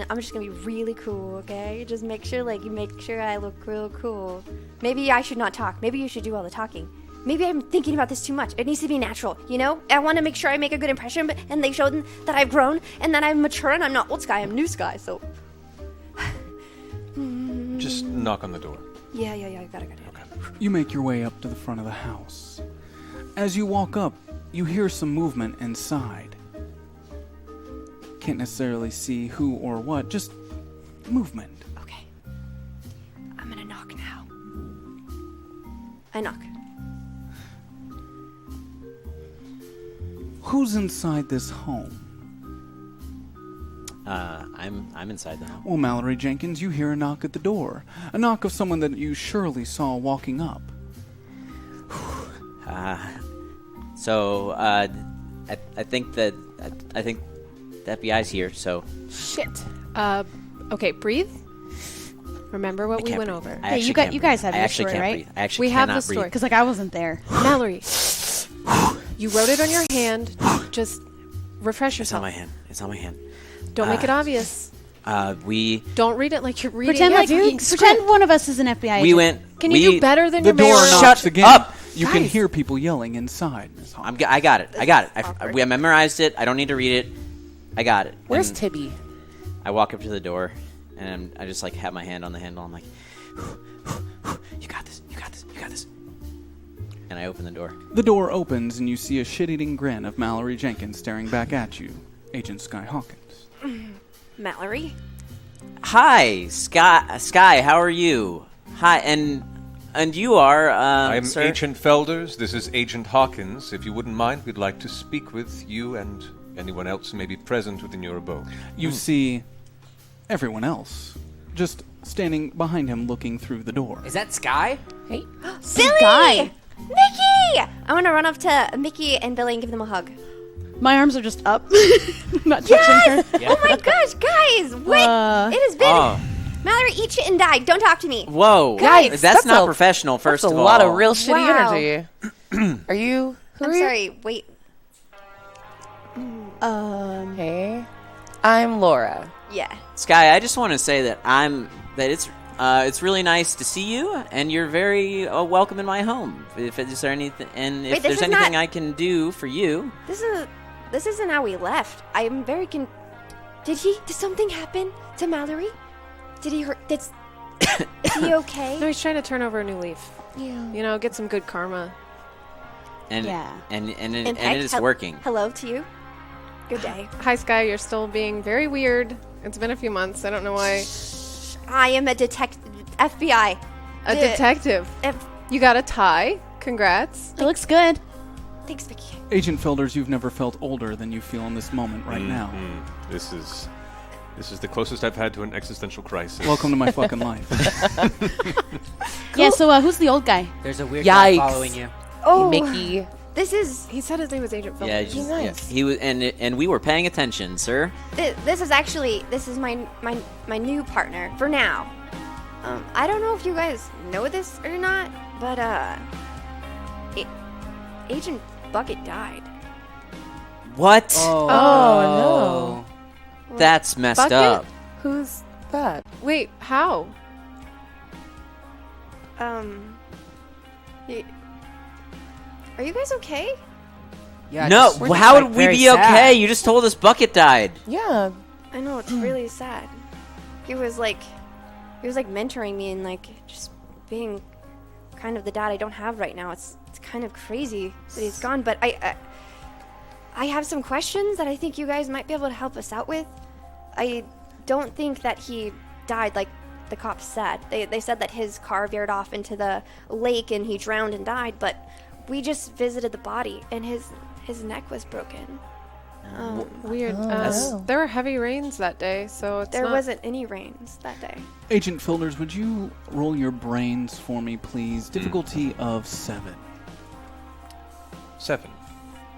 I'm just gonna be really cool, okay? Just make sure I look real cool. Maybe I should not talk. Maybe you should do all the talking. Maybe I'm thinking about this too much. It needs to be natural, you know? I want to make sure I make a good impression, and they showed that I've grown, and that I'm mature, and I'm not old Sky, I'm new Sky, so... Just knock on the door. Yeah, I got it. Okay. You make your way up to the front of the house. As you walk up, you hear some movement inside. Can't necessarily see who or what, just movement. Okay. I'm gonna knock now. I knock. Who's inside this home? I'm inside the home. Well, Mallory Jenkins, you hear a knock at the door. A knock of someone that you surely saw walking up. I think the FBI's here, so... Shit. Okay, breathe. Remember what we went over. Hey, you guys have your story, right? I actually we have cannot the story. Because, like, I wasn't there. Mallory, you wrote it on your hand. Just refresh yourself. It's on my hand. Don't make it obvious. Don't read it like you're reading. Pretend one of us is an FBI agent. Can you do better than your door mayor? knocks again. Up. You can hear people yelling inside. I got it. I memorized it. I don't need to read it. I got it. Where's Tibby? I walk up to the door, and I just like have my hand on the handle. I'm like, you got this. And I open the door. The door opens, and you see a shit-eating grin of Mallory Jenkins staring back at you, Agent Sky Hawkins. Mallory? Hi, Sky. How are you? Hi, and you are. I'm sir? Agent Felders. This is Agent Hawkins. If you wouldn't mind, we'd like to speak with you and anyone else who may be present within your abode. You see everyone else just standing behind him looking through the door. Is that Sky? Hey. Billy! Mickey! I want to run up to Mickey and Billy and give them a hug. My arms are just up. I'm not touching her. Oh my gosh, guys! Wait! It has been... Mallory, eat shit and die. Don't talk to me. Whoa. Guys, that's not professional, first of all. That's a lot of real shitty Wow. energy. Are you... Who I'm are you? sorry, wait. Hey. I'm Laura. Yeah. Sky, I just want to say that it's really nice to see you, and you're very welcome in my home. If there's anything I can do for you, This isn't how we left. I'm very Did something happen to Mallory? Did he hurt? Is he okay? No, he's trying to turn over a new leaf. Yeah. You know, get some good karma. and it is working. Hello to you. Good day. Hi, Sky. You're still being very weird. It's been a few months. I don't know why. I am a detective. FBI. A detective. You got a tie. Congrats. It looks good. Thanks, Vicky. Agent Felders, you've never felt older than you feel in this moment right now. This is the closest I've had to an existential crisis. Welcome to my fucking life. Yeah, so who's the old guy? There's a weird guy following you. Oh, Mickey. He said his name was Agent Phil. Yeah, He's nice. he was, and we were paying attention, sir. This is my new partner for now. I don't know if you guys know this or not, but Agent Bucket died. What? Oh, no. That's messed Bucket? up. Who's that? Wait, how? Are you guys okay? Yeah. No, we're how just, would like, we very be sad. okay? You just told us Bucket died. Yeah. I know, it's really sad. He was like mentoring me and like just being kind of the dad I don't have right now. It's kind of crazy that he's gone, but I have some questions that I think you guys might be able to help us out with. I don't think that he died like the cops said. They said that his car veered off into the lake and he drowned and died, but we just visited the body and his neck was broken. Weird. There were heavy rains that day, so there wasn't any rains that day. Agent Felders, would you roll your brains for me, please? Difficulty of 7. 7.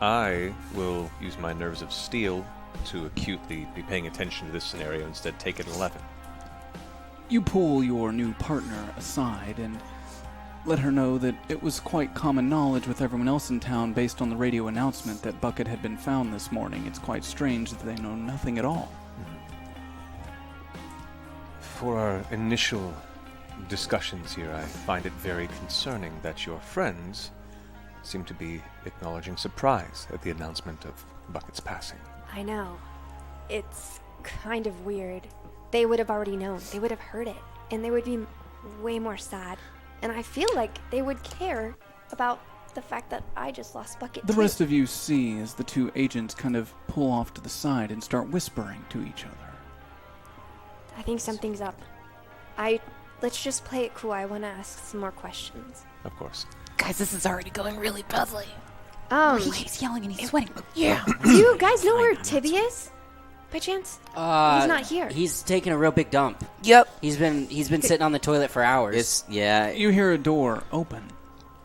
I will use my nerves of steel to acutely be paying attention to this scenario, instead take it 11. You pull your new partner aside, and let her know that it was quite common knowledge with everyone else in town based on the radio announcement that Bucket had been found this morning. It's quite strange that they know nothing at all. For our initial discussions here, I find it very concerning that your friends seem to be acknowledging surprise at the announcement of Bucket's passing. I know. It's kind of weird. They would have already known. They would have heard it. And they would be way more sad. And I feel like they would care about the fact that I just lost Bucket The too. rest of you see as the two agents kind of pull off to the side and start whispering to each other. I think something's up. Let's just play it cool. I want to ask some more questions. Of course. Guys, this is already going really badly. He keeps yelling and he's sweating. Yeah. Do you guys know where Tibby is? By chance? He's not here. He's taking a real big dump. Yep. He's been sitting on the toilet for hours. You hear a door open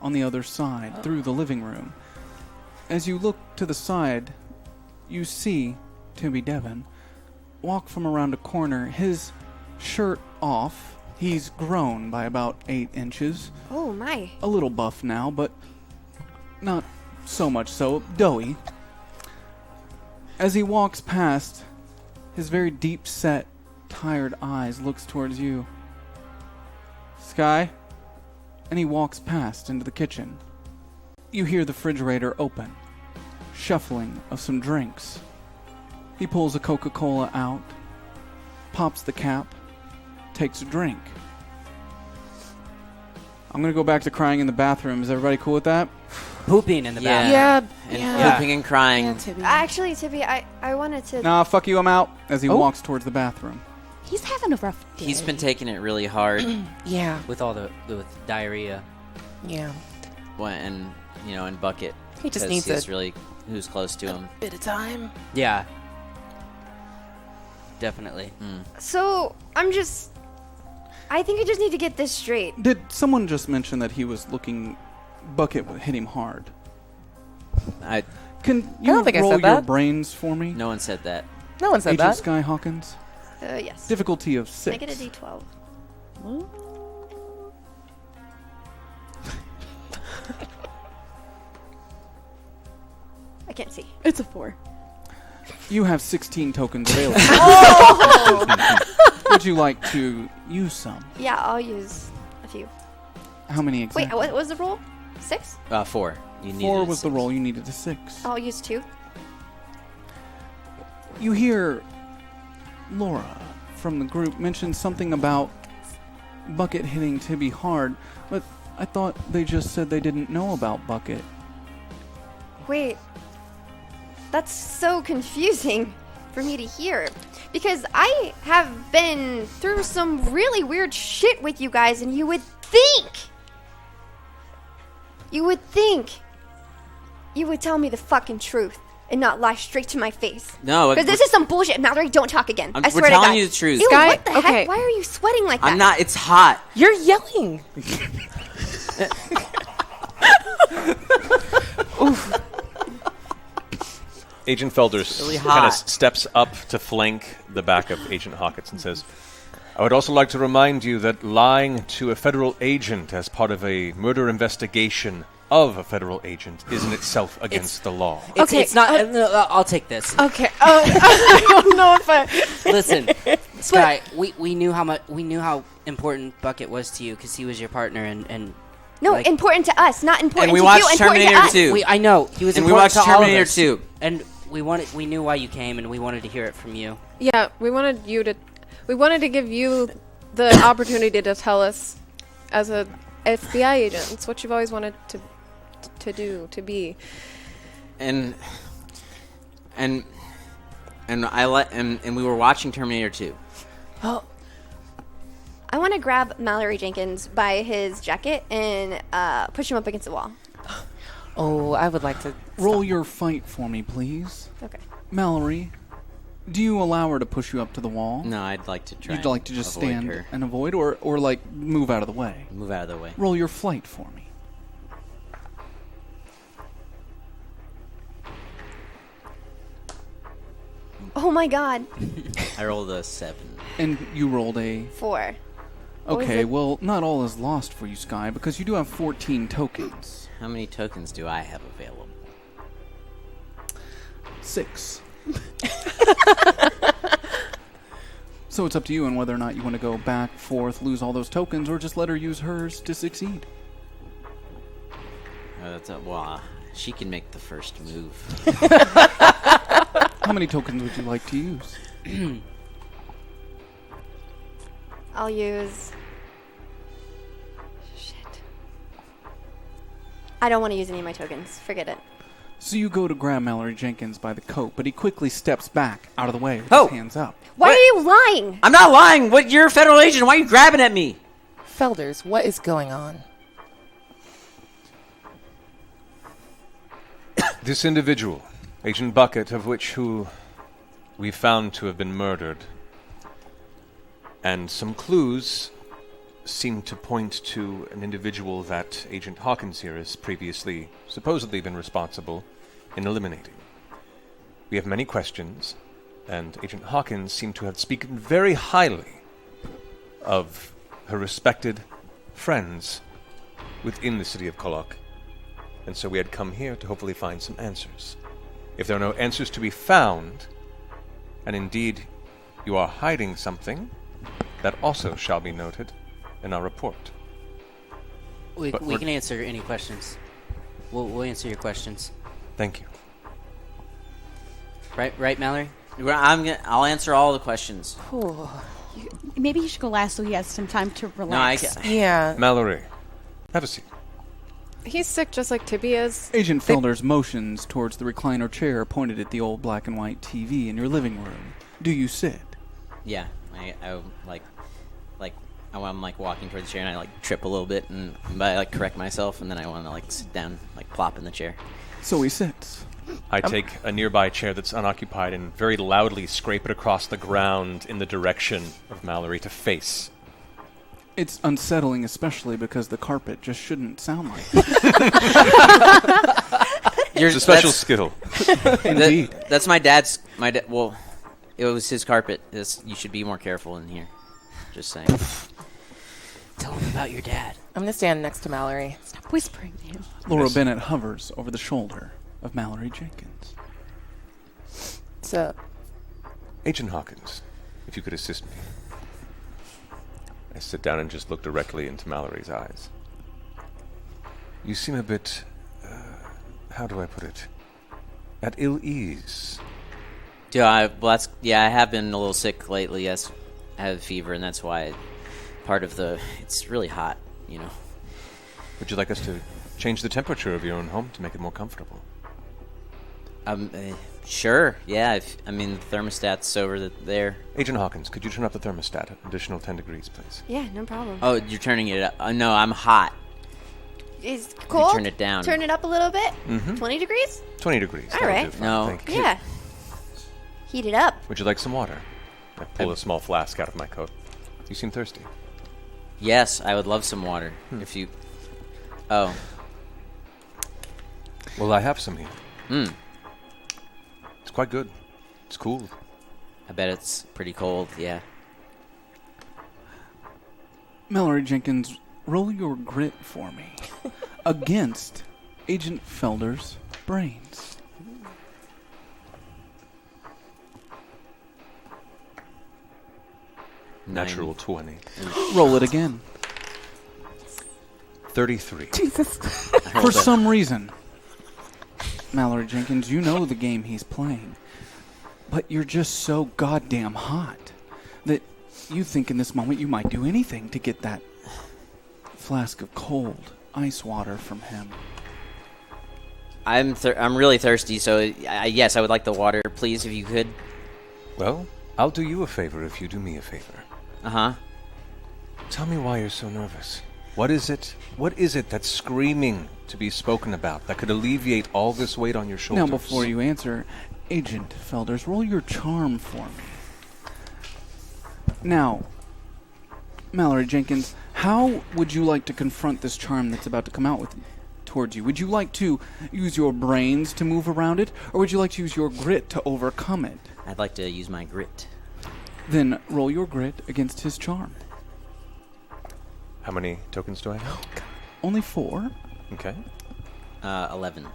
on the other side through the living room. As you look to the side, you see Tibby Devon walk from around a corner, his shirt off. He's grown by about 8 inches. Oh my. A little buff now, but not so much so. Doughy. As he walks past, his very deep-set, tired eyes looks towards you. Sky? And he walks past into the kitchen. You hear the refrigerator open, shuffling of some drinks. He pulls a Coca-Cola out, pops the cap, takes a drink. I'm gonna go back to crying in the bathroom. Is everybody cool with that? Pooping in the bathroom. And pooping and crying. Yeah, Tibby. Actually, Tibby, I wanted to... Nah, fuck you, I'm out. As he walks towards the bathroom. He's having a rough day. He's been taking it really hard. Yeah. With all with diarrhea. Yeah. And Bucket. He just 'cause needs he's really who's close to him. Bit of time. Yeah. Definitely. So, I think I just need to get this straight. Did someone just mention that he was looking... Bucket hit him hard? Can you don't think I roll said your that. brains for me? No one said that. No one said Agent that. Sky Hawkins? Yes. Difficulty of 6. Make it a D12. I can't see. It's a 4. You have 16 tokens available. Oh! Would you like to use some? Yeah, I'll use a few. How many exactly? Wait, what was the roll? 6? 4. You 4 was the roll. You needed a 6. I'll use 2. You hear Laura from the group mention something about Bucket hitting Tibby hard, but I thought they just said they didn't know about Bucket. Wait. That's so confusing for me to hear. Because I have been through some really weird shit with you guys, and you would think you would tell me the fucking truth and not lie straight to my face. No, because this is some bullshit. Mallory, don't talk again. I swear we're to God. telling you the truth. Ew, Sky, what the okay. heck? Why are you sweating like that? I'm not. It's hot. You're yelling. Agent Felders Really kind hot. of steps up to flank the back of Agent Hawkins and says, I would also like to remind you that lying to a federal agent as part of a murder investigation of a federal agent is in itself against the law. It's not... I'll take this. Okay. I don't know if I... Listen, Sky, we knew how important Bucket was to you because he was your partner and No, important to us, not important And we to watched you. Important Terminator to 2. us. I know he was And we important watched to all of Terminator us. 2. And we knew why you came, and we wanted to hear it from you. Yeah, we wanted to give you the opportunity to tell us as a FBI agent. It's what you've always wanted to do, to be. And we were watching Terminator 2. Oh. I want to grab Mallory Jenkins by his jacket and push him up against the wall. Oh, I would like to... Roll your fight for me, please. Okay. Mallory, do you allow her to push you up to the wall? No, I'd like to try. You'd like to just avoid stand her. and avoid, or like move out of the way? Move out of the way. Roll your flight for me. Oh my God. I rolled a 7. And you rolled a... 4. Okay, well, not all is lost for you, Sky, because you do have 14 tokens. How many tokens do I have available? 6. So it's up to you on whether or not you want to go back, forth, lose all those tokens, or just let her use hers to succeed. She can make the first move. How many tokens would you like to use? I'll use... Shit. I don't want to use any of my tokens. Forget it. So you go to grab Mallory Jenkins by the coat, but he quickly steps back out of the way with his hands up. Why are you lying? I'm not lying. What? You're a federal agent. Why are you grabbing at me? Felders, what is going on? This individual, Agent Bucket, of who we found to have been murdered, and some clues seem to point to an individual that Agent Hawkins here has previously supposedly been responsible in eliminating. We have many questions, and Agent Hawkins seemed to have spoken very highly of her respected friends within the city of KOllOK, and so we had come here to hopefully find some answers. If there are no answers to be found, and indeed you are hiding something, that also shall be noted in our report. We can answer any questions. We'll answer your questions. Thank you. Right, Mallory? I'll answer all the questions. Maybe you should go last so he has some time to relax. Yeah. Mallory, have a seat. He's sick just like Tibby is. Agent Felders motions towards the recliner chair pointed at the old black and white TV in your living room. Do you sit? Yeah, I'm walking toward the chair and I trip a little bit and I correct myself and then I want to sit down, plop in the chair. So he sits. I take a nearby chair that's unoccupied and very loudly scrape it across the ground in the direction of Mallory to face. It's unsettling, especially because the carpet just shouldn't sound like It's a special skill. Indeed. That's my dad's. Well, it was his carpet. You should be more careful in here. Just saying. Tell him about your dad. I'm going to stand next to Mallory. Stop whispering to him. Laura Bennett hovers over the shoulder of Mallory Jenkins. So, Agent Hawkins, if you could assist me. I sit down and just look directly into Mallory's eyes. You seem a bit, how do I put it? At ill ease. I have been a little sick lately. Yes, I have a fever, and that's why it's really hot, Would you like us to change the temperature of your own home to make it more comfortable? Sure, yeah. The thermostat's over there. Agent Hawkins, could you turn up the thermostat an additional 10 degrees, please? Yeah, no problem. Oh, you're turning it up. No, I'm hot. Is cold? Turn it down. Turn it up a little bit? Mm-hmm. 20 degrees? 20 degrees. All right. Thank you. Yeah. Heat it up. Would you like some water? I pull a small flask out of my coat. You seem thirsty. Yes, I would love some water. If you... Oh. Well, I have some here. It's quite good. It's cool. I bet it's pretty cold, yeah. Mallory Jenkins, roll your grit for me against Agent Felder's brains. Natural 20. Roll it again. 33. Jesus. For some reason, Mallory Jenkins, you know the game he's playing, but you're just so goddamn hot that you think in this moment you might do anything to get that flask of cold ice water from him. I'm really thirsty, so yes, I would like the water, please, if you could. Well, I'll do you a favor if you do me a favor. Uh-huh. Tell me why you're so nervous. What is it that's screaming to be spoken about that could alleviate all this weight on your shoulders? Now, before you answer, Agent Felders, roll your charm for me. Now, Mallory Jenkins, how would you like to confront this charm that's about to come out towards you? Would you like to use your brains to move around it, or would you like to use your grit to overcome it? I'd like to use my grit. Then roll your grit against his charm. How many tokens do I have? Only 4. Okay. 11.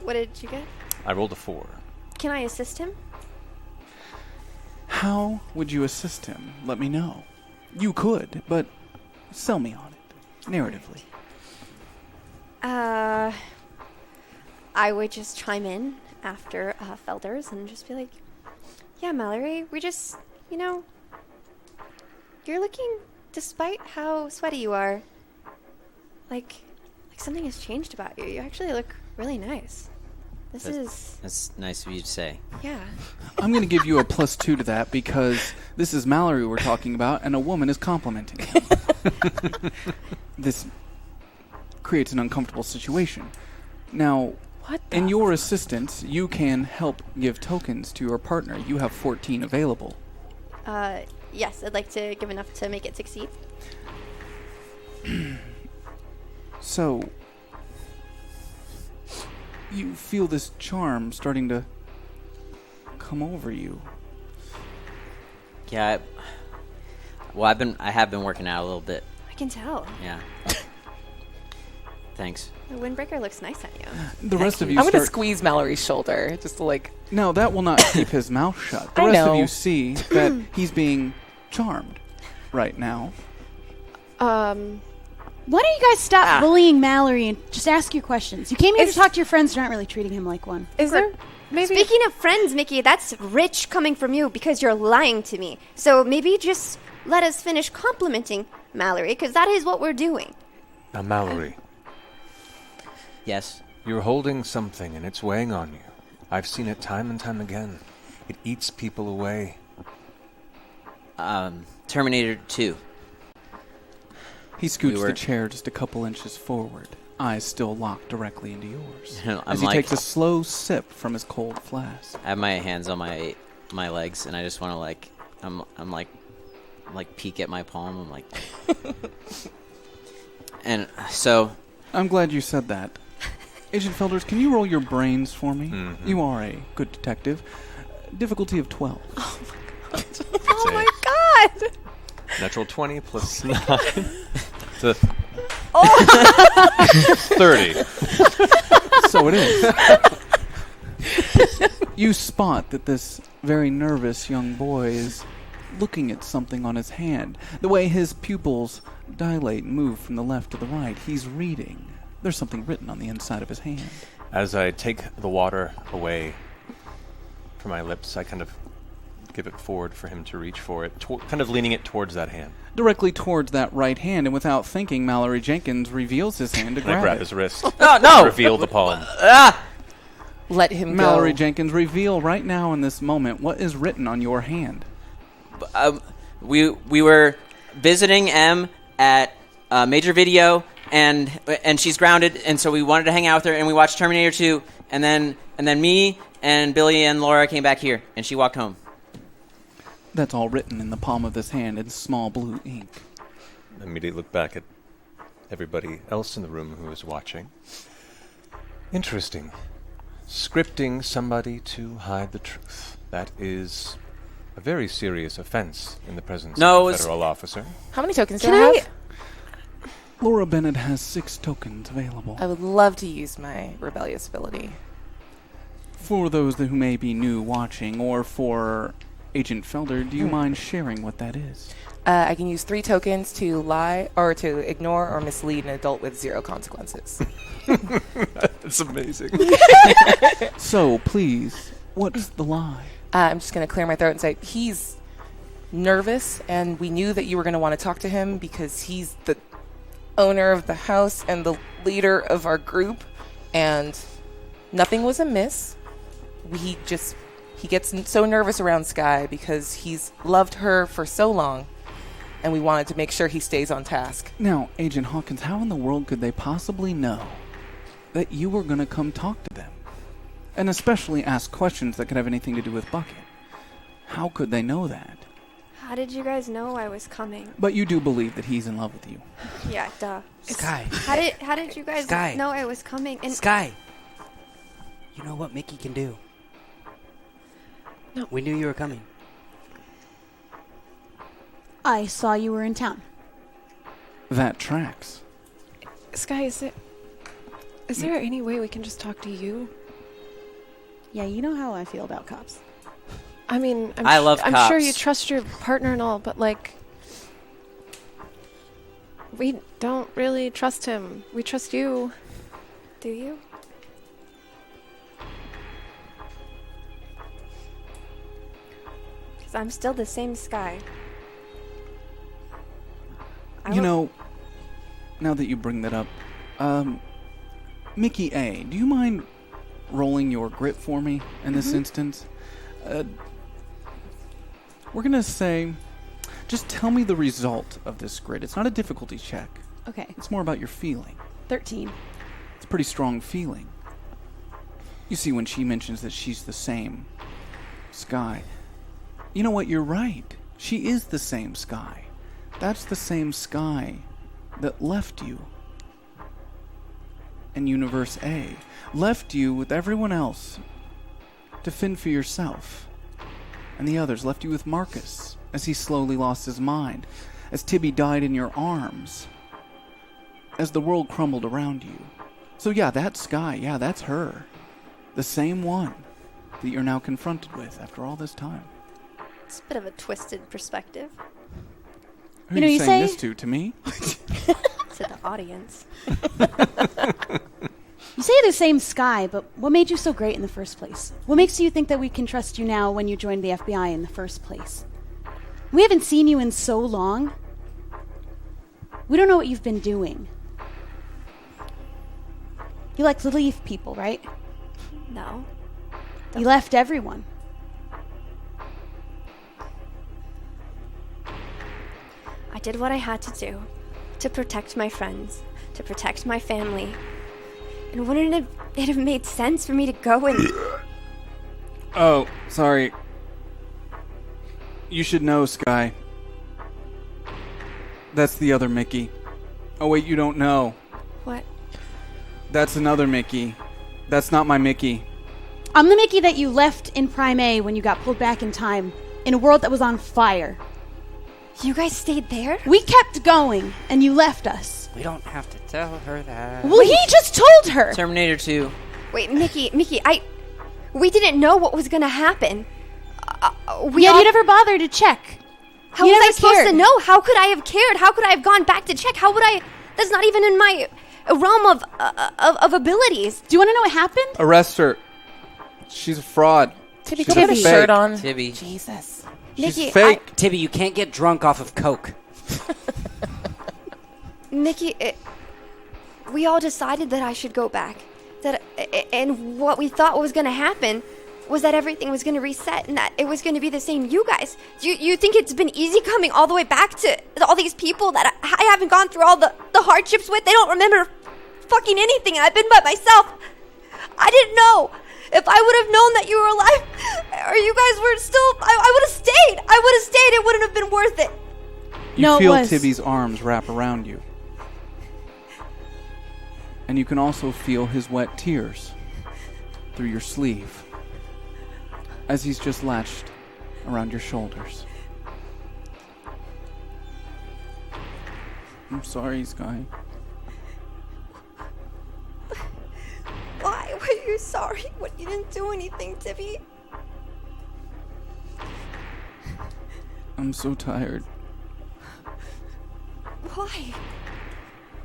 What did you get? I rolled a 4. Can I assist him? How would you assist him? Let me know. You could, but sell me on it, narratively. I would just chime in after Felders and just be like, yeah, Mallory, we just, you're looking, despite how sweaty you are, like something has changed about you. You actually look really nice. That's nice of you to say. Yeah. I'm going to give you a +2 to that because this is Mallory we're talking about, and a woman is complimenting him. This creates an uncomfortable situation. Now, in your assistance, you can help give tokens to your partner. You have 14 available. Yes, I'd like to give enough to make it succeed. So, you feel this charm starting to come over you. Yeah. I have been working out a little bit. I can tell. Yeah. Thanks. The windbreaker looks nice on you. The rest of you I'm going to squeeze Mallory's shoulder, just to like... No, that will not keep his mouth shut. The rest of you see that he's being charmed right now. Why don't you guys stop bullying Mallory and just ask your questions? You came here to talk to your friends. You're not really treating him like one. Is there... Speaking of friends, Mickey, that's rich coming from you because you're lying to me. So maybe just let us finish complimenting Mallory, because that is what we're doing. Now, Mallory. Yes? You're holding something, and it's weighing on you. I've seen it time and time again. It eats people away. Terminator 2. He scoots the chair just a couple inches forward, eyes still locked directly into yours, as he takes a slow sip from his cold flask. I have my hands on my legs, and I just want to I'm like peek at my palm. I'm like, and so. I'm glad you said that. Agent Felders, can you roll your brains for me? Mm-hmm. You are a good detective. Difficulty of 12. Oh my god. Oh my god. Natural 20 plus 9. to 30. So it is. You spot that this very nervous young boy is looking at something on his hand. The way his pupils dilate and move from the left to the right, he's reading. There's something written on the inside of his hand. As I take the water away from my lips, I kind of give it forward for him to reach for it, kind of leaning it towards that hand. Directly towards that right hand, and without thinking, Mallory Jenkins reveals his hand to And I grab it. his wrist. Oh, no! Reveal the palm. Let him Mallory go. Jenkins, reveal right now in this moment what is written on your hand. We were visiting M at Major Video, and she's grounded, and so we wanted to hang out with her, and we watched Terminator 2, and then me and Billy and Laura came back here, and she walked home. That's all written in the palm of this hand in small blue ink. I immediately look back at everybody else in the room who is watching. Interesting. Scripting somebody to hide the truth. That is a very serious offense in the presence of a federal officer. How many tokens do Can I I- have? Laura Bennett has 6 tokens available. I would love to use my rebellious ability. For those who may be new watching, or for Agent Felder, do you mind sharing what that is? I can use 3 tokens to lie or to ignore or mislead an adult with 0 consequences. That's amazing. So, please, what's the lie? I'm just going to clear my throat and say, he's nervous, and we knew that you were going to want to talk to him because he's the owner of the house and the leader of our group, and nothing was amiss. He gets so nervous around Sky because he's loved her for so long, and we wanted to make sure he stays on task. Now, Agent Hawkins, how in the world could they possibly know that you were going to come talk to them? And especially ask questions that could have anything to do with Bucket. How could they know that? How did you guys know I was coming? But you do believe that he's in love with you. Yeah, duh. Sky. How did you guys Sky. know I was coming? And Sky. You know what Mickey can do. No. We knew you were coming. I saw you were in town. That tracks. Sky, is there any way we can just talk to you? Yeah, you know how I feel about cops. I mean, I love I'm sure cops. you trust your partner and all, but like, we don't really trust him. We trust you. Do you? Because I'm still the same Sky. You know, now that you bring that up, Mickey A., do you mind rolling your grit for me in this instance? We're going to say, just tell me the result of this grit. It's not a difficulty check. Okay. It's more about your feeling. 13. It's a pretty strong feeling. You see, when she mentions that she's the same Sky, you know what? You're right. She is the same Sky. That's the same Sky that left you in Universe A. Left you with everyone else to fend for yourself. And the others left you with Marcus as he slowly lost his mind, as Tibby died in your arms, as the world crumbled around you. So yeah, that Sky, yeah, that's her. The same one that you're now confronted with after all this time. It's a bit of a twisted perspective. Who are you saying this to me? To the audience. You say the same Sky, but what made you so great in the first place? What makes you think that we can trust you now when you joined the FBI in the first place? We haven't seen you in so long. We don't know what you've been doing. You like to leave people, right? No. You left everyone. I did what I had to do to protect my friends, to protect my family. And wouldn't it have made sense for me to go and... Oh, sorry. You should know, Sky. That's the other Mickey. Oh, wait, you don't know. What? That's another Mickey. That's not my Mickey. I'm the Mickey that you left in Prime A when you got pulled back in time, in a world that was on fire. You guys stayed there? We kept going, and you left us. We don't have to tell her that. Well, he just told her. Terminator 2. Wait, Mickey, we didn't know what was gonna happen. You never bothered to check. How was I supposed to know? How could I have cared? How could I have gone back to check? How would I? That's not even in my realm of abilities. Do you want to know what happened? Arrest her. She's a fraud. Tibby, She's put a shirt on. Tibby. Jesus. She's Mickey, fake. Tibby, you can't get drunk off of Coke. Mickey, we all decided that I should go back. And what we thought was going to happen was that everything was going to reset and that it was going to be the same. You guys, you think it's been easy coming all the way back to all these people that I haven't gone through all the hardships with? They don't remember fucking anything, and I've been by myself. I didn't know. If I would have known that you were alive, or you guys were still, I would have stayed. I would have stayed. It wouldn't have been worth it. You feel Tibby's arms wrap around you. And you can also feel his wet tears through your sleeve as he's just latched around your shoulders. I'm sorry, Sky. Why were you sorry when you didn't do anything, Tibby? I'm so tired. Why?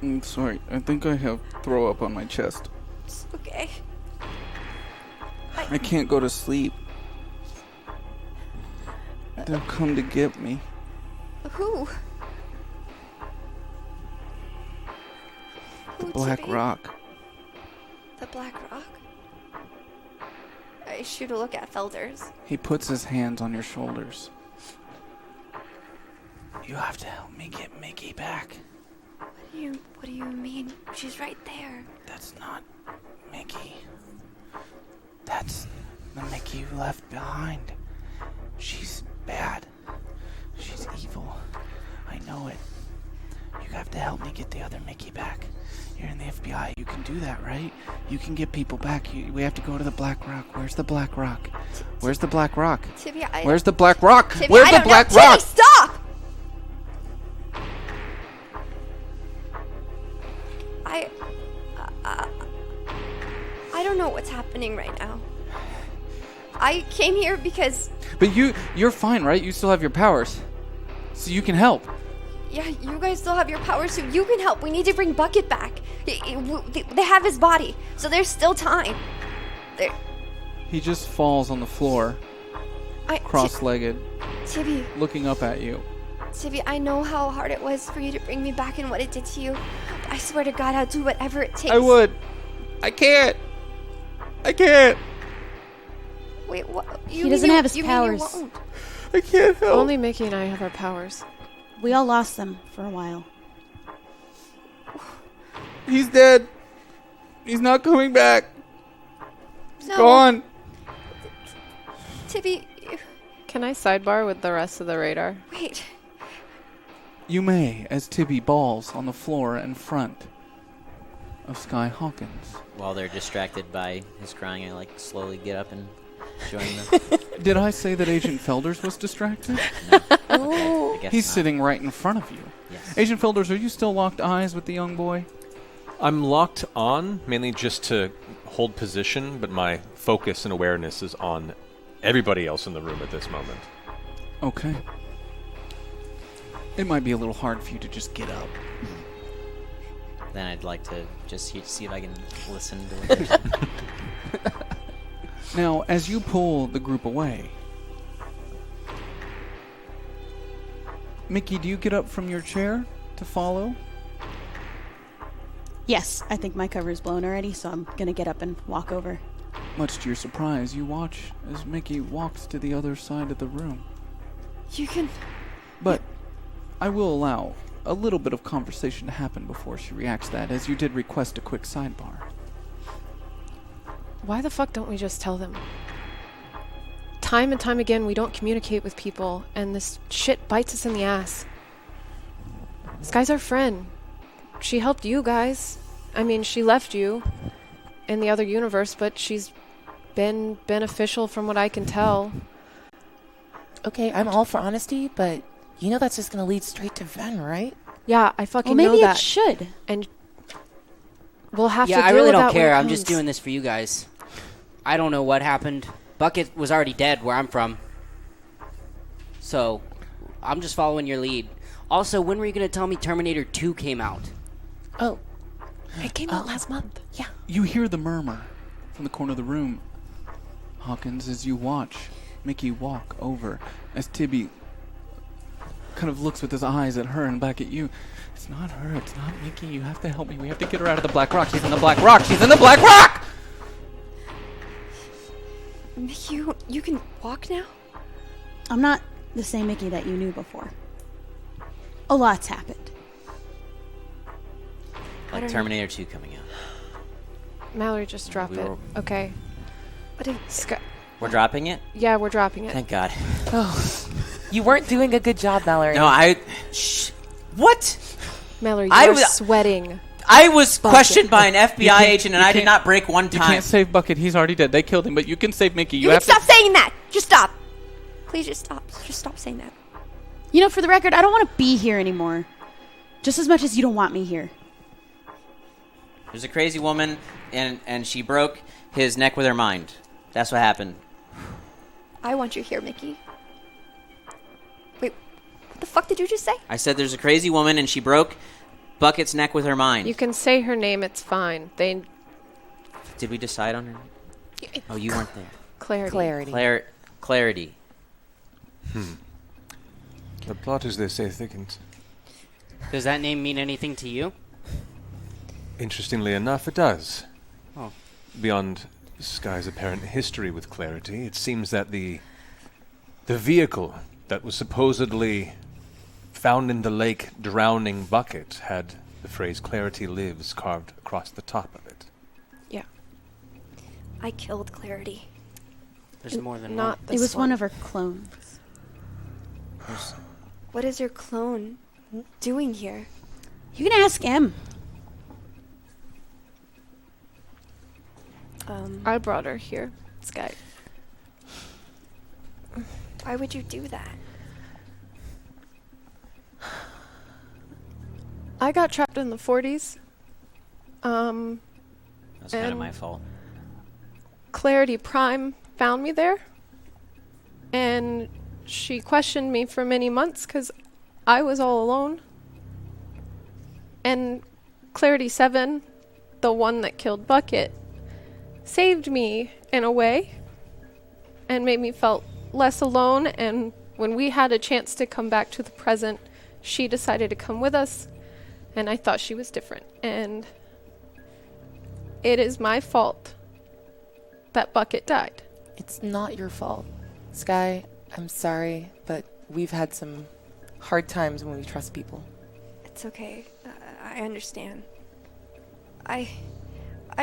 I'm sorry. I think I have throw up on my chest. It's okay. I can't go to sleep. They'll come to get me. Who? The Black Tibby? Rock. The Black Rock? I shoot a look at Felders. He puts his hands on your shoulders. You have to help me get Mickey back. What do you mean? She's right there. That's not Mickey. That's the Mickey you left behind. She's bad. She's evil. I know it. You have to help me get the other Mickey back. You're in the FBI. You can do that, right? You can get people back. We have to go to the Black Rock. Where's the Black Rock? Where's the Black Rock? Tibby, Where's the Black Rock? Tibby, Where's the Black Rock? Tibby, stop! happening right now. I came here because... But you're fine, right? You still have your powers. So you can help. Yeah, you guys still have your powers, so you can help. We need to bring Bucket back. They have his body, so there's still time. He just falls on the floor, cross-legged, Tibby, looking up at you. Tibby, I know how hard it was for you to bring me back and what it did to you. But I swear to God, I'll do whatever it takes. I would. I can't. Wait, what? He doesn't have his you powers. Mean you won't? I can't help. Only Mickey and I have our powers. We all lost them for a while. He's dead. He's not coming back. He's No. gone. Tibby, Can I sidebar with the rest of the radar? wait. You may, as Tibby balls on the floor in front of Sky Hawkins. While they're distracted by his crying, I slowly get up and join them. Did I say that Agent Felders was distracted? I guess He's not. sitting right in front of you. Yes. Agent Felders, are you still locked eyes with the young boy? I'm locked on, mainly just to hold position, but my focus and awareness is on everybody else in the room at this moment. Okay. It might be a little hard for you to just get up. Then I'd like to just see if I can listen to what they're saying. Now, as you pull the group away, Mickey, do you get up from your chair to follow? Yes, I think my cover is blown already, so I'm gonna get up and walk over. Much to your surprise, you watch as Mickey walks to the other side of the room. You can... But I will allow a little bit of conversation to happen before she reacts to that, as you did request a quick sidebar. Why the fuck don't we just tell them? Time and time again, we don't communicate with people, and this shit bites us in the ass. This guy's our friend. She helped you guys. I mean, she left you in the other universe, but she's been beneficial from what I can tell. Okay, I'm all for honesty, but you know that's just gonna lead straight to Ven, right? Yeah, I fucking Well, know maybe that. it should. And we'll have to Yeah, deal I really with don't that when care. it I'm just comes. doing this for you guys. I don't know what happened. Bucket was already dead where I'm from. So, I'm just following your lead. Also, when were you going to tell me Terminator 2 came out? Oh. It came out last month. Yeah. You hear the murmur from the corner of the room. Hawkins, as you watch Mickey walk over, as Tibby kind of looks with his eyes at her and back at you. It's not her, it's not Mickey. You have to help me. We have to get her out of the Black Rock. She's in the Black Rock. She's in the Black Rock! Mickey, you can walk now? I'm not the same Mickey that you knew before. A lot's happened. Like Terminator 2 coming out. Mallory, just drop it. Okay. But if We're dropping it? Yeah, we're dropping it. Thank God. Oh, you weren't doing a good job, Mallory. No, what? Mallory, I you're was- sweating. I was Bucket. questioned by an You FBI can't- agent, and you I did can't- not break one You time. can't save Bucket. He's already dead. They killed him, but you can save Mickey. You have can stop saying that! Just stop! Please just stop. Just stop saying that. You know, for the record, I don't want to be here anymore. Just as much as you don't want me here. There's a crazy woman, and she broke his neck with her mind. That's what happened. I want you here, Mickey. Wait, what the fuck did you just say? I said there's a crazy woman, and she broke Bucket's neck with her mind. You can say her name, it's fine. They... Did we decide on her? Oh, you weren't there. Clarity. Clarity. The plot, as they say, thickens. Does that name mean anything to you? Interestingly enough, it does. Oh. Beyond Sky's apparent history with Clarity, it seems that the vehicle that was supposedly found in the lake drowning Bucket had the phrase "Clarity lives" carved across the top of it. Yeah. I killed Clarity. There's more than not one. this It was one of her clones. What is your clone doing here? You can ask M. I brought her here. Sky. Why would you do that? I got trapped in the 40s. That's kind of And- my fault. Clarity Prime found me there. And she questioned me for many months because I was all alone. And Clarity 7, the one that killed Bucket, saved me in a way and made me feel less alone. And when we had a chance to come back to the present, she decided to come with us, and I thought she was different. And it is my fault that Bucket died. It's not your fault. Sky, I'm sorry, but we've had some hard times when we trust people. It's okay. I understand. I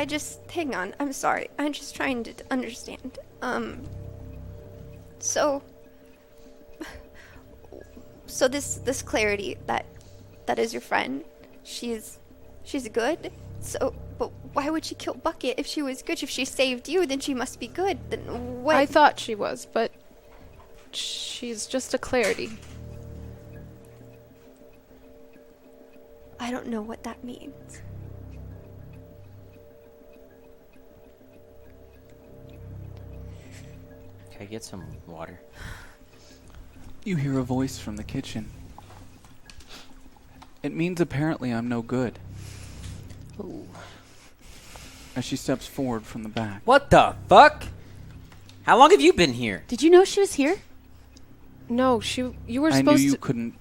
just... Hang on. I'm sorry. I'm just trying to understand. So this Clarity, that is your friend, she's good? So, but why would she kill Bucket if she was good? If she saved you, then she must be good. Then what? I thought she was, but she's just a Clarity. I don't know what that means. Can I get some water? You hear a voice from the kitchen. It means apparently I'm no good. Ooh. As she steps forward from the back. What the fuck? How long have you been here? Did you know she was here? No, you were I supposed knew you to... couldn't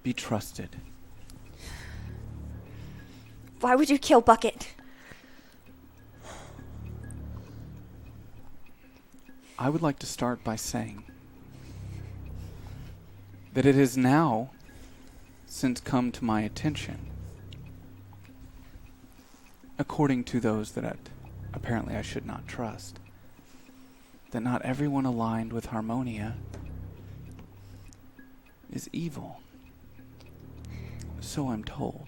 be trusted. Why would you kill Bucket? I would like to start by saying that it has now since come to my attention, according to those that apparently I should not trust, that not everyone aligned with Harmonia is evil. So I'm told.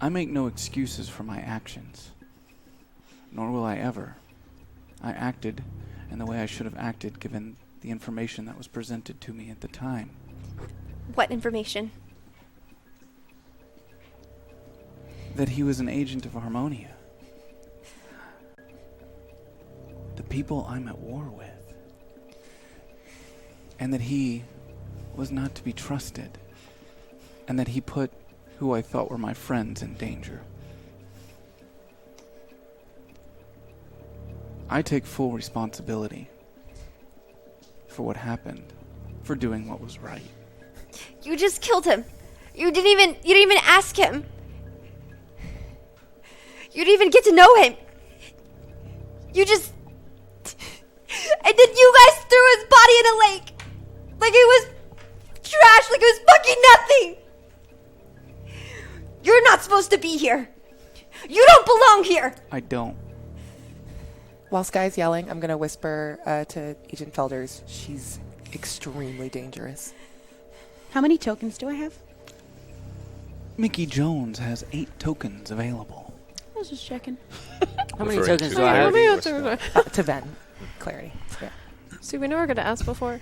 I make no excuses for my actions, nor will I ever. I acted in the way I should have acted given the information that was presented to me at the time. What information? That he was an agent of Harmonia. The people I'm at war with. And that he was not to be trusted. And that he put who I thought were my friends in danger. I take full responsibility for what happened, for doing what was right. You just killed him. You didn't even ask him. You didn't even get to know him. You just... And then you guys threw his body in a lake. Like it was trash, like it was fucking nothing. You're not supposed to be here. You don't belong here. I don't. While Sky's yelling, I'm going to whisper to Agent Felders, she's extremely dangerous. How many tokens do I have? Mickey Jones has 8 tokens available. I was just checking. How many tokens do I have? To Ven. Clarity. Yeah. See, we never got to ask before.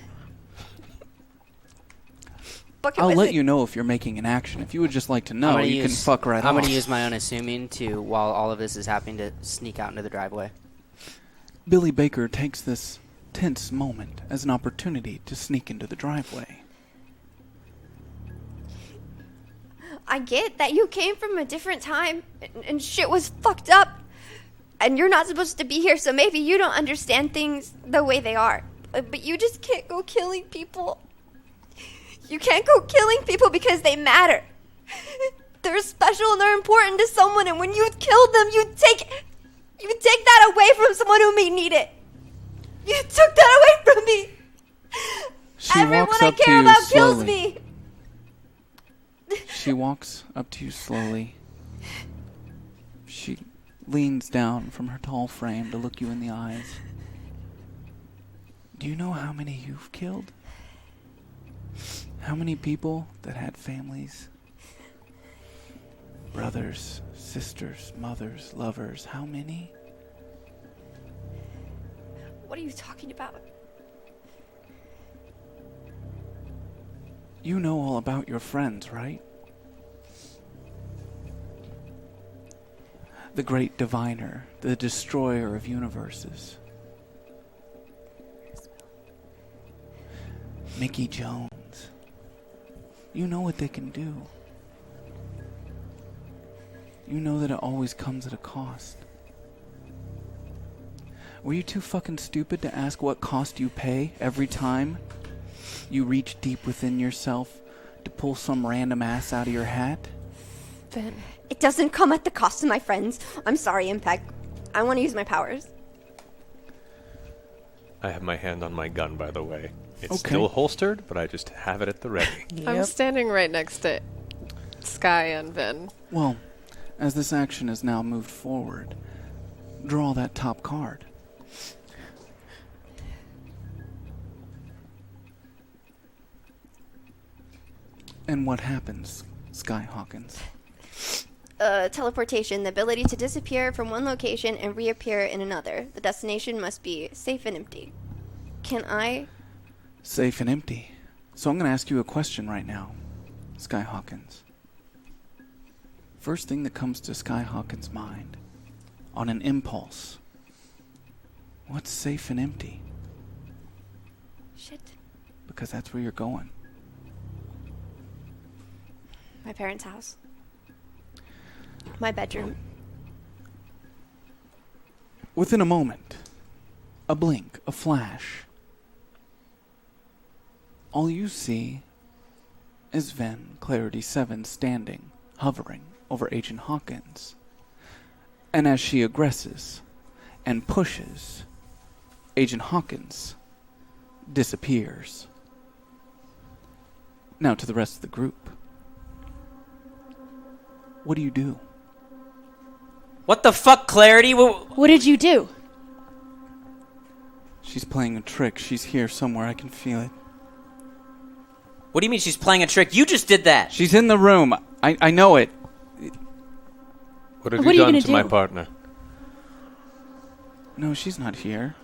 I'll let you know if you're making an action. If you would just like to know, you can fuck right off. I'm going to use my unassuming to, while all of this is happening, to sneak out into the driveway. Billy Baker takes this tense moment as an opportunity to sneak into the driveway. I get that you came from a different time and shit was fucked up. And you're not supposed to be here, so maybe you don't understand things the way they are. But you just can't go killing people. You can't go killing people because they matter. They're special and they're important to someone, and when you kill them, you take that away from someone who may need it. You took that away from me. Everyone walks I up care to you about kills slowly. me. She walks up to you slowly. She leans down from her tall frame to look you in the eyes. Do you know how many you've killed? How many people that had families? Brothers, sisters, mothers, lovers, how many? What are you talking about? You know all about your friends, right? the great diviner, the destroyer of universes. Mickey Jones. You know what they can do. You know that it always comes at a cost. Were you too fucking stupid to ask what cost you pay every time you reach deep within yourself to pull some random ass out of your hat? Then it doesn't come at the cost of my friends. I'm sorry, Impact. I want to use my powers. I have my hand on my gun, by the way. It's Okay. still holstered, but I just have it at the ready. I'm standing right next to Sky and Vin. Well, as this action has now moved forward, draw that top card. And what happens, Sky Hawkins? Teleportation, the ability to disappear from one location and reappear in another. The destination must be safe and empty. Can I? Safe and empty. So I'm going to ask you a question right now, Sky Hawkins. First thing that comes to Sky Hawkins' mind, on an impulse, what's safe and empty? Shit. Because that's where you're going. My parents' house. My bedroom. Within a moment, a blink, a flash, all you see is Ven Clarity 7 standing, hovering over Agent Hawkins. And as she aggresses and pushes, Agent Hawkins disappears. Now to the rest of the group. What do you do? What the fuck, Clarity? What did you do? She's playing a trick. She's here somewhere. I can feel it. What do you mean she's playing a trick? You just did that. She's in the room. I know it. What have you done to my partner? No, she's not here.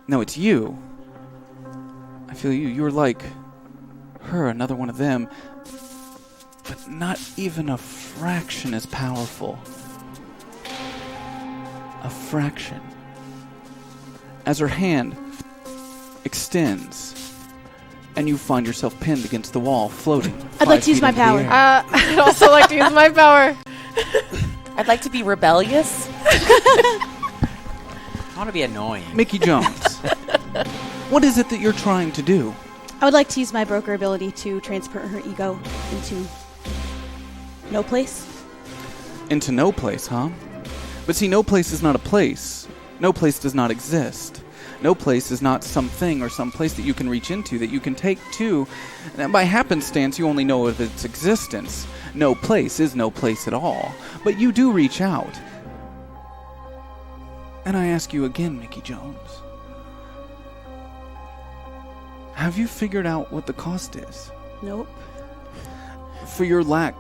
No, it's you. I feel you. You're like her, another one of them. But not even a fraction as powerful. A fraction. As her hand extends, and you find yourself pinned against the wall, floating. I'd like to use my power. I'd also like to use my power. I'd like to be rebellious. I want to be annoying. Mickey Jones, what is it that you're trying to do? I would like to use my broker ability to transfer her ego into no place. Into no place, huh? But see, no place is not a place. No place does not exist. No place is not something or some place that you can reach into, that you can take to. And by happenstance, you only know of its existence. No place is no place at all. But you do reach out. And I ask you again, Mickey Jones. Have you figured out what the cost is? Nope. For your lack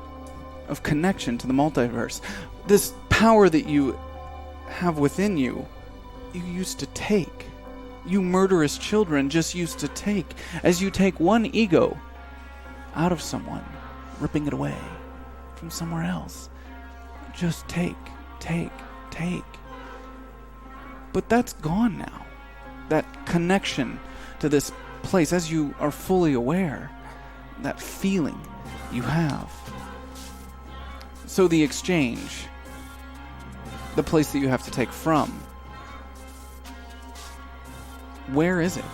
of connection to the multiverse. This power that you have within you, you used to take. You murderous children just used to take. As you take one ego out of someone, ripping it away from somewhere else. Just take. But that's gone now. That connection to this place, as you are fully aware, that feeling you have. So the exchange, the place that you have to take from, where is it?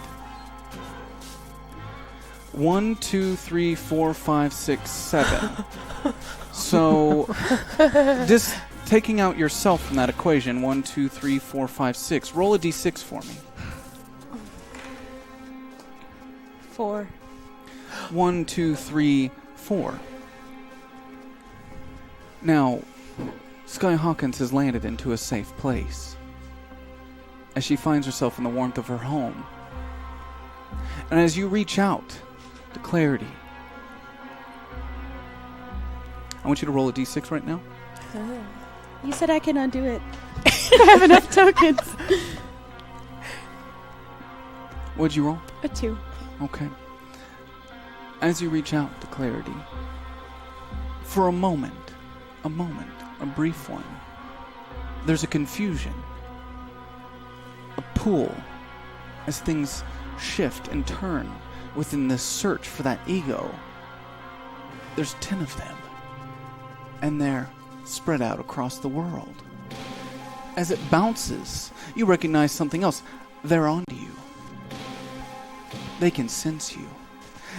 1, 2, 3, 4, 5, 6, 7. So, just taking out yourself from that equation, 1, 2, 3, 4, 5, 6. Roll a d6 for me. 4. 1, 2, 3, 4. Now, Sky Hawkins has landed into a safe place as she finds herself in the warmth of her home. And as you reach out to Clarity, I want you to roll a d6 right now. You said I can undo it. I have enough tokens. What'd you roll? A 2. Okay. As you reach out to Clarity, for a moment, a brief one. There's a confusion, a pull, as things shift and turn within this search for that ego. There's 10 of them, and they're spread out across the world. As it bounces, you recognize something else. They're onto you. They can sense you.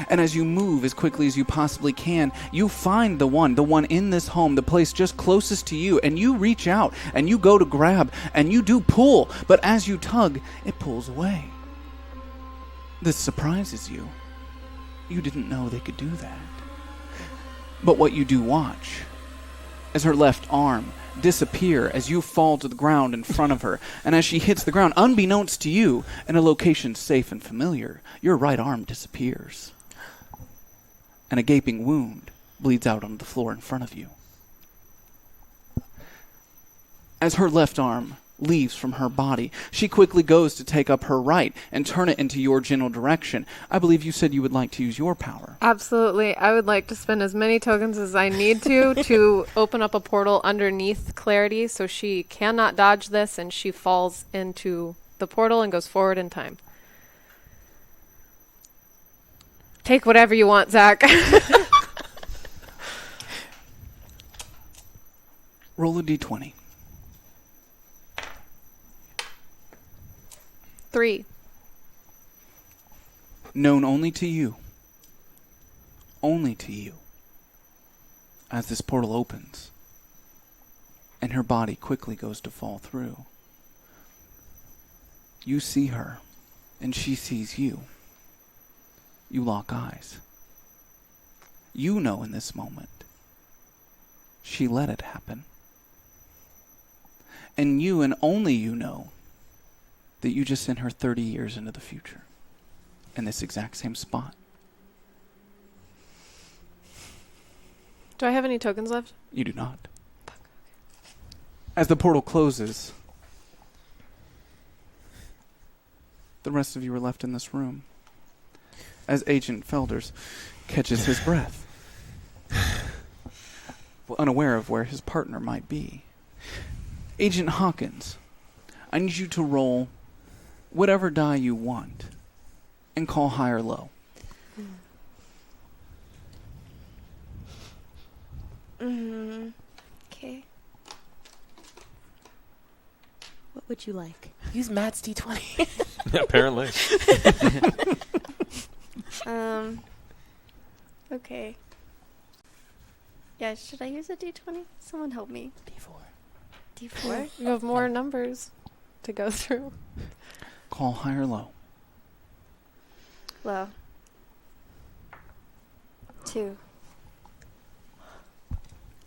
And as you move as quickly as you possibly can, you find the one in this home, the place just closest to you, and you reach out, and you go to grab, and you do pull, but as you tug, it pulls away. This surprises you. You didn't know they could do that. But what you do watch, as her left arm disappear as you fall to the ground in front of her, and as she hits the ground, unbeknownst to you, in a location safe and familiar, your right arm disappears. And a gaping wound bleeds out onto the floor in front of you. As her left arm leaves from her body, she quickly goes to take up her right and turn it into your general direction. I believe you said you would like to use your power. Absolutely. I would like to spend as many tokens as I need to open up a portal underneath Clarity so she cannot dodge this and she falls into the portal and goes forward in time. Take whatever you want, Zach. Roll a d20. 3. Known only to you. Only to you. As this portal opens, and her body quickly goes to fall through. You see her, and she sees you. You lock eyes. You know in this moment, she let it happen. And you and only you know that you just sent her 30 years into the future in this exact same spot. Do I have any tokens left? You do not. As the portal closes, the rest of you are left in this room as Agent Felders catches his breath, unaware of where his partner might be. Agent Hawkins, I need you to roll whatever die you want and call high or low. Okay. What would you like? Use Matt's D20. Apparently. Okay. Yeah, should I use a D20? Someone help me. D4? You have more numbers to go through. Call high or low. Low. 2.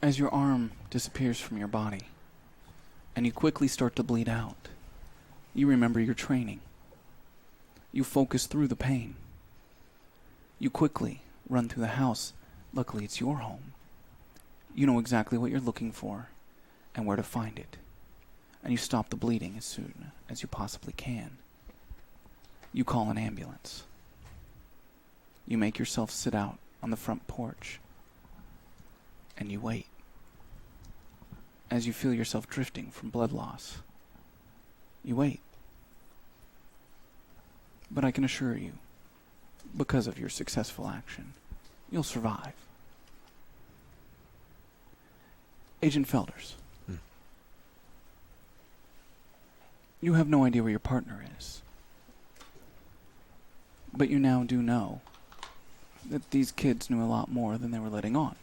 As your arm disappears from your body, and you quickly start to bleed out, you remember your training. You focus through the pain. You quickly run through the house. Luckily, it's your home. You know exactly what you're looking for and where to find it. And you stop the bleeding as soon as you possibly can. You call an ambulance. You make yourself sit out on the front porch. And you wait. As you feel yourself drifting from blood loss. You wait. But I can assure you, because of your successful action, you'll survive. Agent Felders. You have no idea where your partner is. But you now do know that these kids knew a lot more than they were letting on.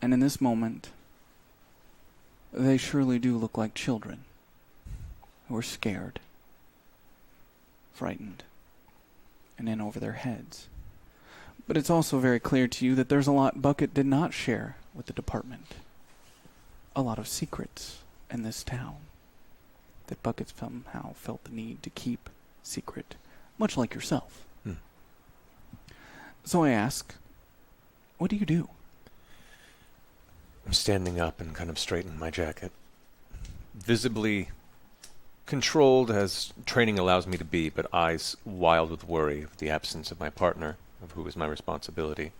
And in this moment, they surely do look like children who are scared, frightened, and in over their heads. But it's also very clear to you that there's a lot Bucket did not share with the department. A lot of secrets in this town that Bucket somehow felt the need to keep secret, much like yourself. So I ask, what do you do? I'm standing up and kind of straightening my jacket. Visibly controlled as training allows me to be, but eyes wild with worry of the absence of my partner, of who is my responsibility.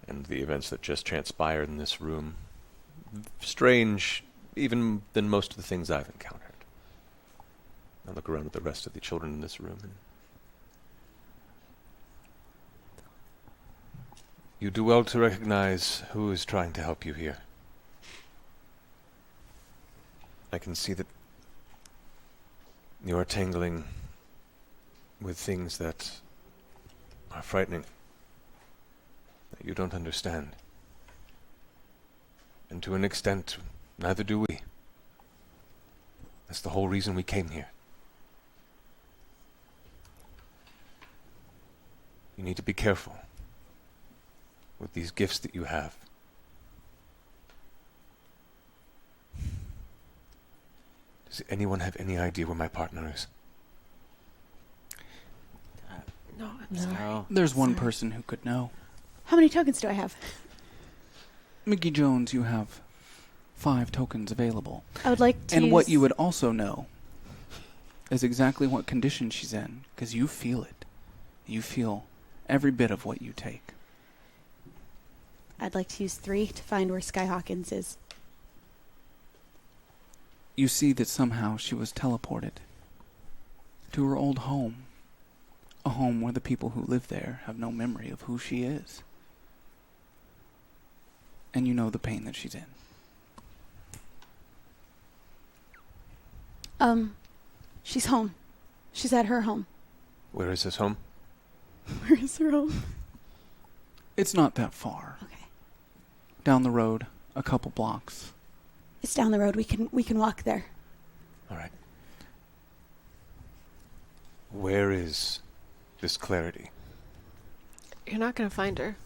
and the events that just transpired in this room. Strange, even than most of the things I've encountered. I look around at the rest of the children in this room, and you do well to recognize who is trying to help you here. I can see that you are tangling with things that are frightening, that you don't understand. And to an extent, neither do we. That's the whole reason we came here. You need to be careful with these gifts that you have. Does anyone have any idea where my partner is? No, I'm sorry. There's one person who could know. How many tokens do I have? Mickey Jones, you have 5 tokens available. I would like to And what use- you would also know is exactly what condition she's in, because you feel it. You feel every bit of what you take. I'd like to use 3 to find where Sky Hawkins is. You see that somehow she was teleported to her old home. A home where the people who live there have no memory of who she is. And you know the pain that she's in. She's home. She's at her home. Where is this home? Where is her home? It's not that far. Okay. Down the road, a couple blocks. It's down the road. We can walk there. All right. Where is this Clarity? You're not going to find her.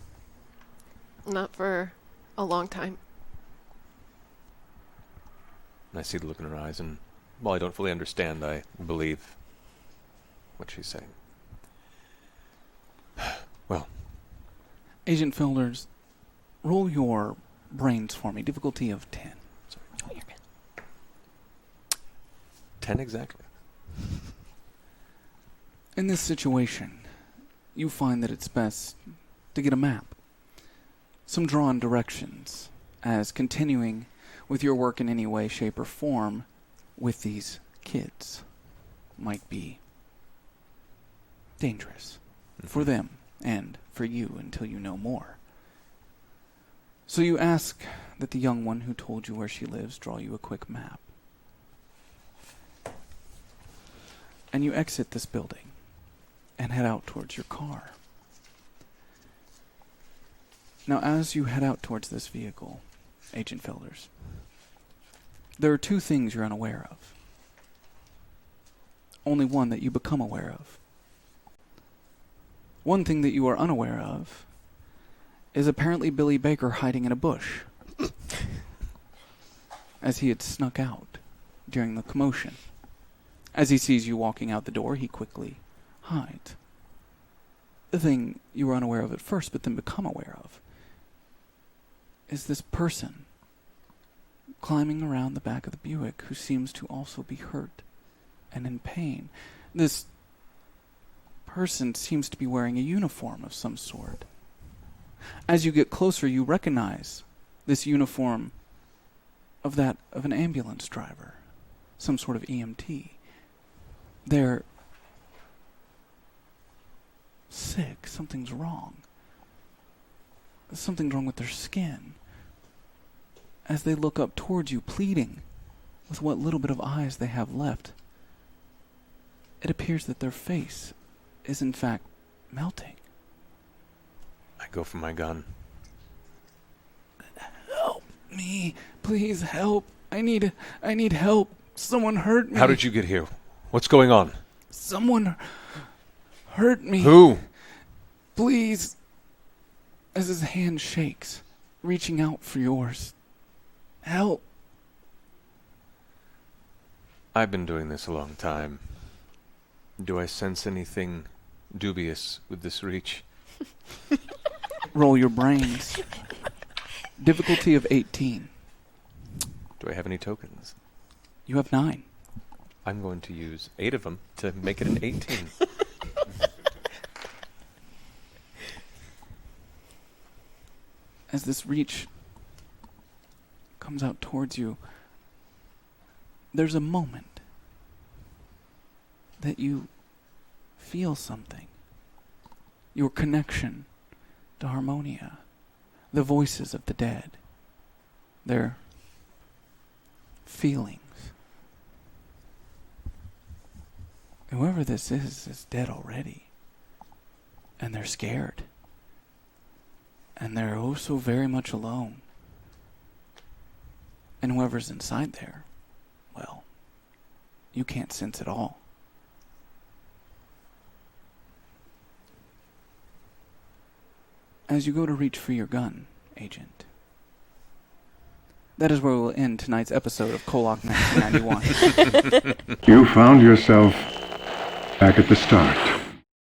Not for a long time. And I see the look in her eyes, and while I don't fully understand, I believe what she's saying. Well. Agent Fielders, roll your brains for me. Difficulty of 10. Oh, you're good. 10 exactly. In this situation, you find that it's best to get a map. Some drawn directions, as continuing with your work in any way, shape, or form with these kids might be dangerous for them and for you until you know more. So you ask that the young one who told you where she lives draw you a quick map. And you exit this building and head out towards your car. Now, as you head out towards this vehicle, Agent Fielders, there are 2 things you're unaware of. Only one that you become aware of. One thing that you are unaware of is apparently Billy Baker hiding in a bush as he had snuck out during the commotion. As he sees you walking out the door, he quickly hides. The thing you were unaware of at first, but then become aware of, is this person climbing around the back of the Buick who seems to also be hurt and in pain. This person seems to be wearing a uniform of some sort. As you get closer, you recognize this uniform of that of an ambulance driver, some sort of EMT. They're sick. Something's wrong. Something's wrong with their skin. As they look up towards you, pleading with what little bit of eyes they have left, it appears that their face is in fact melting. I go for my gun. Help me. Please help. I need help. Someone hurt me. How did you get here? What's going on? Someone hurt me. Who? Please. As his hand shakes, reaching out for yours. Help. I've been doing this a long time. Do I sense anything dubious with this reach? Roll your brains. Difficulty of 18. Do I have any tokens? You have 9. I'm going to use 8 of them to make it an 18. as this reach comes out towards you, there's a moment that you feel something. Your connection to Harmonia, the voices of the dead, their feelings. Whoever this is dead already. And they're scared. And they're oh so very much alone. And whoever's inside there, well, you can't sense it all. As you go to reach for your gun, Agent, that is where we'll end tonight's episode of KOllOK 1991. You found yourself back at the start.